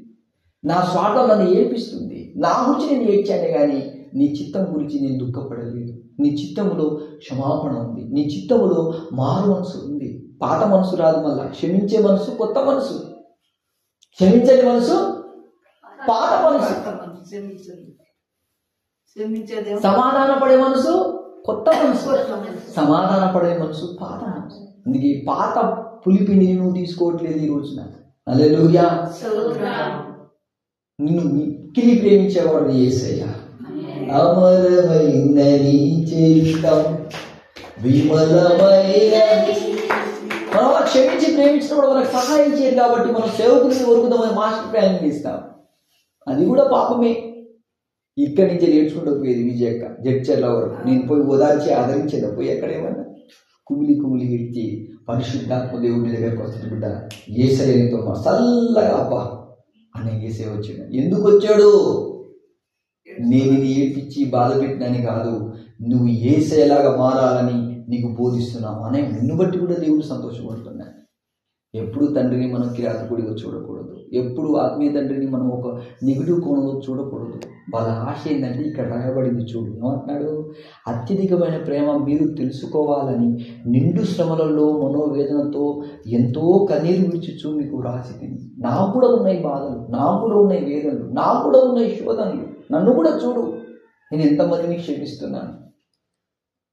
నా స్వార్థం నన్ను ఏడిపిస్తుంది. నా గురించి నేను ఏడ్చానే కానీ నీ చిత్తం గురించి నేను దుఃఖపడలేదు. నీ చిత్తములో క్షమాపణ ఉంది, నీ చిత్తములో మారు మనసు ఉంది. పాత మనసు రాదు, మళ్ళా క్షమించే మనసు కొత్త మనసు, క్షమించని మనసు పాత మనసు, సమాధాన పడే మనసు కొత్త మనసు, సమాధాన పడే మనసు పాత మనసు. అందుకే పాత పులిపిండిని నువ్వు తీసుకోవట్లేదు ఈ రోజున. హల్లెలూయా. నిన్ను మిక్కిలి ప్రేమించేవాడు యేసయ్యా. అమరమైన నీ జీవితం విమలమైనది. మనం అలా క్షమించి ప్రేమించినప్పుడు మనకు సహాయం చేయరు కాబట్టి మనం సేవకుడిని ఒరుగుదామని మాస్టర్ ప్లాన్ చేస్తాం. అది కూడా పాపమే. ఇక్కడి నుంచి నేర్చుకుంటూ పోయేది విజయక్క జడ్చర్ల వరకు. నేను పోయి ఓదార్చి ఆదరించేదా పోయి ఎక్కడేమన్నా కుమిలి ఎత్తి పరిశుద్ధాత్మ దేవుడి దగ్గరకు వస్తుంది. బిడ్డ యేసయ్యతో మా చల్లగా అబ్బా అనే యేసయ్య వచ్చాడు. ఎందుకు వచ్చాడు? నేను ఇది ఏడ్పించి బాధ పెట్టినని కాదు, నువ్వు యేసయ్యలాగా మారాలని నీకు బోధిస్తున్నావు అనే నిన్ను బట్టి కూడా దేవుడు సంతోషపడుతున్నాడు. ఎప్పుడు తండ్రిని మనం కిరాతకుడిగా చూడకూడదు, ఎప్పుడు ఆత్మీయ తండ్రిని మనం ఒక నెగిటివ్ కోణంలో చూడకూడదు. వాళ్ళ ఆశ ఏంటంటే ఇక్కడ రాయబడింది చూడు, ఏమంటున్నాడు? అత్యధికమైన ప్రేమ మీరు తెలుసుకోవాలని నిండు శ్రమలలో మనోవేదనతో ఎంతో కన్నీరు విడిచుచు మీకు రాసితిని. నాకు కూడా ఉన్నాయి బాధలు, నాకు కూడా ఉన్నాయి వేదనలు, నాకు కూడా ఉన్నాయి శోధనలు. నన్ను కూడా చూడు, నేను ఎంతమందిని క్షమిస్తున్నాను.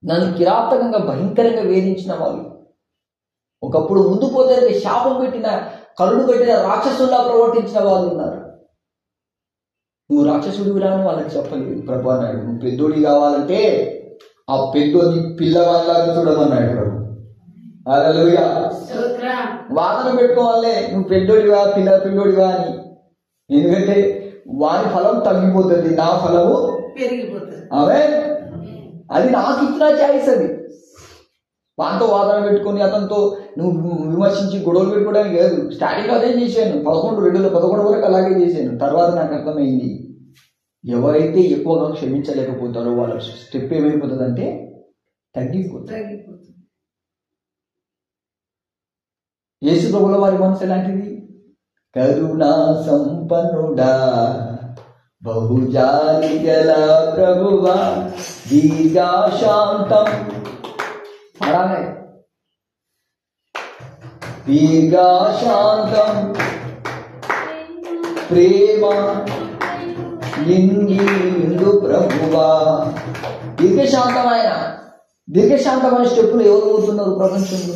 నన్ను కిరాతకంగా భయంకరంగా వేధించిన వాళ్ళు, ఒకప్పుడు ముందు పోతే శాపం పెట్టిన కరుడు పెట్టిన రాక్షసుల్లా ప్రవర్తించిన వాళ్ళు ఉన్నారు. నువ్వు రాక్షసుడివి రాని వాళ్ళకి చెప్పలేదు. ప్రభు అన్నాడు, నువ్వు పెద్దోడి కావాలంటే ఆ పెద్దోని పిల్లవాళ్ళగా చూడమన్నాడు ప్రభు. హల్లెలూయా. వాదన పెట్టుకోవాలే నువ్వు పెద్దోడివా పిల్లోడివా అని. ఎందుకంటే వాని ఫలం తగ్గిపోతుంది, నా ఫలము పెరిగిపోతుంది. ఆమేన్. అది నాకు ఇచ్చిన చాయిస్. అది వాటితో వాదన పెట్టుకొని అతనితో నువ్వు విమర్శించి గొడవలు పెట్టుకోవడానికి లేదు. స్టార్టింగ్ అదే చేశాను, 11 వరకు అలాగే చేశాను. తర్వాత నాకు అర్థమైంది, ఎవరైతే ఎక్కువగా క్షమించలేకపోతారో వాళ్ళ స్టెప్ ఏమైపోతుందంటే తగ్గిపోతుంది. యేసు ప్రభువుల వారి మనసు ఎలాంటిది? కరుణా సంపన్నుడా బహుజాలి గల ప్రభువా దీర్ఘశాంతం. అలాగే దీర్ఘశాంతం ప్రేమ నిండు ప్రభువా. దీర్ఘశాంతమైన స్టెప్పులు ఎవరు పోతున్నారు ప్రపంచంలో?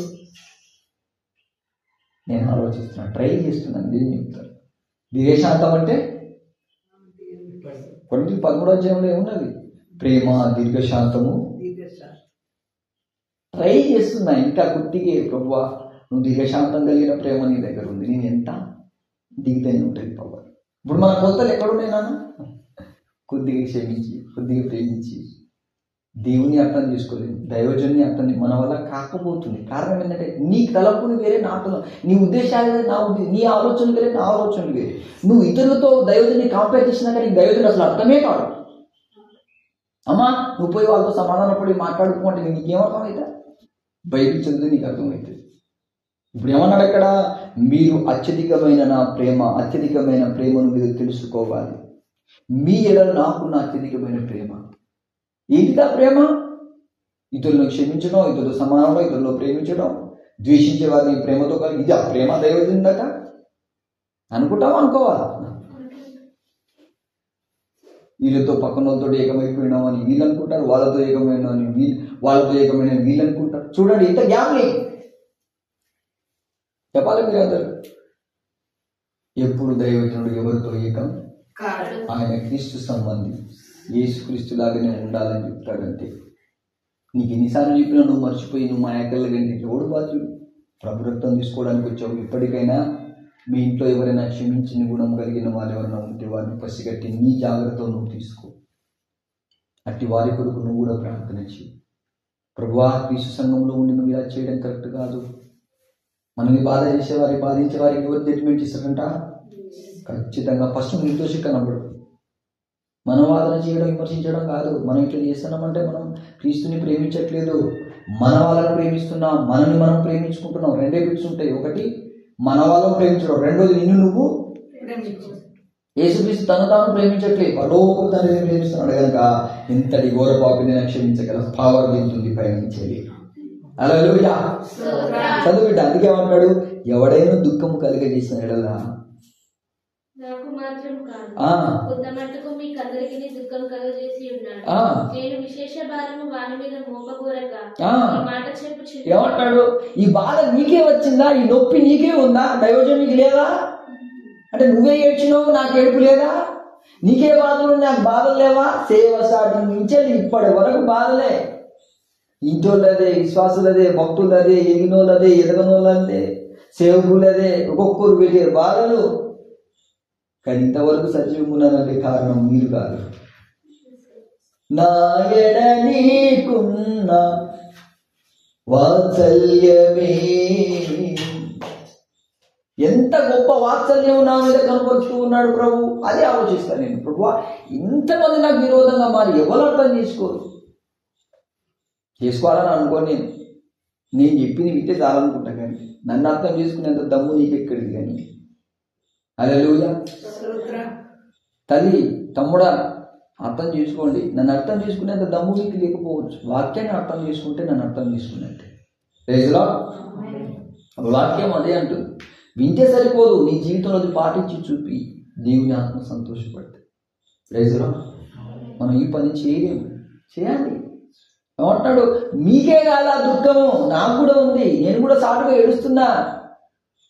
నేను ఆలోచిస్తున్నాను, ట్రై చేస్తున్నాను. దీన్ని చెప్తాను. దీర్ఘశాంతం అంటే 13వ అధ్యాయంలో ఏమున్నది? ప్రేమ దీర్ఘశాంతము. ట్రై చేస్తున్నా ఇంకా కొద్దిగా. ప్రభువా నువ్వు దీర్ఘశాంతం కలిగిన ప్రేమ నీ దగ్గర ఉంది, నేను ఎంత దిగితేనే ఉంటుంది ప్రభు. ఇప్పుడు మన కొత్తలు ఎక్కడున్నాయి నాన్న? కొద్దిగా క్షమించి, కొద్దిగా ప్రేమించి, దేవుని అర్థం చేసుకోలేదు, దైవజన్ని అర్థం మన వల్ల కాకపోతుంది. కారణం ఏంటంటే నీ తలంపులు వేరే, నా నీ ఉద్దేశాలు వేరే, నీ ఆలోచనలు వేరే, నా ఆలోచనలు వేరే. నువ్వు ఇతరులతో దైవజన్ని కంపేర్ చేసినాక నీకు దైవజన్ని అసలు అర్థమే కాదు. అమ్మా నువ్వు పోయి వాళ్ళతో సమాధాన పడి మాట్లాడుకుంటే నీకేమర్థమైతే? బైబిల్ చదివితే నీకు అర్థమవుతుంది. ఇప్పుడు ఏమన్నాడు అక్కడ? మీరు అత్యధికమైన ప్రేమను మీరు తెలుసుకోవాలి. మీ ఎడల నాకున్న అత్యధికమైన ప్రేమ ఏంటిదా? ప్రేమ ఇతరులను క్షమించడం, ఇతరులు సమానంలో ఇతరులు ప్రేమించడం, ద్వేషించే వారిని ప్రేమతో కలిగి. ఇది ఆ ప్రేమ దైవజనుడట అనుకుంటావా? అనుకోవాలా? వీళ్ళతో పక్కనతో ఏకమైపోయినామని వీళ్ళు అనుకుంటారు, వాళ్ళతో ఏకమైన వీళ్ళు అనుకుంటారు. చూడండి ఇంత గ్యాప్ని చెప్పాలి మీరు అందరు. ఎప్పుడు దైవజనుడు ఎవరితో ఏకం? ఆయన క్రీస్తు సంబంధి, యేసుక్రీస్తులాగానే ఉండాలని చెప్తాడంటే. నీకు ఎన్నిసార్లు చెప్పినా నువ్వు మర్చిపోయి నువ్వు మా యాకల్లో కానీ ఎవడు బాధ్యుడు? ప్రభు రక్తం తీసుకోవడానికి వచ్చావు. ఇప్పటికైనా మీ ఇంట్లో ఎవరైనా క్షమించిన గుణం కలిగిన వాళ్ళు ఎవరైనా ఉంటే వారిని పసిగట్టి నీ జాగ్రత్తలు నువ్వు తీసుకో. అట్టి వారి కొరకు నువ్వు కూడా ప్రార్థన చేయి. ప్రభువా, క్రీస్తు సంఘంలో ఉండి నువ్వు ఇలా చేయడం కరెక్ట్ కాదు. మనల్ని బాధ చేసేవారికి, బాధించే వారికి ఎవరు జడ్జిమెంట్ ఇస్తారంట? ఖచ్చితంగా ఫస్ట్ నిర్దోషి కనబడు. మనం వాదన చేయడం, విమర్శించడం కాదు. మనం ఇట్లా చేస్తున్నామంటే మనం క్రీస్తుని ప్రేమించట్లేదు, మన వాళ్ళని ప్రేమిస్తున్నాం, మనల్ని మనం ప్రేమించుకుంటున్నాం. రెండే బిట్స్ ఉంటాయి. ఒకటి మన వాళ్ళని ప్రేమించడం, రెండోది నిన్ను నువ్వు యేసుక్రీస్తు తను తాను ప్రేమించట్లేదు, పరలోకపు తండ్రిని ప్రేమిస్తున్నాడు కనుక ఇంతటి ఘోర పాపిని క్షమించగల పవర్ దింటుంది పయనించేది. హల్లెలూయా. చదువుట అందుకేమన్నాడు? ఎవడైనా దుఃఖము కలిగజేసిన ఎడల నాకు మాత్రం కాదు, కొంతమట్టుకు మీకందరికీ దుఃఖం కలుగజేసి ఉన్నాడు. నేను విశేష భారము వాని మీద మోపగోరక మాట చెప్పుచు. ఏమంటాడు? ఈ బాధ నీకే వచ్చిందా? ఈ నొప్పి నీకే ఉందా? దైవజనం నీకు లేదా? అంటే నువ్వే ఏడ్చినావు, నాకు ఏడుపు లేదా? నీకే బాధలు, నాకు బాధలు లేవా? సేవ స్టార్టింగ్ నుంచే ఇప్పటి వరకు బాధలే. ఇంటోళ్ళదే, విశ్వాసులదే, భక్తులదే, ఎగినోళ్ళదే, ఎదగనోళ్ళదే, సేవకులదే, ఒక్కొక్కరు పెట్టే బాధలు. కానీ ఇంతవరకు సజీవమున్నానంటే కారణం మీరు కాదు. నా ఎడ నీకున్న వాత్సల్యమే, ఎంత గొప్ప వాత్సల్యం నా మీద కనపరుస్తూ ఉన్నాడు ప్రభు. అదే ఆలోచిస్తాను నేను. ప్రభు, ఇంతమంది నాకు విరోధంగా మారి ఎవరు అర్థం చేసుకోవాలని అనుకోని నేను చెప్పింది వింటే చాలనుకుంటా, కానీ నన్ను అర్థం చేసుకునేంత దమ్ము నీకెక్కడిది. కానీ హల్లెలూయా. తల్లి, తమ్ముడా, అర్థం చేసుకోండి. నన్ను అర్థం చేసుకునేంత దమ్ము మీకు లేకపోవచ్చు. వాక్యాన్ని అర్థం చేసుకుంటే నన్ను అర్థం చేసుకున్నట్టే. ప్రైజ్లా. వాక్యం అదే అంటుంది. వింటే సరిపోదు, నీ జీవితంలో అది పాటించి చూపి దేవుని ఆత్మ సంతోషపడుతుంది. ప్రైజ్లా. మనం ఈ పని చేయలేము, చేయాలి. ఏమంటాడు? మీకే కాదా దుఃఖము, నాకు కూడా ఉంది, నేను కూడా సాటుగా ఏడుస్తున్నా.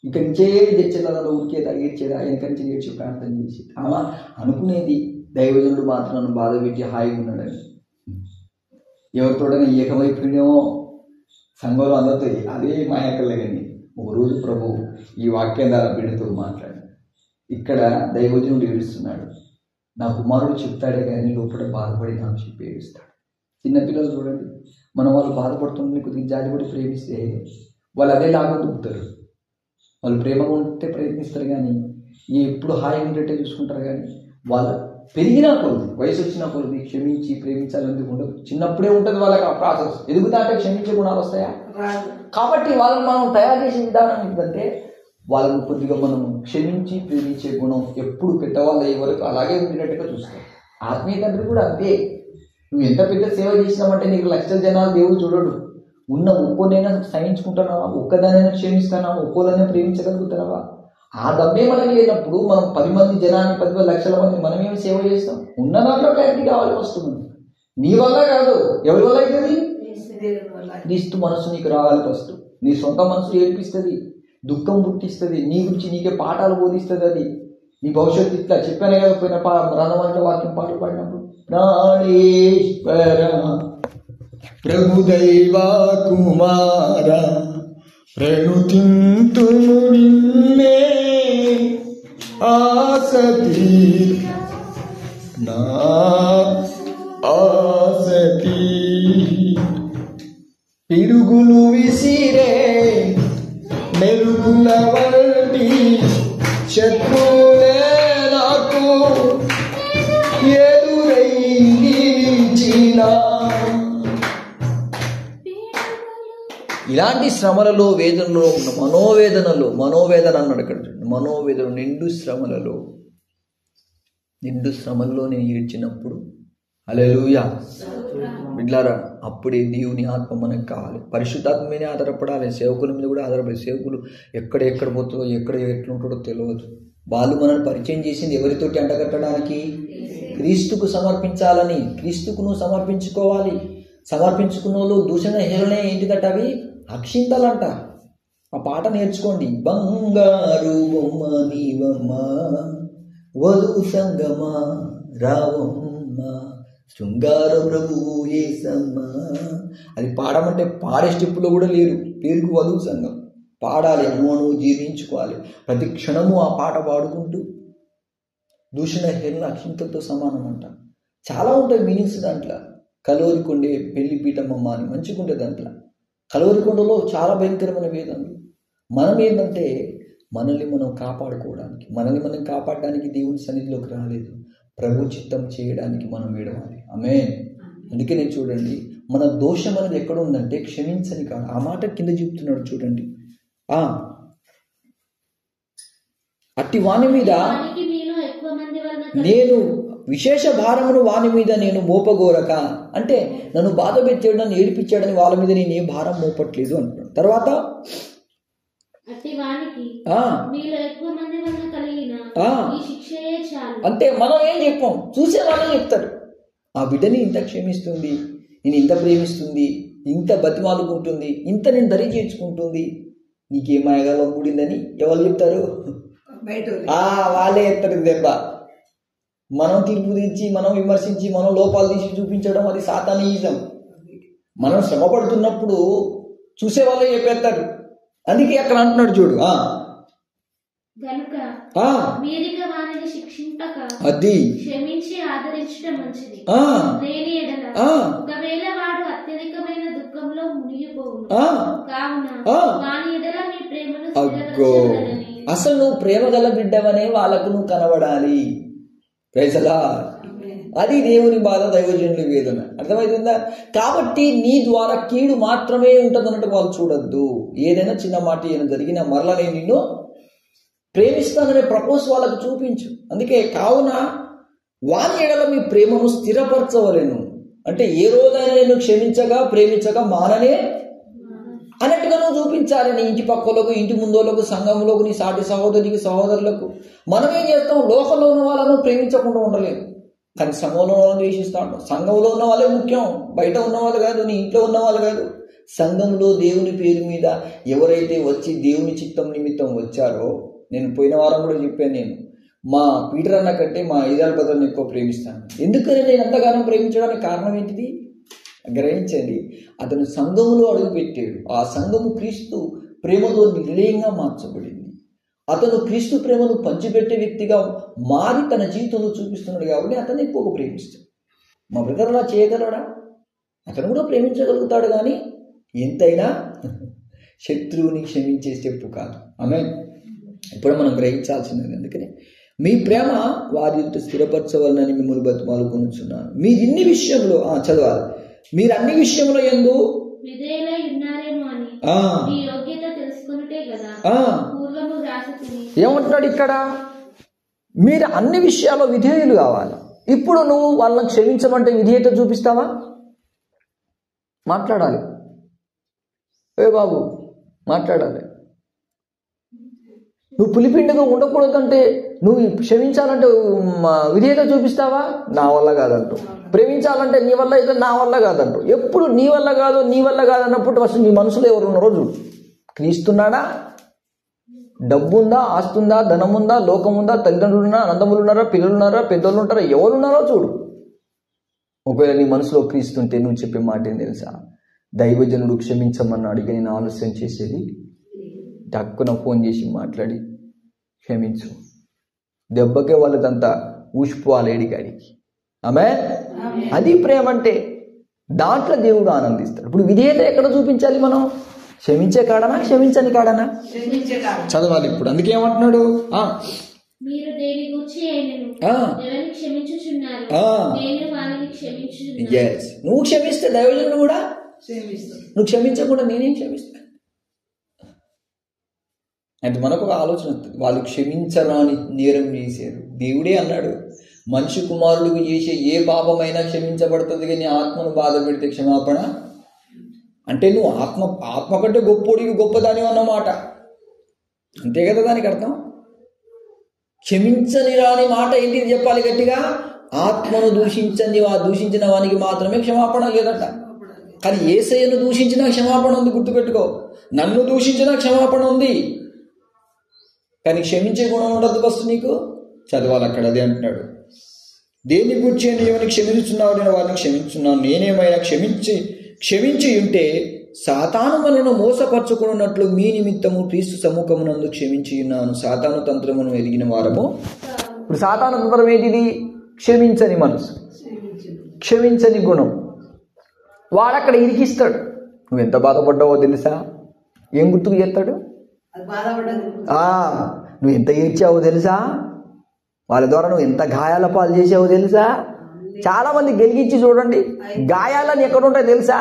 ఇక్కడి నుంచే తెచ్చేదా, ఊరికేదా ఏడ్చేదా, వెనక నుంచి ఏడ్చి ప్రార్థన చేసి అలా అనుకునేది. దైవజనుడు మాత్రం నన్ను బాధ పెట్టి హాయిగా ఉన్నాడని ఎవరితోడైనా ఏకమైపోయినేమో సంఘంలో అందరితో అదే మాయకల్లే. కానీ ఒకరోజు ప్రభు ఈ వాక్యం ద్వారా బిడ్డతో మాట్లాడు. ఇక్కడ దైవజనుడు ఏడుస్తున్నాడు. నా కుమారుడు చెప్తాడే కానీ లోపల బాధపడి నాకు చెప్పి ఏడుస్తాడు. చిన్నపిల్లలు చూడండి, మనం వాళ్ళు బాధపడుతుంటే కొద్దిగా జాలిపడి ప్రేమిస్తే వాళ్ళు అదే లాగా దుబ్బుతారు. వాళ్ళు ప్రేమగా ఉంటే ప్రయత్నిస్తారు, కానీ ఎప్పుడు హాయిగా ఉండేట్టే చూసుకుంటారు. కానీ వాళ్ళు పెరిగినా కొద్ది, వయసు వచ్చిన కొద్ది క్షమించి ప్రేమించాలని ఉండదు. చిన్నప్పుడే ఉంటుంది వాళ్ళకి ఆ ప్రాసెస్. ఎదుగుతా అంటే క్షమించే గుణాలు వస్తాయా? కాబట్టి వాళ్ళని మనం తయారు చేసే విధానం ఏంటంటే వాళ్ళని కొద్దిగా మనం క్షమించి ప్రేమించే గుణం ఎప్పుడు పెద్దవాళ్ళు అయ్యే వరకు అలాగే ఉండేటట్టుగా చూస్తాం. ఆత్మీయ తండ్రి కూడా అంతే. నువ్వు ఎంత పెద్ద సేవ చేసినావంటే నీకు లక్షల జనాలు దేవుడు చూడడు. ఉన్న ఒక్కోనైనా సహించుకుంటున్నావా? ఒక్కదానైనా క్షమిస్తున్నావా? ఒక్కోనైనా ప్రేమించగలుగుతున్నావా? ఆ దమ్మే మనకి లేనప్పుడు మనం 10 మంది జనాన్ని 10 లక్షల మంది మనమేమి సేవ చేస్తాం? ఉన్న దాంట్లో క్లారిటీ కావాలి వస్తుంది. నీ వల్ల కాదు, ఎవరి వల్ల అవుతుంది? క్రీస్తు మనసు నీకు రావాలి ఫస్ట్. నీ సొంత మనసు ఏర్పిస్తుంది, దుఃఖం పుట్టిస్తుంది, నీ గురించి నీకే పాఠాలు బోధిస్తుంది. అది నీ భవిష్యత్తు ఇట్లా చెప్పానే కదా పోయిన రణవంట వాక్యం పాటలు పాడినప్పుడు, ప్రాణేశ్వర ప్రభుదైవా కుమార ప్రణుతింతును నిన్నే ఆసతి నా ఆసతి. పిడుగులు విసిరే మెరుగుల వంటి శత్రువులే నాకు ఎదురై నిలిచినా. ఇలాంటి శ్రమలలో, వేదనలో ఉన్న మనోవేదన అన్నాడు ఇక్కడ. మనోవేదన నిండు శ్రమలలో నేను ఏడ్చినప్పుడు హల్లెలూయా బిడ్లారా, అప్పుడే దేవుని ఆత్మ మనకు కావాలి. పరిశుద్ధాత్మ మీద ఆధారపడాలి, సేవకుల మీద కూడా ఆధారపడాలి. సేవకులు ఎక్కడ పోతుందో, ఎట్లుంటాడో తెలియదు. వాళ్ళు మనల్ని పరిచయం చేసింది ఎవరితోటి అంటగట్టడానికి? క్రీస్తుకు సమర్పించాలని. క్రీస్తుకు నువ్వు సమర్పించుకోవాలి. సమర్పించుకున్న వాళ్ళు దూషణ హేళనే ఏంటిదట? అవి అక్షింతలంట. ఆ పాట నేర్చుకోండి. బంగారు బొమ్మ నీవమ్మ, వధు సంగమా రావమ్మ, శృంగార ప్రభువు యేసమ్మ. అది పాడమంటే పాడే స్టెప్పులో కూడా లేరు. పేరుకు వధువు సంఘం. పాడాలి, అణువు జీర్ణించుకోవాలి. ప్రతి క్షణము ఆ పాట పాడుకుంటూ దూషణ హేళన అక్షింతలతో సమానం అంట. చాలా ఉంటాయి మీనింగ్స్ దాంట్లో. కలోరికొండే పెళ్లి పీఠమమ్మ అని మంచిగుండే దాంట్లో. కలోరికొండలో చాలా భయంకరమైన వేదనలు. మనం ఏంటంటే మనల్ని మనం కాపాడుకోవడానికి, మనల్ని మనం కాపాడడానికి దేవుని సన్నిధిలోకి రాలేదు, ప్రభు చిత్తం చేయడానికి మనం వేడవాలి. ఆమేన్. అందుకే నేను చూడండి, మన దోషం అనేది ఎక్కడ ఉందంటే క్షమించని కాదు. ఆ మాట కింద చెప్తున్నాడు చూడండి. అట్టి వాని మీద నేను విశేష భారమును వాని మీద నేను మోపగోరక, అంటే నన్ను బాధ పెట్టాడు, నన్ను ఏడిపించాడని వాళ్ళ మీద నేను ఏ భారం మోపట్లేదు అంటున్నాడు. తర్వాత అంటే మనం ఏం చెప్పాం, చూసే వాళ్ళే చెప్తారు, ఆ బిడ్డని ఇంత క్షమిస్తుంది, నేను ఇంత ప్రేమిస్తుంది, ఇంత బతిమాలుకుంటుంది, ఇంత నేను దరి చేర్చుకుంటుంది, నీకేమాయగలం కూడిందని ఎవరు చెప్తారు? వాళ్ళే చెప్తారు దెబ్బ. మనం తీర్పు తీర్చి, మనం విమర్శించి, మనం లోపాలు తీసి చూపించడం అది సాతానీయిజం. మనం శ్రమ పడుతున్నప్పుడు చూసే వాళ్ళే చెప్పేస్తారు. అందుకే అక్కడ అంటున్నాడు చూడు, అది క్షమించి ఆదరించడం మంచిది. ఒకవేళ వాడు అత్యధికమైన దుఃఖంలో మునిగిపోవును. కావున వాని ఎడల మీ ప్రేమను స్థిరపరచగలని. అసలు నువ్వు ప్రేమ గల బిడ్డవనే వాళ్ళకు నువ్వు కనబడాలి. ప్రైజలా, అది దేవుని బాధ, దైవజనుల వేదన. అర్థమవుతుందా? కాబట్టి నీ ద్వారా కీడు మాత్రమే ఉంటుంది అన్నట్టు వాళ్ళు చూడొద్దు. ఏదైనా చిన్న మాట ఏదైనా జరిగినా మరలా నేను నిన్ను ప్రేమిస్తాననే ప్రపోజ్ వాళ్ళకు చూపించు. అందుకే కావున వాని ఎడల మీ ప్రేమను స్థిరపరచవలేను. అంటే ఏ రోజైనా నేను క్షమించగా ప్రేమించగా మాననే అన్నట్టుగా నువ్వు చూపించాలి. నీ ఇంటి పక్కలకు, ఇంటి ముందోళ్ళకు, సంఘంలోకి, నీ సాటి సహోదరికి, సహోదరులకు. మనం ఏం చేస్తాం, లోకంలో ఉన్న వాళ్ళను ప్రేమించకుండా ఉండలేము, కానీ సంఘంలో ఉన్న వాళ్ళని ద్వేషిస్తూ ఉంటాం. సంఘంలో ఉన్న వాళ్ళే ముఖ్యం, బయట ఉన్న వాళ్ళు కాదు, నీ ఇంట్లో ఉన్న వాళ్ళు కాదు. సంఘంలో దేవుని పేరు మీద ఎవరైతే వచ్చి దేవుని చిత్తం నిమిత్తం వచ్చారో, నేను పోయిన వారం కూడా చెప్పాను, నేను మా పీటర్ అన్న కంటే మా ఐదారు బదులను ఎక్కువ ప్రేమిస్తాను. ఎందుకని నేను అంతగానో ప్రేమించడానికి కారణం ఏంటిది గ్రహించండి. అతను సంఘములో అడుగుపెట్టాడు. ఆ సంఘము క్రీస్తు ప్రేమతో నిలయంగా మార్చబడింది. అతను క్రీస్తు ప్రేమను పంచిపెట్టే వ్యక్తిగా మారి తన జీవితంలో చూపిస్తున్నాడు. కాబట్టి అతను ఎక్కువగా ప్రేమిస్తాడు. మా బ్రదర్ అలా చేయగలడా? అతను కూడా ప్రేమించగలుగుతాడు, కానీ ఎంతైనా శత్రువుని క్షమించే స్టెప్ కాదు. ఆమేన్. ఇప్పుడు మనం గ్రహించాల్సింది. అందుకని మీ ప్రేమ వారి స్థిరపరచవాలని మిమ్మల్ని బతిమాలుకొనుచున్నాను. మీరు ఇన్ని విషయంలో చదవాలి. మీరు అన్ని విషయంలో యందు ఏమంటున్నాడు ఇక్కడ? మీరు అన్ని విషయాల్లో విధేయులు కావాలి. ఇప్పుడు నువ్వు వాళ్ళని క్షమించమంటే విధేయత చూపిస్తావా? మాట్లాడాలి. ఏ బాబు మాట్లాడాలి. నువ్వు పులిపిండిగా ఉండకూడదంటే, నువ్వు క్షమించాలంటే విధేయత చూపిస్తావా? నా వల్ల కాదంటూ. ప్రేమించాలంటే నీ వల్ల అయితే నా వల్ల కాదంటూ. ఎప్పుడు నీ వల్ల కాదు, నీ వల్ల కాదన్నప్పుడు అసలు నీ మనసులో ఎవరు ఉన్నారో చూడు. క్రీస్తున్నాడా? డబ్బుందా, ఆస్తుందా, ధనముందా, లోకముందా, తల్లిదండ్రులు ఉన్నారా, అనంతములు ఉన్నారా, పిల్లలు ఉన్నారా, పెద్దోళ్ళు ఉంటారా, ఎవరున్నారో చూడు. ఒకవేళ నీ మనసులో క్రీస్తుంటే నువ్వు చెప్పే మాట ఏం తెలుసా? దైవజనుడు క్షమించమన్నాడు, ఇక నేను ఆలస్యం చేసేది, టక్కున ఫోన్ చేసి మాట్లాడి క్షమించు. దెబ్బకే వాళ్ళదంతా ఊసిపోవాలి ఏడికాడికి. ఆమేన్. అది ప్రేమ అంటే. దాంట్లో దేవుడు ఆనందిస్తాడు. ఇప్పుడు విధేయత ఎక్కడ చూపించాలి మనం? క్షమించే కాడనా, క్షమించని కాడనా? చదవాలి ఇప్పుడు. అందుకే ఏమంటున్నాడు? నువ్వు క్షమిస్తే దైవజనుడు కూడా నువ్వు క్షమించకుండా నేనేం క్షమిస్తా అంటే మనకు ఒక ఆలోచన వస్తుంది. వాళ్ళు క్షమించరాని నేరం చేశారు. దేవుడే అన్నాడు, మనిషి కుమారుడికి చేసే ఏ పాపమైనా క్షమించబడుతుంది, కానీ ఆత్మను బాధ పెడితే క్షమాపణ. అంటే నువ్వు ఆత్మ కంటే గొప్పోడికి గొప్పదాని అన్నమాట. అంతే కదా దానికి అర్థం. క్షమించని రాని మాట ఏంటి చెప్పాలి గట్టిగా? ఆత్మను దూషించిన వానికి మాత్రమే క్షమాపణ లేదట. కానీ యేసయ్యను దూషించిన క్షమాపణ ఉంది, గుర్తుపెట్టుకో. నన్ను దూషించిన క్షమాపణ ఉంది, కానీ క్షమించే గుణం ఉండదు ఫస్ట్ నీకు. చదవాలి అక్కడ. అదే అంటున్నాడు, దేన్ని గురించి ఎవరిని క్షమించున్నావు, నేను వారిని క్షమించున్నాను. నేనేమైనా క్షమించి ఉంటే సాతాను మనను మోసపరచుకున్నట్లు మీ నిమిత్తము క్రీస్తు సముఖమునందు క్షమించి ఉన్నాను. సాతాను తంత్రమును ఎరిగిన వారము. ఇప్పుడు సాతాను తంత్రం ఏంటిది? క్షమించని మనసు, క్షమించని గుణం. వాడక్కడ ఇరికిస్తాడు. నువ్వు ఎంత బాధపడ్డావో తెలుసా? ఏం గుర్తుకు చేస్తాడు? నువ్వు ఎంత ఏడ్చావో తెలుసా? వాళ్ళ ద్వారా నువ్వు ఎంత గాయాల పాలు చేసావో తెలుసా? చాలా మంది గెలిగించి చూడండి, గాయాలని ఎక్కడ ఉంటాయి తెలుసా?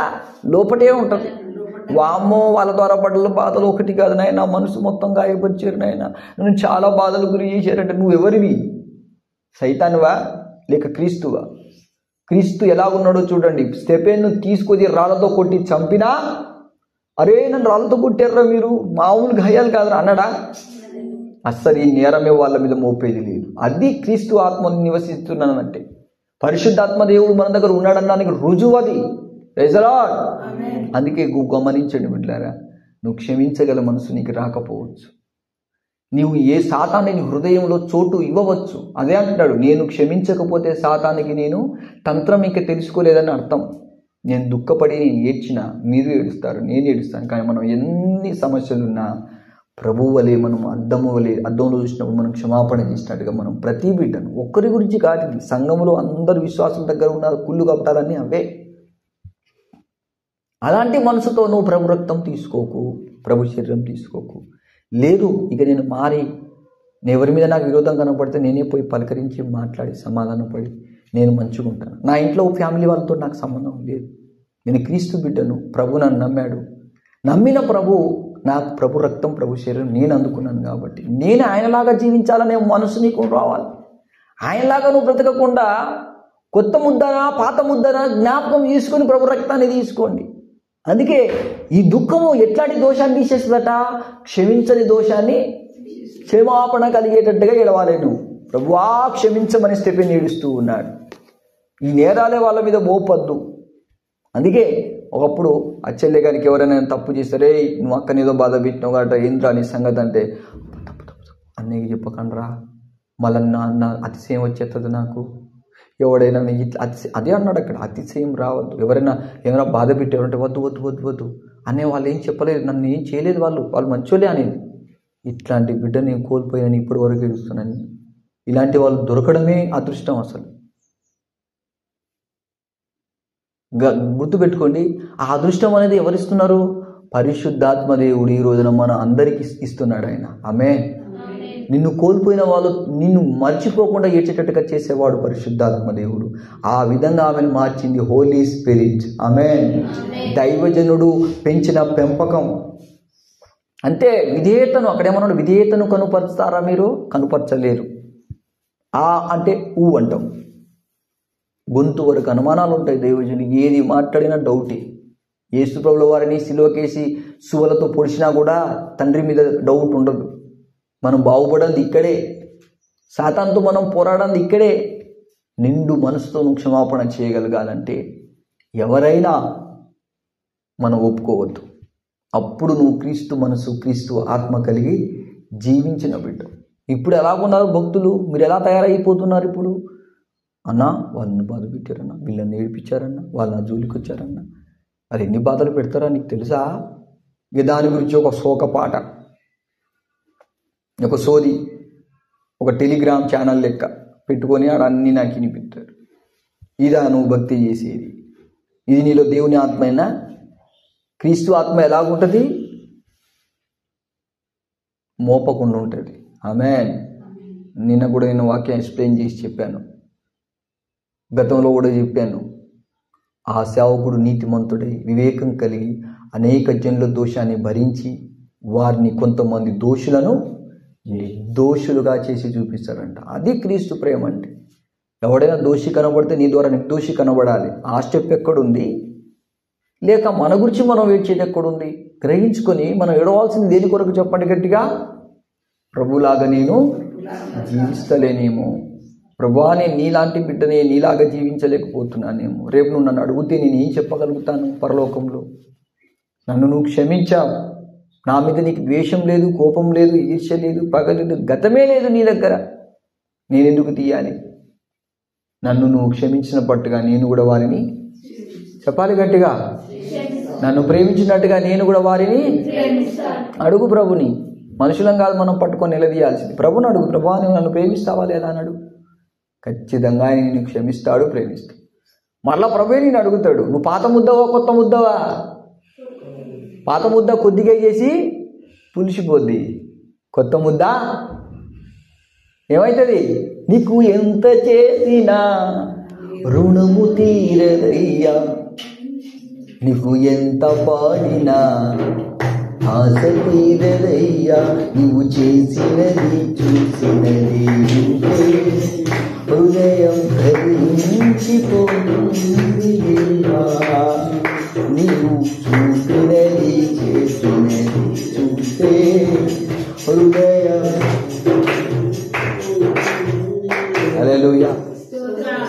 లోపటే ఉంటుంది. వామ్మో, వాళ్ళ ద్వారా పడ్డ బాధలు ఒకటి కాదు నాయన, మనసు మొత్తం గాయపరిచారు నాయన, నన్ను చాలా బాధలు గురి చేశారంటే నువ్వెవరివి? సైతానువా లేక క్రీస్తువా? క్రీస్తు ఎలా ఉన్నాడో చూడండి. స్టెఫెను తీసుకొచ్చి రాళ్ళతో కొట్టి చంపినా, అరే నన్ను రాళ్ళతో కొట్టారా మీరు, మామూలు గాయాలు కాదురా అన్నాడా? అస్సలు ఈ నేరమే వాళ్ళ మీద మోపేది లేదు. అది క్రీస్తు ఆత్మను నివసిస్తున్నానంటే, పరిశుద్ధాత్మ దేవుడు మన దగ్గర ఉన్నాడన్నానికి రుజువు అది. Praise the lord. అందుకే గమనించండి బిడ్డలారా, నువ్వు క్షమించగల మనసు నీకు రాకపోవచ్చు. నీవు ఏ సాతాన్ని నీ హృదయంలో చోటు ఇవ్వవచ్చు. అదే అంటున్నాడు, నేను క్షమించకపోతే సాతానికి నేను తంత్రం ఇంకా తెలుసుకోలేదని అర్థం. నేను దుఃఖపడి నేను ఏడ్చినా మీరు ఏడుస్తారు, నేను ఏడుస్తాను. కానీ మనం ఎన్ని సమస్యలున్నా ప్రభువు వలె మనం అద్దంలో చూసినప్పుడు మనం క్షమాపణ చేసినట్టుగా మనం ప్రతి బిడ్డను, ఒక్కరి గురించి కాదు, సంఘంలో అందరు విశ్వాసుల దగ్గర ఉన్న కుళ్ళు కపటాలన్నీ అవే. అలాంటి మనసుతో నువ్వు ప్రభు రక్తం తీసుకోకు, ప్రభు శరీరం తీసుకోకు. లేదు ఇక నేను మారి, ఎవరి మీద నాకు విరోధం కనపడితే నేనే పోయి పలకరించి మాట్లాడి సమాధానపడి నేను మంచిగా ఉంటాను. నా ఇంట్లో ఫ్యామిలీ వాళ్ళతో నాకు సంబంధం లేదు. నేను క్రీస్తు బిడ్డను, ప్రభు నన్ను నమ్మాడు, నమ్మిన ప్రభు నాకు ప్రభు రక్తం ప్రభు శరీరం నేను అందుకున్నాను కాబట్టి నేను ఆయనలాగా జీవించాలనే మనసు నీకు రావాలి. ఆయనలాగా నువ్వు బ్రతకకుండా కొత్త ముద్దనా పాత ముద్దనా జ్ఞాపకం తీసుకొని ప్రభు రక్తాన్ని తీసుకోండి. అందుకే ఈ దుఃఖము ఎట్లాంటి దోషాన్ని తీసేస్తుందట? క్షమించని దోషాన్ని క్షమాపణ కలిగేటట్టుగా ఎడవాలి. నువ్వు ప్రభువా క్షమించమని స్టెఫెన్ ఏడుస్తూ ఉన్నాడు. ఈ నేరాలే వాళ్ళ మీద మోపద్దు. అందుకే ఒకప్పుడు ఆ చెల్లె గారికి ఎవరైనా తప్పు చేస్తారే, నువ్వు అక్కనేదో బాధ పెట్టినావు కాబట్టి ఏంద్రా నీ సంగతి అంటే, తప్పు అన్నయ్యకి చెప్పకండ్రా, మళ్ళీ నా అతిశయం వచ్చేస్తుంది నాకు. ఎవడైనా ఇట్లా అదే అన్నాడు అక్కడ, అతిశయం రావద్దు. ఏమైనా బాధ పెట్టారంటే వద్దు వద్దు వద్దు వద్దు అనే వాళ్ళు ఏం చెప్పలేదు, నన్ను ఏం చేయలేదు, వాళ్ళు మంచోలే అనేది. ఇట్లాంటి బిడ్డ నేను కోల్పోయాను, ఇప్పటి వరకు ఏడుస్తున్నాను. ఇలాంటి వాళ్ళు దొరకడమే అదృష్టం. అసలు గుర్తుపెట్టుకోండి, ఆ అదృష్టం అనేది ఎవరిస్తున్నారు? పరిశుద్ధాత్మ దేవుడు ఈ రోజున మన అందరికీ ఇస్తున్నాడు ఆయన. ఆమేన్. నిన్ను కోల్పోయిన వాళ్ళు నిన్ను మర్చిపోకుండా ఏడ్చేటట్టుగా చేసేవాడు పరిశుద్ధాత్మ దేవుడు. ఆ విధంగా ఆమెను మార్చింది హోలీ స్పిరిట్. ఆమేన్. దైవజనుడు పెంచిన పెంపకం అంటే విధేయతను, అక్కడేమన్నాడు, విధేయతను కనుపరుస్తారా మీరు? కనుపరచలేరు. అంటే అంటాం. గొంతు వరకు అనుమానాలు ఉంటాయి దైవజనుడికి, ఏది మాట్లాడినా డౌటే. యేసు ప్రభుల వారిని సిలువకేసి సువలతో పొడిచినా కూడా తండ్రి మీద డౌట్ ఉండదు. మనం బాగుపడంది ఇక్కడే, సాతానుతో మనం పోరాడంది ఇక్కడే. నిండు మనసుతో నువ్వు క్షమాపణ చేయగలగాలంటే ఎవరైనా మనం ఒప్పుకోవద్దు. అప్పుడు నువ్వు క్రీస్తు మనసు క్రీస్తు ఆత్మ కలిగి జీవించిన బిడ్డ. ఇప్పుడు ఎలాగున్నారు భక్తులు? మీరు ఎలా తయారైపోతున్నారు ఇప్పుడు? అన్నా వాళ్ళని బాధ పెట్టారన్నా, వీళ్ళని ఏడిపించారన్నా, వాళ్ళు నా జోలికి వచ్చారన్నా, మరి ఎన్ని బాధలు పెడతారా నీకు తెలుసా? ఇక దాని గురించి ఒక శోక పాట, ఒక సోది, ఒక టెలిగ్రామ్ ఛానల్ లెక్క పెట్టుకొని ఆడ అన్నీ నాకు వినిపిస్తారు. ఇదా నువ్వు భక్తి చేసేది? ఇది నీలో దేవుని ఆత్మైనా? క్రీస్తు ఆత్మ ఎలాగుంటుంది? మోపకుండా ఉంటుంది. ఆమేన్. నిన్న కూడా నేను వాక్యం ఎక్స్ప్లెయిన్ చేసి చెప్పాను, గతంలో కూడా చెప్పాను. ఆ సేవకుడు నీతిమంతుడై వివేకం కలిగి అనేక జనుల దోషాన్ని భరించి వారిని, కొంతమంది దోషులను నిర్దోషులుగా చేసి చూపిస్తారంట. అది క్రీస్తు ప్రేమ అంటే. ఎవడైనా దోషి కనబడితే నీ ద్వారా నిర్దోషి కనబడాలి. ఆ స్టెప్ ఎక్కడుంది? లేక మన గురించి మనం ఏడ్చేది ఎక్కడుంది? గ్రహించుకొని మనం ఏడవాల్సింది దేని కొరకు చెప్పండి గట్టిగా? ప్రభులాగా నేను జీవిస్తలేనేమో, ప్రభువా నేను నీలాంటి బిడ్డనే నీలాగా జీవించలేకపోతున్నానేమో, రేపు నువ్వు నన్ను అడిగితే నేను ఏం చెప్పగలుగుతాను పరలోకంలో? నన్ను నువ్వు క్షమించావు, నా మీద నీకు ద్వేషం లేదు, కోపం లేదు, ఈర్ష్య లేదు, పగ లేదు, గతమే లేదు నీ దగ్గర, నేనెందుకు తీయాలి? నన్ను నువ్వు క్షమించిన పట్టుగా నేను కూడా వారిని చెప్పాలి గట్టిగా. నన్ను ప్రేమించినట్టుగా నేను కూడా వారిని అడుగు ప్రభుని. మనుషులం కాదు మనం పట్టుకొని నిలదీయాల్సింది. ప్రభుని అడుగు, ప్రభా నువ్వు నన్ను ప్రేమిస్తావా లేదా అని అడుగు. ఖచ్చితంగా ఆయన నిన్ను క్షమిస్తాడు, ప్రేమిస్తాడు. మళ్ళా ప్రభువే నేను అడుగుతాడు, నువ్వు పాత ముద్దవా కొత్త ముద్దవా? పాత ముద్ద కొద్దిగా చేసి పులిసిపోద్ది, కొత్త ముద్ద ఏమవుతుంది? నీకు ఎంత చేసినా రుణము తీరదయ్యా, నీకు ఎంత పాడినా ఆశ తీరదయ్యా, నువ్వు చేసినది చూసినది హృదయం ధరించిపోతుంది, నీవు చూసినది చేసినది చూస్తే హృదయం. హల్లెలూయా.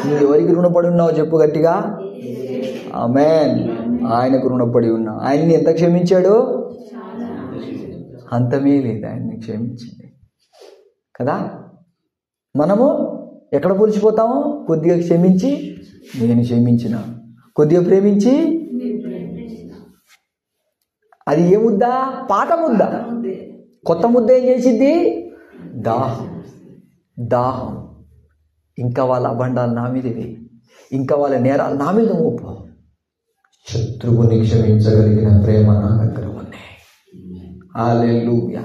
నువ్వు ఎవరికి రుణపడి ఉన్నావు చెప్పు గట్టిగా. ఆమేన్. ఆయనకు రుణపడి ఉన్నా. ఆయన్ని ఎంత క్షమించాడు? అంతమే లేదు, ఆయన్ని క్షమించింది కదా. మనము ఎక్కడ పులిచిపోతాము? కొద్దిగా క్షమించి నేను క్షమించిన, కొద్దిగా ప్రేమించి. అది ఏ ముద్ద? పాత ముద్ద. కొత్త ముద్ద ఏం చేసిద్ది? దాహం. దాహం. ఇంకా వాళ్ళ అబండాలు నా మీద, ఇంకా వాళ్ళ నేరాలు నా మీద మోపు. శత్రువుని క్షమించగలిగిన ప్రేమ నా దగ్గర ఉన్నాయి. హల్లెలూయా.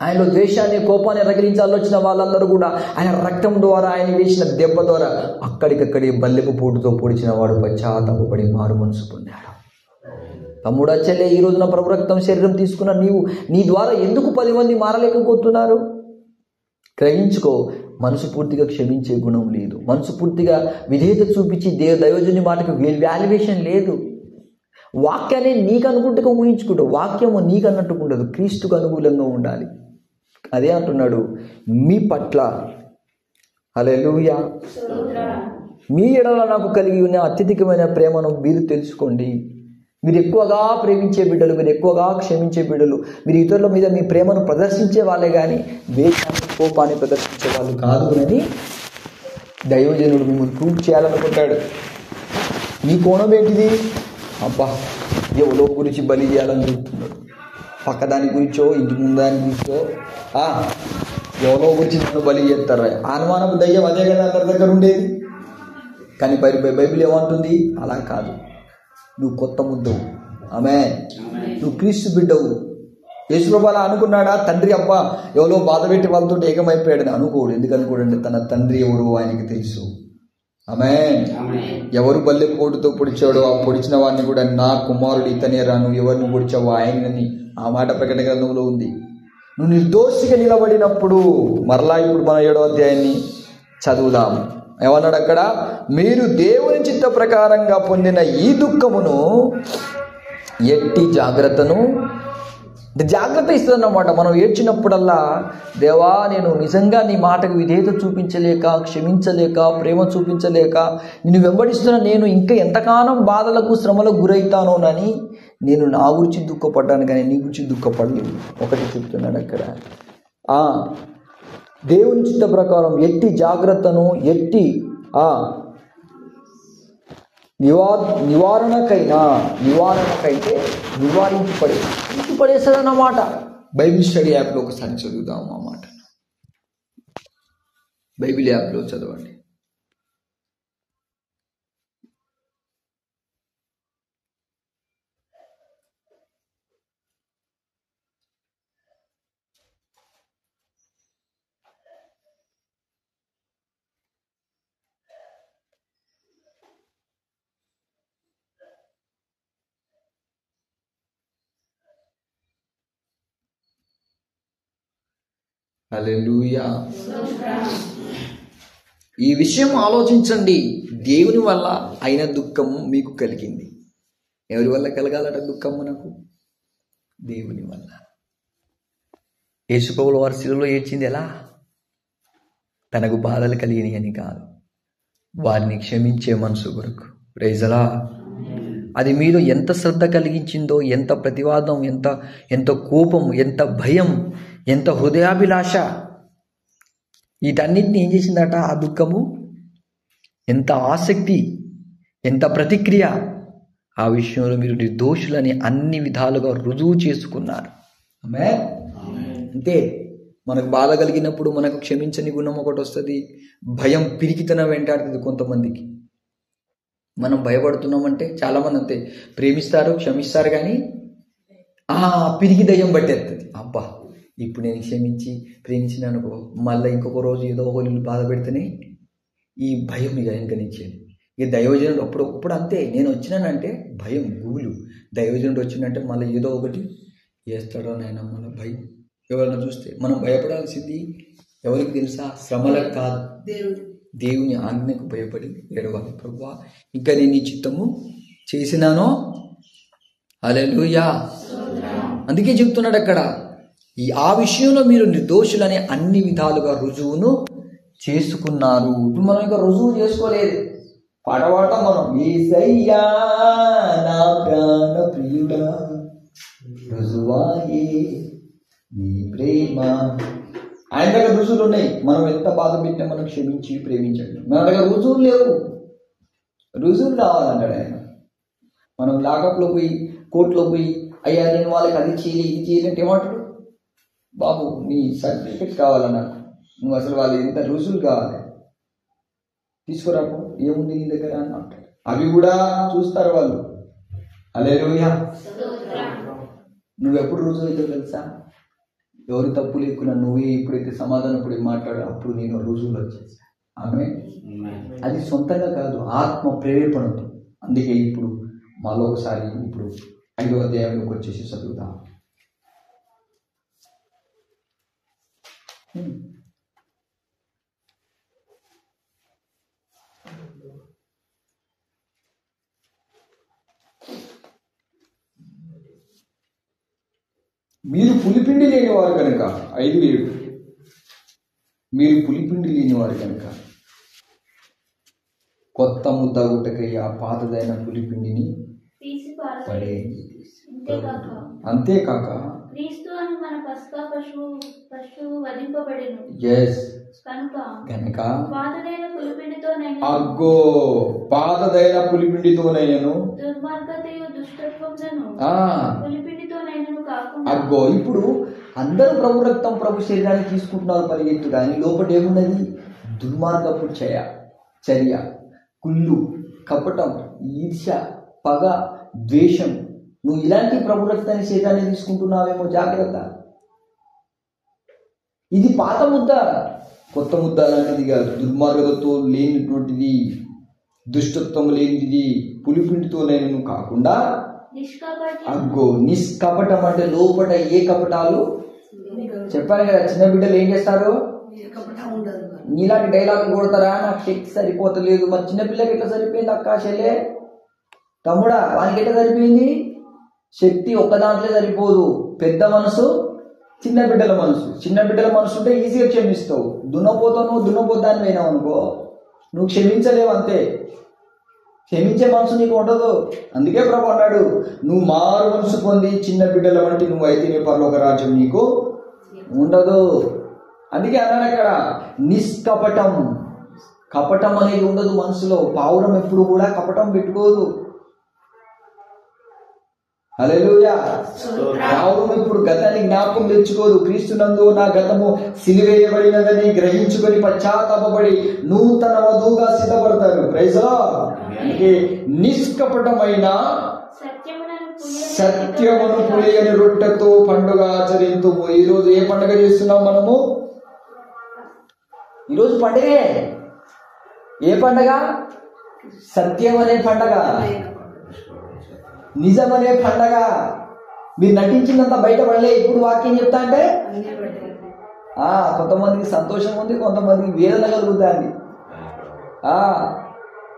ఆయనలో ద్వేషాన్ని, కోపాన్ని రగిలించాలని వచ్చిన వాళ్ళందరూ కూడా ఆయన రక్తం ద్వారా, ఆయన వేసిన దెబ్బ ద్వారా అక్కడికక్కడి బల్లెపు పోటుతో పొడిచిన వాడు పశ్చాత్తాపపడి మారు మనసు పొందాడు. తమ్ముడా, చెల్లె, ఈ రోజున ప్రభు రక్తం శరీరం తీసుకున్న నీవు, నీ ద్వారా ఎందుకు 10 మంది మారలేకపోతున్నారు? గ్రహించుకో. మనసు పూర్తిగా క్షమించే గుణం లేదు. మనసు పూర్తిగా విధేయత చూపించి దైవజనుని మాటకు వాల్యుయేషన్ లేదు. వాక్యాన్ని నీకు అనుకుంటుగా ఊహించుకుంటావు. వాక్యము నీకు అన్నట్టుగా ఉండదు, క్రీస్తుకు అనుకూలంగా ఉండాలి. అదే అంటున్నాడు, మీ పట్ల హల్లెలూయా మీ ఎడల నాకు కలిగి ఉన్న అత్యధికమైన ప్రేమను మీరు తెలుసుకోండి. మీరు ఎక్కువగా ప్రేమించే బిడ్డలు, మీరు ఎక్కువగా క్షమించే బిడ్డలు, మీరు ఇతరుల మీద మీ ప్రేమను ప్రదర్శించే వాళ్ళే కానీ ద్వేషాన్ని, కోపాన్ని ప్రదర్శించే వాళ్ళు కాదు అని దైవజనుడు మిమ్మల్ని ప్రూవ్ చేయాలనుకుంటాడు. నీ కోణం ఏంటిది? అబ్బా, ఎవరో గురించి బలి చేయాలని చూస్తున్నాడు. పక్కదాని గురించో, ఇంటి ముందాని గురించో, ఎవరో గురించి నన్ను బలి చేస్తారు. అనుమానపు దయ్యం అదే కదా అందరి దగ్గర ఉండేది. కానీ బైబిల్ ఏమంటుంది? అలా కాదు. నువ్వు కొత్త ముద్దవు. ఆమేన్. నువ్వు క్రీస్తు బిడ్డవు. యేసుప్రభు అలా అనుకున్నాడా? తండ్రి అబ్బా ఎవరో బాధ పెట్టి వాళ్ళతో ఏకమైపోయాడని అనుకోడు. ఎందుకు అనుకోడండి? తన తండ్రి ఎవరు ఆయనకి తెలుసు. ఆమేన్. ఎవరు బల్లె పోటుతో పొడిచాడో ఆ పొడిచిన వాడిని కూడా నా కుమారుడు ఇతనే రా, నువ్వు ఎవరిని పొడిచావో ఆయనని, ఆ మాట ప్రకటన గ్రంథంలో ఉంది. నువ్వు నిర్దోషిగా నిలబడినప్పుడు, మరలా ఇప్పుడు మన 7వ అధ్యాయాన్ని చదువుదాం. ఏమన్నాడు అక్కడ? మీరు దేవుని చిత్త ప్రకారంగా పొందిన ఈ దుఃఖమును ఎట్టి జాగ్రత్త ఇస్తుందన్నమాట. మనం ఏడ్చినప్పుడల్లా, దేవా నేను నిజంగా నీ మాటకు విధేయత చూపించలేక, క్షమించలేక, ప్రేమ చూపించలేక నిన్ను వెంబడిస్తున్న నేను ఇంకా ఎంతకాలం బాధలకు, శ్రమలకు గురవుతానోనని నేను నా గురించి దుఃఖపడ్డాను, కానీ నీ గురించి దుఃఖపడలేదు. ఒకటి చెప్తున్నాడు అక్కడ. దేవుని చిత్త ప్రకారం ఎట్టి జాగ్రత్తను, ఎట్టి నివారణకైతే నివారించి పడేస్తుందన్నమాట. బైబిల్ స్టడీ యాప్లో ఒకసారి చదువుదాం ఆ మాట. బైబిల్ యాప్లో చదవండి. హల్లెలూయా. ఈ విషయం ఆలోచించండి. దేవుని వల్ల అయిన దుఃఖము మీకు కలిగింది. ఎవరి వల్ల కలగాలట దుఃఖం మనకు? దేవుని వల్ల. యేసుప్రభుల వారి శిలువలో ఏడ్చింది ఎలా? తనకు బాధలు కలిగినాయి అని కాదు, వారిని క్షమించే మనసు కొరకు. Praise the lord. అది మీలో ఎంత శ్రద్ధ కలిగించిందో, ఎంత ప్రతివాదం, ఎంత కోపం, ఎంత భయం, ఎంత హృదయాభిలాష, వీటన్నిటిని ఏం చేసిందట ఆ దుఃఖము? ఎంత ఆసక్తి, ఎంత ప్రతిక్రియ ఆ విషయంలో మీరు నిర్దోషులని అన్ని విధాలుగా రుజువు చేసుకున్నారు. ఆమేన్. అంతే. మనకు బాధ కలిగినప్పుడు మనకు క్షమించని గుణం ఒకటి వస్తుంది. భయం, పిరికితనం వెంటాడుతుంది కొంతమందికి. మనం భయపడుతున్నామంటే చాలామంది అంతే, ప్రేమిస్తారు, క్షమిస్తారు, కానీ పిరికి దయ్యం పట్టేస్తుంది. అబ్బా, ఇప్పుడు నేను క్షమించి ప్రేమించినానుకో, మళ్ళీ ఇంకొక రోజు ఏదో ఒకళ్ళు బాధ పెడితేనే ఈ భయం ఇక ఇంకనిచ్చేది. ఇక దైవజనుడు అప్పుడు అంతే, నేను వచ్చినానంటే భయం గుగులు. దైవజనుడు వచ్చిందంటే మళ్ళీ ఏదో ఒకటి చేస్తాడో నాయన, మన భయం. ఎవరైనా చూస్తే మనం భయపడాల్సింది ఎవరికి తెలుసా? శ్రమలకు కాదు, దేవుని ఆజ్ఞకు భయపడి ఏడవాలి. ప్రభువా, ఇంకా నేను నీ చిత్తము చేసినానో. హల్లెలూయా. అందుకే చెప్తున్నాడు అక్కడ, ఆ విషయంలో మీరు నిర్దోషులనే అన్ని విధాలుగా రుజువును చేసుకున్నారు. ఇప్పుడు మనం ఇంకా రుజువు చేసుకోలేదు. పాట పాడతాం మనం, యేసయ్యా నా ప్రాణ ప్రియుడా రుజువాయే నీ ప్రేమ. ఆయన దగ్గర రుజువులు ఉన్నాయి. మనం ఎంత బాధ పెట్టినా మనం క్షమించి ప్రేమించండి. మన దగ్గర రుజువులు లేవు. రుజువులు కావాలన్నాడు ఆయన. మనం లాకప్లో పోయి, కోర్టులో పోయి, అయ్యా నేను వాళ్ళకి అది చేయాలి ఇది చేయాలంటే ఏమంటాడు? బాబు నీ సర్టిఫికెట్ కావాలన్నా, నువ్వు అసలు వాళ్ళు ఎంత రుజువులు కావాలి, తీసుకురాకు, ఏముంది నీ దగ్గర అని అంటాడు. అవి కూడా చూస్తారు వాళ్ళు. హల్లెలూయా. నువ్వెప్పుడు రుజువు అవుతావు తెలుసా? ఎవరు తప్పు లేకున్నా నువ్వే ఎప్పుడైతే సమాధానం ఇప్పుడు మాట్లాడో అప్పుడు నేను రుజువులు వచ్చేసా. ఆమేన్. అది సొంతంగా కాదు, ఆత్మ ప్రేరేపణతో. అందుకే ఇప్పుడు మాలో ఒకసారి ఇప్పుడు 5వ అధ్యాయంలోకి వచ్చేసి చదువుతాం. మీరు పులిపిండి లేనివారు కనుక, 5:7, మీరు పులిపిండి లేనివారు కనుక కొత్త ముద్ద గుట్టకై ఆ పాతదైన పులిపిండిని పడేయండి. అంతేకాక క్రీస్తు అని మన పస్కా పశువు వధింపబడెను. కనుక పాతదైన పులిపిండితోనైనా, అగ్గో పాతదైన పులిపిండితోనైనను దుర్మార్గతయు దుష్టత్వములను పులిపిండితోనైనను కాకుండా. అగ్గో ఇప్పుడు అందరూ ప్రభు రక్తం, ప్రభు శరీరాన్ని తీసుకుంటున్నారు పరిగెత్తు, కానీ లోపల ఏమున్నది? దుర్మార్గపు చర్య, కుళ్ళు, కపటం, ఈర్ష్య, పగ, ద్వేషం. నువ్వు ఇలాంటి ప్రభు రక్తాన్ని శరీరాన్ని తీసుకుంటున్నావేమో, జాగ్రత్త. ఇది పాత ముద్ద, కొత్త ముద్ద లాంటిది కాదు. దుర్మార్గతతో లేనిటువంటిది, దుష్టత్వం లేనిది, పులిపిండితోనైనను కాకుండా. అగ్గో నిష్కపటం అంటే లోపల ఏ కపటాలు చెప్పాను కదా. చిన్న బిడ్డలు ఏం చేస్తారు? నీలాంటి డైలాగ్ కొడతారా, నాకు శక్తి సరిపోతలేదు. మరి చిన్నపిల్లకి ఎట్లా సరిపోయింది అక్క, చెల్లె, తమ్ముడా? వానికి ఎట్లా సరిపోయింది? శక్తి ఒక్క దాంట్లో సరిపోదు. పెద్ద మనసు, చిన్న బిడ్డల మనసు. చిన్న బిడ్డల మనసు ఉంటే ఈజీగా క్షమిస్తావు. దున్నపోతావు, నువ్వు దున్నపోతాన్ని పోయినావు అనుకో, నువ్వు క్షమించలేవు. అంతే, క్షమించే మనసు నీకు ఉండదు. అందుకే ప్రభు అన్నాడు, నువ్వు మారు మనసు పొంది చిన్న బిడ్డల వంటి నువ్వు అయితే నీ పరలోక రాజ్యం నీకు ఉండదు. అందుకే అన్నాడు అక్కడ, నిష్కపటం. కపటం అనేది ఉండదు మనసులో. పావురం ఎప్పుడు కూడా కపటం పెట్టుకోదు. హల్లెలూయా. పావురం ఇప్పుడు గతాన్ని జ్ఞాపకం తెచ్చుకోదు. క్రీస్తునందు నా గతము సిలివేయబడినదని గ్రహించుకొని పశ్చాత్తాపపడి నూతన వధువుగా సిద్ధపడతారు. Praise the Lord. నిష్కపటమైన సత్యమును పులియని రొట్టెతో పండుగ ఆచరింతుము. ఈరోజు ఏ పండుగ చేస్తున్నాం మనము? ఈరోజు పండుగే. ఏ పండుగ? సత్యం అనే పండుగ, నిజం అనే పండుగ. మీరు నటించినంత బయటపడలే. ఇప్పుడు వాక్యం చెప్తా అంటే కొంతమందికి సంతోషం ఉంది, కొంతమందికి వేదన కలుగుతుంది,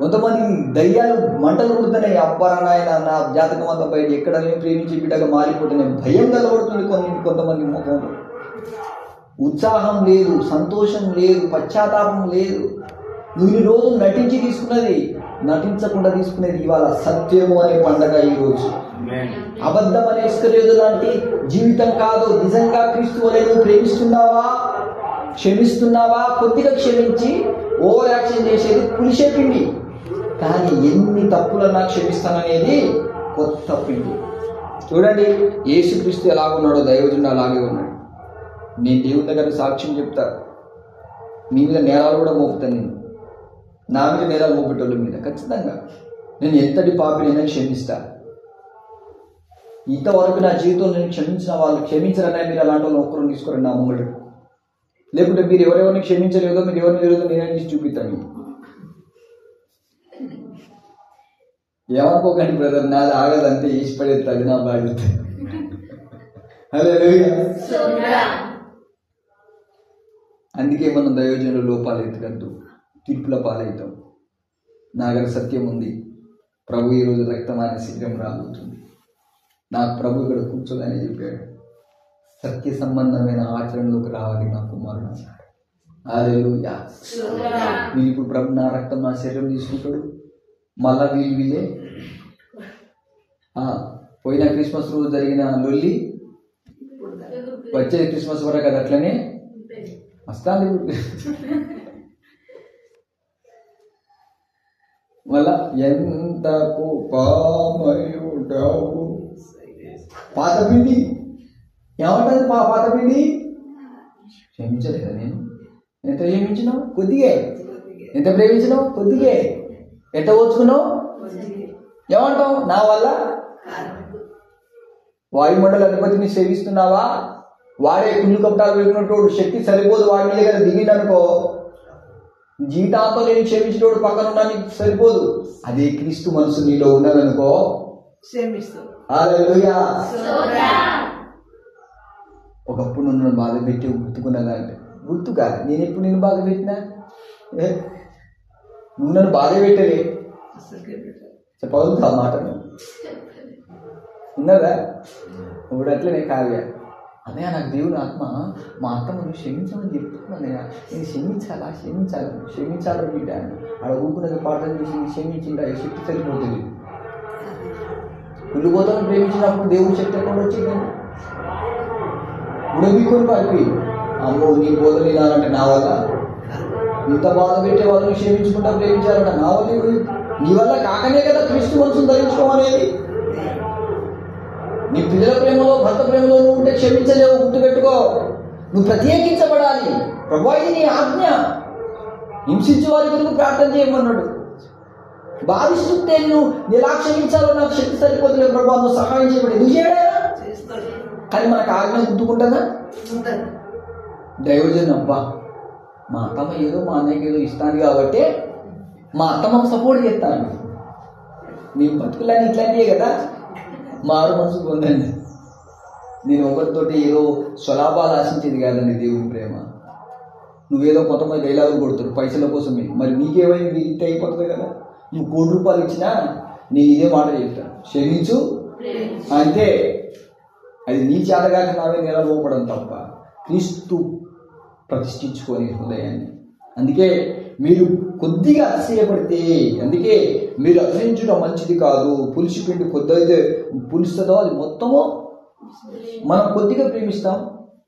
కొంతమందికి దయ్యాలు మంటలు పుడుతున్నాయి. అబ్బరా నాయన, నా జాతకం అంతా బయట ఎక్కడ ప్రేమించి బిడ్డగా మారిపోతున్నాయి. భయం కలగబడుతుంది కొంతమంది ముఖంలో. ఉత్సాహం లేదు, సంతోషం లేదు, పశ్చాత్తాపం లేదు. నువ్వు ఈ రోజు నటించి తీసుకున్నది, నటించకుండా తీసుకునేది ఇవాళ సత్యము అనే పండగ. ఈరోజు అబద్ధం అనే ఇస్కరియోతు లాంటి జీవితం కాదు. నిజంగా క్రీస్తు వలె నువ్వు ప్రేమిస్తున్నావా, క్షమిస్తున్నావా? కొద్దిగా క్షమించి ఓవర్ యాక్షన్ చేసేది పులిసే పిండి. కానీ ఎన్ని తప్పులన్నా క్షమిస్తాననేది కొత్త పిండి. చూడండి, యేసుక్రీస్తు ఎలాగున్నాడో దైవజనుడు అలాగే ఉన్నాడు. నేను దేవుని దగ్గర సాక్ష్యం చెప్తా, మీ మీద నేరాలు కూడా మోపుతాను. నేను నా మీద నేరాలు మోపేటోళ్ళ మీద ఖచ్చితంగా నేను ఎంతటి పాపినైనా క్షమిస్తా. ఇంతవరకు నా జీవితంలో నేను క్షమించిన వాళ్ళు క్షమించరన్నా మీరు అలాంటి వాళ్ళు ఒక్కరు తీసుకోరండి నా ముంగడు. లేకుంటే మీరు ఎవరెవరిని క్షమించలేదో, మీరు ఎవరిని లేదో నేనే తీసి చూపిస్తాను. ఏమనుకోకండి బ్రదర్, నాది ఆగదంతే, వేసి పడేది నా బాధ్యత. హల్లెలూయా. అందుకే మనం దైవజనుల లోపాలు ఎత్తగద్దు, తీర్పుల పాలవుతాం. నా దగ్గర సత్యం ఉంది. ప్రభు ఈరోజు రక్తమైన శరీరం రాబోతుంది. నాకు ప్రభు ఇక్కడ కూర్చోదని చెప్పాడు. సత్య సంబంధమైన ఆచరణలోకి రావాలి నా కుమారుడు అన్నాడు. హల్లెలూయా. మీరు ఇప్పుడు ప్రభు నా రక్తం నా శరీరం తీసుకుంటాడు. మళ్ళా వీళ్ళే పోయిన క్రిస్మస్ రోజు జరిగిన లొల్లి వచ్చే క్రిస్మస్ వరకు అది అట్లనే వస్తాను. మళ్ళా ఎంత పామయుడవు పాత పిండి ఏమంటది పాత పిండి? క్షమించలేదా నేను? ఎంత క్షమించినావు? కొద్దిగే. ఎంత ప్రేమించినావు? కొద్దిగే. ఎంత ఓచుకున్నావు? ఏమంటావు? నా వల్ల వాయుమండల అధిపతిని సేవిస్తున్నావా? వాడే కుళ్ళు కపటాలు వెళ్ళినట్టు శక్తి సరిపోదు, వాడి మీద దగ్గర దిగిందనుకో, జీవితాంతో నేను క్షమించినోడు పక్కన ఉన్నా నీకు సరిపోదు. అదే క్రీస్తు మనసు నీలో ఉన్నదనుకో హల్లెలూయా. ఒకప్పుడు నన్ను బాధ పెట్టి గుర్తుకున్నదంటే గుర్తుగా నేను ఎప్పుడు నిన్ను బాధ పెట్టినా? నువ్వు నన్ను బాధ పెట్టలే. చెప్పగలుగుతా మాట ఉన్నదా? ఇప్పుడు అట్లనే కావ్య అన్నయ్య, నాకు దేవుని ఆత్మ మా అత్తమ్మను క్షమించమని చెప్తున్నానయ్యా, నేను క్షమించాలి బిడ్డ అని ఆడ ఊపునది పాఠం చేసి క్షమించిందా? ఈ శక్తి సరిపోతుంది. కుళ్ళిపోతాను ప్రేమించినప్పుడు దేవుని శక్తి ఎక్కడ వచ్చిందండి? ఉడబిక్కొని పారిపోయి అమ్మో నీ బోధలు వినాలంటే నా వల్ల, ఇంత బాధ పెట్టే వాళ్ళని క్షమించుకుంటా ప్రేమించాలంట నా వల్ల, నీ వల్ల కాకనే కదా క్రీస్తు మనసును ధరించుకోమనేది. నీ పిల్లల ప్రేమలో భర్త ప్రేమలో నువ్వు ఉంటే క్షమించలేవు, గుర్తుపెట్టుకో. నువ్వు ప్రత్యేకించబడాలి. ప్రభువా ఇది నీ ఆజ్ఞ. హింసించే వారి కొరకు ప్రార్థన చేయమన్నాడు. బాధిస్తుంటే నువ్వు ఎలా క్షమించాలో నాకు శక్తి సరిపోతుంది ప్రభువా, నువ్వు సహాయం చేయబడి నువ్వు చేయడా? కానీ మనకు ఆజ్ఞ గుర్తుకుంటుందా? దైవజన్ అబ్బా మా అత్తమ్మ ఏదో మా అన్నయ్యకి ఏదో ఇస్తాను కాబట్టి మా అత్తమ్మకు సపోర్ట్ చేస్తాను. మీ బతుకులన్నీ ఇట్లాంటివే కదా. మారు మనసు పొందండి. నేను ఒకరితోటి ఏదో స్వలాభాలు ఆశించేది కాదండి దేవుని ప్రేమ. నువ్వేదో కొంతమంది డైలాగులు కొడుతారు పైసల కోసమే, మరి నీకేమైంది? ఇంత అయిపోతుంది కదా. నువ్వు ₹1,00,000 ఇచ్చినా నేను ఇదే మాట చెప్తాను, క్షమించు అంతే. అది నీ చేతగాక నావే నిలబోపడం తప్ప క్రీస్తు ప్రతిష్ఠించుకొని హృదయాన్ని. అందుకే మీరు కొద్దిగా అతిశయపడితే, అందుకే మీరు అతిశయించడం మంచిది కాదు. పులిసి పిండి కొద్దిగా పులుస్తుందో అది మొత్తము మనం కొద్దిగా ప్రేమిస్తాం,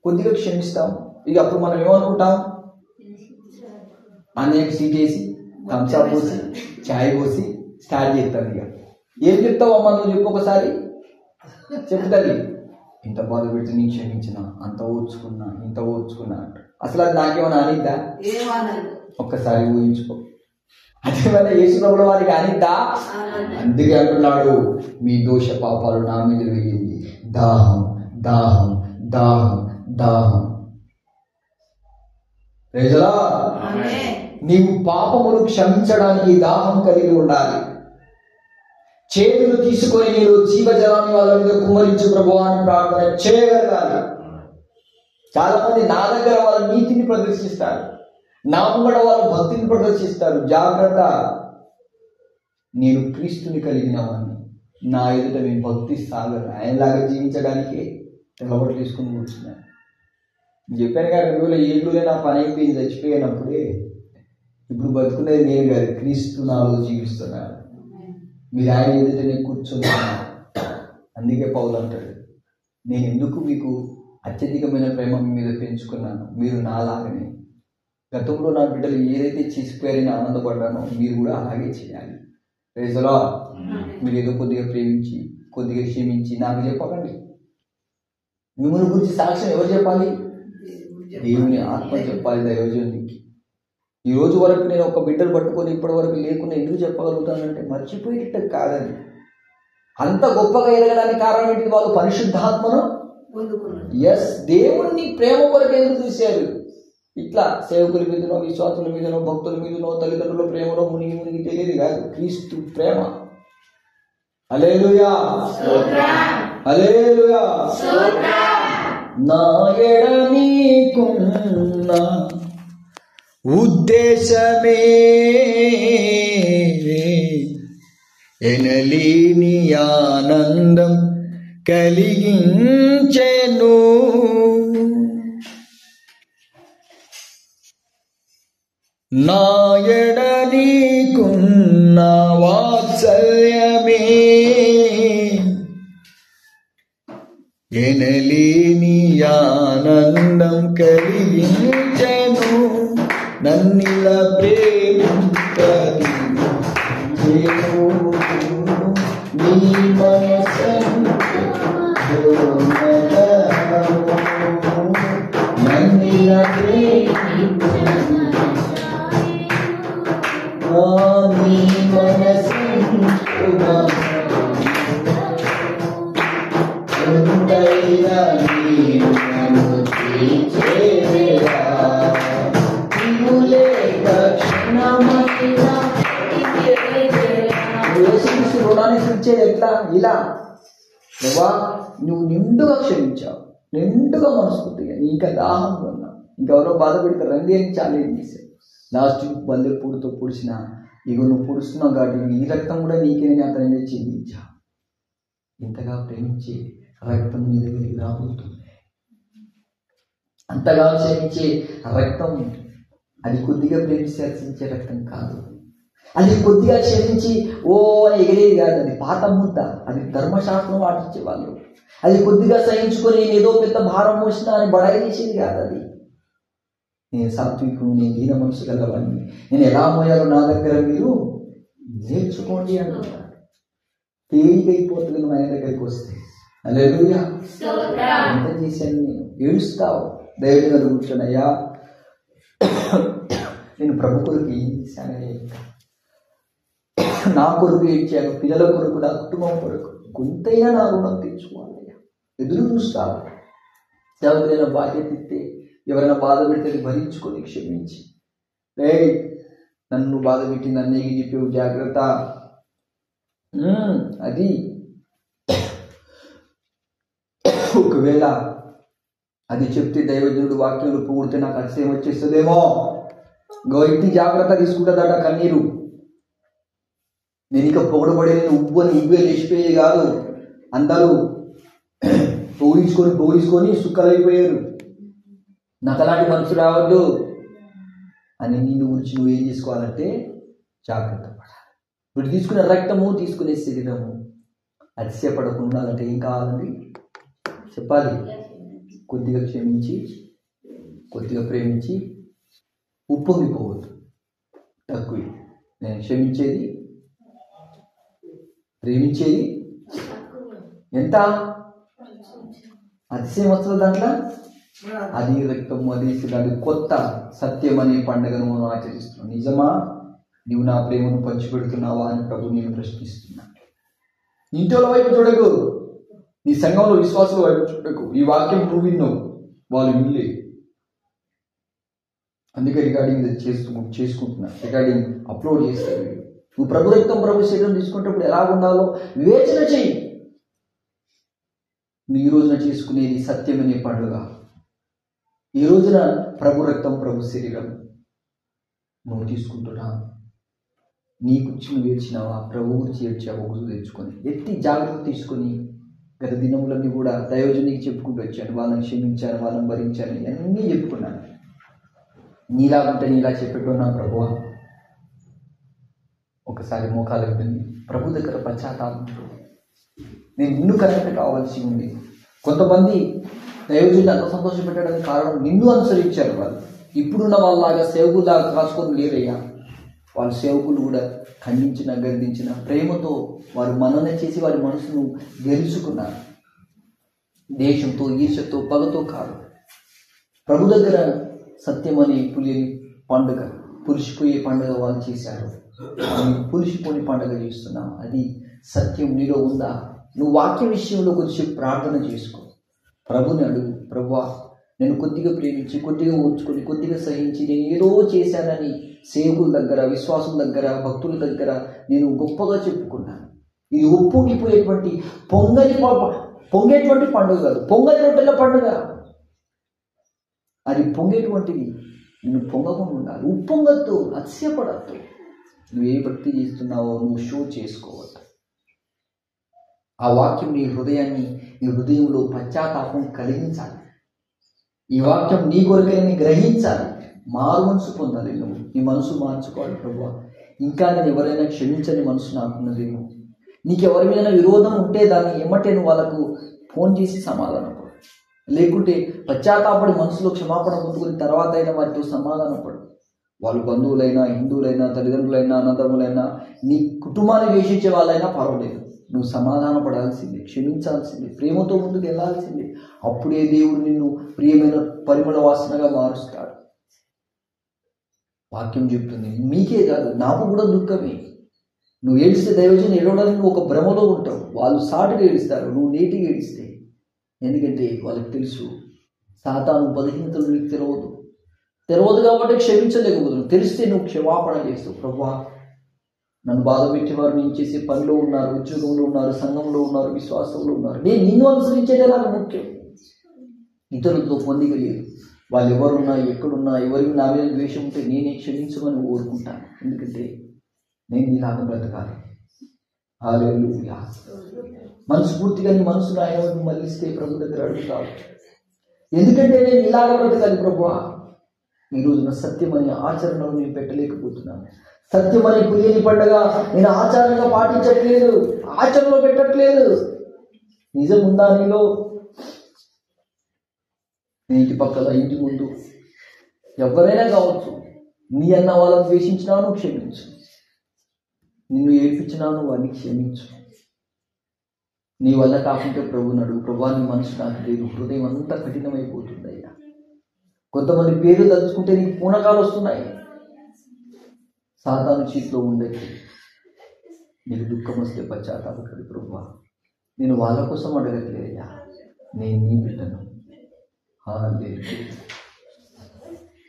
కొద్దిగా క్షమిస్తాం. ఇక అప్పుడు మనం ఏమనుకుంటాం? అన్నయ్యకి సీట్ వేసి థమ్స్ అప్ పోసి ఛాయ్ పోసి స్టార్ట్ చేస్తాను. ఇక ఏం చెప్తావు అమ్మ నువ్వు చెప్పు ఒకసారి. చెప్తుంది ఇంత బాధ పెడితే నేను క్షమించిన, అంత ఓర్చుకున్నా, ఇంత ఓర్చుకున్నా అంట. అసలు అది నాకేమైనా అనిద్దా? ఒక్కసారి ఊహించుకో. అదేమైనా యేసుప్రభుల వారికి అనిద్దా? అందుకే అంటున్నాడు, మీ దోష పాపాలు నా మీద వేయండి, దాహం దాహం దాహం దాహం. ప్రజలా నీవు పాపములు క్షమించడానికి దాహం కలిగి ఉండాలి. చేతులు తీసుకొని నీవు జీవజలాన్ని వాళ్ళ మీద కుమ్మరించు ప్రభువా అని ప్రార్థన చేయగలగాలి. చాలా మంది నా దగ్గర వాళ్ళ నీతిని ప్రదర్శిస్తారు, నా ముంగడ వాళ్ళు భక్తిని ప్రదర్శిస్తారు. జాగ్రత్త, నేను క్రీస్తుని కలిగిన వాడిని, నా ఎదుట నేను భక్తి సాగను. ఆయనలాగా జీవించడానికి తెలబట్లు తీసుకుని కూర్చున్నాను. చెప్పాను కదా 2007లో నా పని అయిపోయింది, చచ్చిపోయినప్పుడే. ఇప్పుడు బతుకునేది నేను కాదు, క్రీస్తు నాలో జీవిస్తున్నాను. మీరు ఆయన ఎదుట నేను కూర్చున్నాను. అందుకే పౌలు అంటాడు, నేను ఎందుకు మీకు అత్యధికమైన ప్రేమ మీ మీద పెంచుకున్నాను, మీరు నాలాగనే. గతంలో నా బిడ్డలు ఏదైతే చేసిపోయారని ఆనందపడ్డానో మీరు కూడా అలాగే చేయాలి. రేసులో మీరు ఏదో కొద్దిగా ప్రేమించి కొద్దిగా క్షమించి నాకు చెప్పకండి. మిమ్మల్ని గురించి సాక్ష్యం ఎవరు చెప్పాలి? దేవుని ఆత్మ చెప్పాలి దైవజనునికి. ఈ రోజు వరకు నేను ఒక బిడ్డను పట్టుకొని ఇప్పటి వరకు లేకుండా ఎందుకు చెప్పగలుగుతానంటే మర్చిపోయేటట్టు కాదని. అంత గొప్పగా ఎదగడానికి కారణం ఏంటి? వాళ్ళు పరిశుద్ధాత్మను ఎస్ దేవుణ్ణి ప్రేమ కొరకు ఎందుకు చూశారు? ఇట్లా సేవకుల మీదనో విశ్వాసుల మీదనో భక్తుల మీదనో తల్లిదండ్రుల ప్రేమలో మునిగి తెలియదు కాదు, క్రీస్తు ప్రేమ. హల్లెలూయా హల్లెలూయా. నా ఎడ నీకున్న ఉద్దేశమే ఎనలేని ఆనందం కలిగించెను. నా ఎడ నీకున్న వాత్సల్యమే ఎనలేని ఆనందం కలిగించెను. నన్నిలా ప్రేమించది నీ మనసను నన్నిలా ప్రేమించది నీ మనసను ఎంతైనా నీవు నన్ను తీర్చేవేరా. రుణాన్ని తీర్చేది ఎట్లా? ఇలా దేవా నువ్వు నిండుగా క్షమించావు, నిండుగా మనస్ఫూర్తిగా, ఇంకా దాహంగా ఉన్నావు, ఇంకెవరో బాధ పెడితే రంగేని ఛాలెంజ్ చేశావు. లాస్ట్ బల్లె పూడితో పొడిచిన ఇగో నువ్వు పొడుస్తున్నావు కాబట్టి ఈ రక్తం కూడా నీకే అతని చెందించా. ఇంతగా ప్రేమించే రక్తం నీ దగ్గరికి రాబోతుంది. అంతగా క్షమించే రక్తం అది కొద్దిగా ప్రేమిస్తే రక్షించే రక్తం కాదు. అది కొద్దిగా క్షమించి ఓ అని ఎగిరేది కాదు. అది పాత ముద్ద, అది ధర్మశాస్త్రం పాటించేవాళ్ళు. అది కొద్దిగా సహించుకొని ఏదో పెద్ద భారం మోసినా అని బడాయి చేసేది కాదు. అది నేను సాత్వికుడు, నేను దీన మనసు గలవాడిని, నేను ఎలా మోయాలో నా దగ్గర మీరు నేర్చుకోండి అంటున్నాను. తేలికైపోతుంది నువ్వు ఆయన దగ్గరికి వస్తే. హల్లెలూయా. ఎంత చేశాను నేను? ఏడుస్తావు దైవంగా కూర్చొని, అయ్యా నేను ప్రభు కొరకు ఏం చేశానయ్యా, నా కొరకు ఏడ్చాను, పిల్లల కొరకు, నా కుటుంబం కొరకు కొంతైనా నా రుణం తీర్చుకోవాలయ్యా. ఎదురు చూస్తావు. సేవకులైన బాధ్యత ఇస్తే ఎవరైనా బాధ పెడితే భరించుకొని క్షమించి, రే నన్ను బాధ పెట్టింది అన్నయ్యకి చెప్పేవు జాగ్రత్త. అది ఒకవేళ అది చెప్తే దైవజనుడు వాక్యంలో పూడితే నాకు అతిశయం వచ్చేస్తుందేమో, ఇంటి జాగ్రత్త తీసుకుంటుందట కన్నీరు. నేను ఇక పొగడబడే ఉబ్బే లేచిపోయే కాదు, అందరూ పొగిడించుకొని సుక్కలైపోయారు. నాకు అలాంటి మనసు రావద్దు అని నిన్ను గురించి నువ్వేం చేసుకోవాలంటే జాగ్రత్త పడాలి. వీడు తీసుకునే రక్తము, తీసుకునే శరీరము అతిశయపడకుండా ఉండాలంటే ఏం కావాలండి చెప్పాలి? కొద్దిగా క్షమించి, కొద్దిగా ప్రేమించి, ఉప్పొంగిపోవద్దు. తక్కువ నేను క్షమించేది, ప్రేమించేది ఎంత అతిశయం వస్తుంది దాంట్లో. అది రక్తము, అది దాని కొత్త సత్యం అనే పండుగను మనం ఆచరిస్తున్నాం. నిజమా? నీవు నా ప్రేమను పంచిపెడుతున్నావా అని ప్రభు నేను ప్రశ్నిస్తున్నా. ఇంట్లో వైపు చూడకు, నీ సంఘంలో విశ్వాసుల వైపు చూడకు. ఈ వాక్యం నువ్వు విన్నావు, వాళ్ళు వినలే. అందుకే రికార్డింగ్ చేసుకుంటున్నా, రికార్డింగ్ అప్లోడ్ చేస్తారు. నువ్వు ప్రభు రక్తం, ప్రభు శరీరం తీసుకునేటప్పుడు ఎలా ఉండాలో వివేచన చెయ్యి. నువ్వు ఈ రోజున చేసుకునేది సత్యమనే పండుగ. ఈ రోజున ప్రభు రక్తం, ప్రభు శరీరం నువ్వు తీసుకుంటున్నా. నీ గురించి నువ్వు ఏడ్చినావా? ప్రభు గురించి ఏడ్చావా? గుర్తు తెచ్చుకొని ఎట్టి జాగ్రత్త తీసుకొని గత దినములన్నీ కూడా దైవజనికి చెప్పుకుంటూ వచ్చాను. వాళ్ళని క్షమించాను, వాళ్ళని భరించాను, అన్నీ చెప్పుకున్నాను. నీలాగుంటే నీలా చెప్పేటో నా ప్రభువా. ఒకసారి మోకాలు పెట్టింది ప్రభు దగ్గర పశ్చాత్తాపం. నేను నిన్ను కరెక్ట్ కావాల్సి ఉంది. కొంతమంది దైవజుని అంత సంతోషం పెట్టడానికి కారణం నిన్ను అనుసరించారు. వాళ్ళు ఇప్పుడున్న వాళ్ళలాగా సేవకులాగా కాసుకొని లేరయ్యా. వాళ్ళ సేవకులు కూడా ఖండించిన, గర్దించిన ప్రేమతో వారు మనన చేసి వారి మనసును గెలుచుకున్నారు. దేశంతో, ఈర్ష్యతో, పగతో కాదు. ప్రభు దగ్గర సత్యం అనే పులియని పండుగ, పులిసిపోయే పండుగ వాళ్ళు చేశారు. పులిసిపోని పండుగ చేస్తున్నాం. అది సత్యం నీలో ఉందా? నువ్వు వాక్య విషయంలో కొంచెం ప్రార్థన చేసుకో. ప్రభుని అడుగు, ప్రభువా నేను కొద్దిగా ప్రేమించి, కొద్దిగా ఓర్చుకొని, కొద్దిగా సహించి నేను ఏదో చేశానని సేవకుల దగ్గర, విశ్వాసుల దగ్గర, భక్తుల దగ్గర నేను గొప్పగా చెప్పుకున్నాను. ఇది ఉప్పొంగిపోయేటువంటి పొంగేటువంటి పండుగ కాదు, పొంగని రొట్టెల పండుగ. అది పొంగేటువంటిది. నువ్వు పొంగకుండా ఉండాలి. ఉప్పొంగద్దు, అతిశయపడద్దు. నువ్వు ఏ భక్తి చేస్తున్నావో నువ్వు షో చేసుకోవద్దు. ఆ వాక్యం నీ హృదయంలో పశ్చాత్తాపం కలిగించాలి. ఈ వాక్యం నీ కొరకని గ్రహించాలి. మారు మనసు పొందాలి. నువ్వు నీ మనసు మార్చుకోవాలి. ప్రభువా ఇంకా నేను ఎవరైనా క్షమించని మనసు నాకున్నదేమో, నీకు ఎవరి మీద విరోధం ఉంటే దాన్ని ఎమ్మటే నువ్వు వాళ్ళకు ఫోన్ చేసి సమాధానపడు. లేకుంటే పశ్చాత్తాపడి మనసులో క్షమాపణ పొందుకుని తర్వాత అయినా వారితో సమాధానపడు. వాళ్ళు బంధువులైనా, హిందువులైనా, తల్లిదండ్రులైనా, అన్నదమ్ములైనా, నీ కుటుంబాన్ని ద్వేషించే వాళ్ళైనా పర్వాలేదు. నువ్వు సమాధాన పడాల్సిందే, క్షమించాల్సిందే, ప్రేమతో ముందుకు వెళ్ళాల్సిందే. అప్పుడే దేవుడు నిన్ను ప్రియమైన పరిమళ వాసనగా మారుస్తాడు. వాక్యం చెప్తుంది. మీకే కాదు, నాకు కూడా దుఃఖమే. నువ్వు ఏడిస్తే దైవజనం ఏడవడానికి నువ్వు ఒక భ్రమలో ఉంటావు. వాళ్ళు సాటుగా ఏడుస్తారు, నువ్వు నీటిగా ఏడిస్తే. ఎందుకంటే వాళ్ళకి తెలుసు సాతాను బలహీనతలు నీకు తెలియదు కాబట్టి క్షమించలేకపోతున్నావు. తెలిస్తే నువ్వు క్షమాపణ చేస్తావు. ప్రభువా నన్ను బాధ పెట్టేవారు నేను చేసే పనిలో ఉన్నారు, ఉద్యోగంలో ఉన్నారు, సంఘంలో ఉన్నారు, విశ్వాసంలో ఉన్నారు. నేను నిన్ను అనుసరించేదే నాకు ముఖ్యం. ఇతరులతో పొందిగలేదు. వాళ్ళు ఎవరున్నా, ఎక్కడున్నా, ఎవరికి నా మీద ద్వేషం ఉంటే నేనే క్షమించమని కోరుకుంటాను. ఎందుకంటే నేను నీలాగా బ్రతకాలి. హల్లెలూయా. మనస్ఫూర్తిగా నీ మనసును ఆయన మళ్ళిస్తే ప్రభు దగ్గర అడుగుతావు. ఎందుకంటే నేను ఇలాగ బ్రతకాలి ప్రభువా. ఈ రోజున సత్యం అనే ఆచరణను నేను పెట్టలేకపోతున్నాను. సత్యం అనే పులియని పండుగ నేను ఆచరణగా పాటించట్లేదు, ఆచరణలో పెట్టట్లేదు. నిజం ఉందా నీలో? నీ ఇంటి పక్కల, ఇంటి ముందు ఎవరైనా కావచ్చు, నీ అన్న వాళ్ళని ద్వేషించినా నువ్వు క్షమించు. నిన్ను ఏడ్పించినా నువ్వు వాడిని క్షమించు. నీ వల్ల కాకుంటే ప్రభుని అడుగు. ప్రభువా నీ మనసు నాకు లేదు, హృదయం అంతా కఠినమైపోతుంది అయ్యా. కొంతమంది పేర్లు తలుచుకుంటే నీకు పూనకాలు వస్తున్నాయి. సాతాను చేతిలో ఉండేది. నీకు దుఃఖం వస్తే పశ్చాత్తాపపడు. ప్రభువా నేను వాళ్ళ కోసం అడగట్లేదయ్యా, నేను నీ బిడ్డను.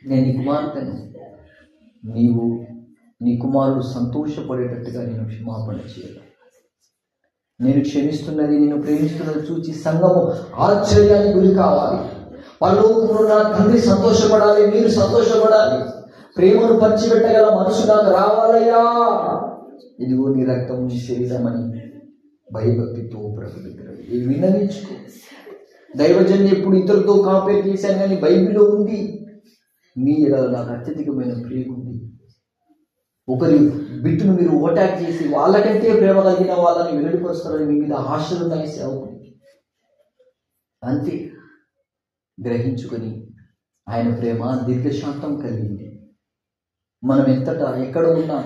నేను నీ కుమార్తెను. నీవు నీ కుమారుడు సంతోషపడేటట్టుగా నేను క్షమాపణ చేయాలి. నేను క్షమిస్తున్నది, నేను ప్రేమిస్తున్నది చూచి సంఘము ఆశ్చర్యానికి గురి కావాలి. పరలోకంలో నా తండ్రి సంతోషపడాలి, మీరు సంతోషపడాలి. ప్రేమను పంచిపెట్టగల మనసు నాకు రావాలయ్యా. ఇదిగో నీ రక్తం, నీ శరీరం అని భయభక్తితో ప్రభు దగ్గర విన్నవించుకో. దైవజన్ని ఎప్పుడు ఇతరులతో కంపేర్ చేశాను కానీ బైబిల్లో ఉంది, మీ ఎడల నాకు అత్యధికమైన ప్రేమ ఉంది. ఒకరి బిట్టును మీరు ఓటాక్ చేసి వాళ్ళకంటే ప్రేమ కలిగిన వాళ్ళని వెల్లడిపరుస్తారని మీ మీద ఆశలున్నాయి సేవకుడికి. అంతే గ్రహించుకొని ఆయన ప్రేమ దీర్ఘశాంతం కలిగింది. మనం ఎంతటా ఎక్కడ ఉన్నా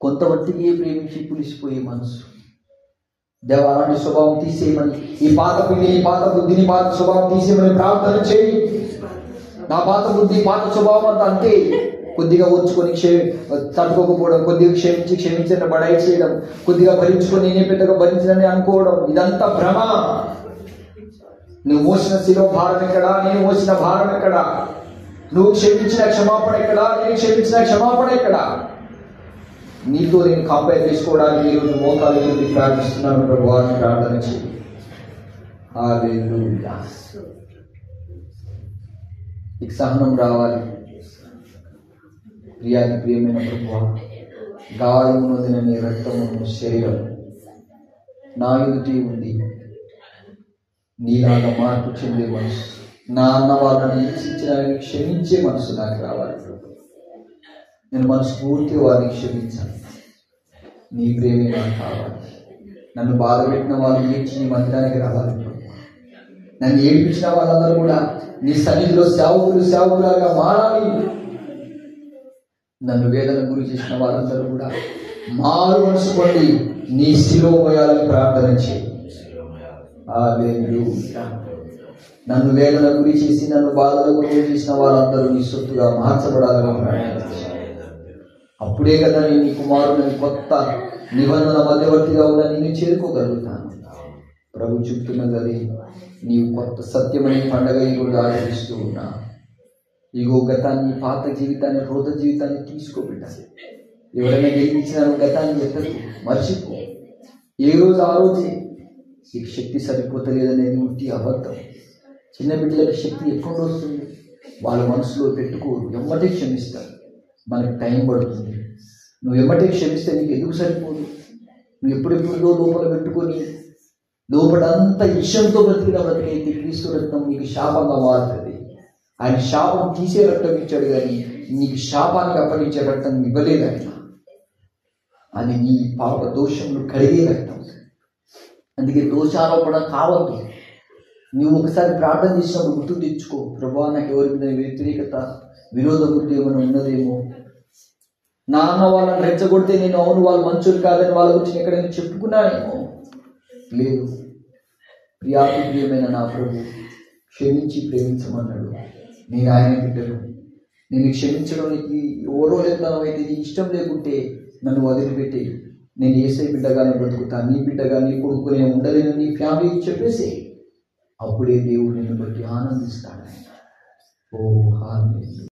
కొంతమందికి ప్రేమించి పులిసిపోయే మనసు. దేవ అలాంటి స్వభావం తీసేయమని, ఈ పాత పిండిని, పాత బుద్ధిని, పాత స్వభావం తీసేయమని ప్రార్థన చేయి. నా పాత బుద్ధి, పాత స్వభావం అంతా అంతే. కొద్దిగా ఓర్చుకొని తట్టుకోకపోవడం, కొద్దిగా క్షమించిన బడాయి చేయడం, కొద్దిగా భరించుకొని నేనే పెద్దగా భరించదని అనుకోవడం, ఇదంతా భ్రమ. నువ్వు మోసిన శిలో భారం ఎక్కడా? నేను మోసిన భారం ఎక్కడా? నువ్వు క్షమించిన క్షమాపణ ఎక్కడా? నేను క్షమించిన క్షమాపణ ఎక్కడా? నీతో నేను కంపేర్ చేసుకోవడానికి ఈరోజు మోకాలు నుండి ప్రార్థిస్తున్నాను. ప్రభువాన్ని ప్రార్థన చేయి. హల్లెలూయా. నీకు సహనం రావాలి. ప్రియమైన ప్రభువా, గాయము నొందిన నీ రక్తము శరీరం నా ఎదుటి ఉంది. నీలాగా మార్పు చెందే మనసు, నా అన్న వాళ్ళని హింసించిన క్షమించే మనసు నాకు రావాలి ప్రభు. నేను మనస్ఫూర్తిగా వారిని క్షమించాను. నీ ప్రేమే నాకు కావాలి. నన్ను బాధ పెట్టిన వాళ్ళు ఏడ్చి నీ మందిరానికి రావాలి ప్రభు. నన్ను ఏడిపించిన వాళ్ళందరూ కూడా నీ సన్నిధిలో సేవకులాగా మారాలి. నన్ను వేదన గురి చేసిన వారందరూ కూడా మారు మనసు పొంది నీ శిలువ మోయాలని ప్రార్థన చేయి. హల్లెలూయా. నన్ను వేదన గురి చేసి నన్ను బాధలకు గురి చేసిన వారందరూ నీ సొత్తుగా మార్చబడాలని ప్రార్థన చేయి. అప్పుడే కదా నేను నీ కుమారుని కొత్త నిబంధన మధ్యవర్తిగా ఉన్న నేను చేరుకోగలుగుతాను. ప్రభు చెప్తున్నది అది. నీవు కొత్త సత్యమని పండగ ఈరోజు ఆచరిస్తూ ఉన్నా. ఇగో గతాన్ని, పాత జీవితాన్ని, రోత జీవితాన్ని తీసుకోబెట్టాలి. ఎవరైనా గెలిపించిన గతాన్ని ఎత్తకు, మర్చిపో. ఏ రోజు ఆ రోజే. ఈ శక్తి సరిపోతలేదనేది ఉట్టి అబద్ధం. చిన్న బిడ్డల శక్తి ఎప్పుడు వస్తుంది? వాళ్ళ మనసులో పెట్టుకోరు, ఎమ్మటే క్షమిస్తారు. మనకి టైం పడుతుంది. నువ్వు ఎమ్మటే క్షమిస్తే నీకు ఎందుకు సరిపోదు? నువ్వు ఎప్పుడెప్పుడుదో లోపల పెట్టుకొని లోపలంతా ఇష్టంతో బ్రతికైతే క్రీస్తు రక్తం నీకు శాపంగా మారుతుంది. ఆయన శాపం తీసే రక్తం ఇచ్చాడు, కానీ నీకు శాపానికి అప్పగించే రక్తం ఇవ్వలేదు ఆయన. అది నీ పాప దోషములు కడిగే రక్తం. అందుకే దోషారోపణ కావద్దు. నువ్వు ఒకసారి ప్రార్థన చేసినప్పుడు గుర్తు తెచ్చుకో, ప్రభువా నాకు ఎవరి మీద వ్యతిరేకత, విరోధ బుద్ధి ఏమైనా ఉన్నదేమో. నాన్న వాళ్ళని రెచ్చగొడితే నేను అవును వాళ్ళు మంచులు కాదని వాళ్ళ గురించి ఎక్కడైనా చెప్పుకున్నానేమో. లేదు. ప్రియమైన నా ప్రభు క్షమించి ప్రేమించమన్నాడు. నేను ఆయన బిడ్డను. నేను క్షమించడానికి ఎవరో లేదనం అయితే నీ ఇష్టం లేకుంటే నన్ను వదిలిపెట్టి నేను యేసయ్య బిడ్డగానే బ్రతుకుతాను, నీ బిడ్డగా నీ కొడుకు నేను ఉండలేను నీ ఫ్యామిలీకి చెప్పేసి, అప్పుడే దేవుడు నిన్ను బట్టి ఆనందిస్తాడు. ఓ హల్లెలూయా.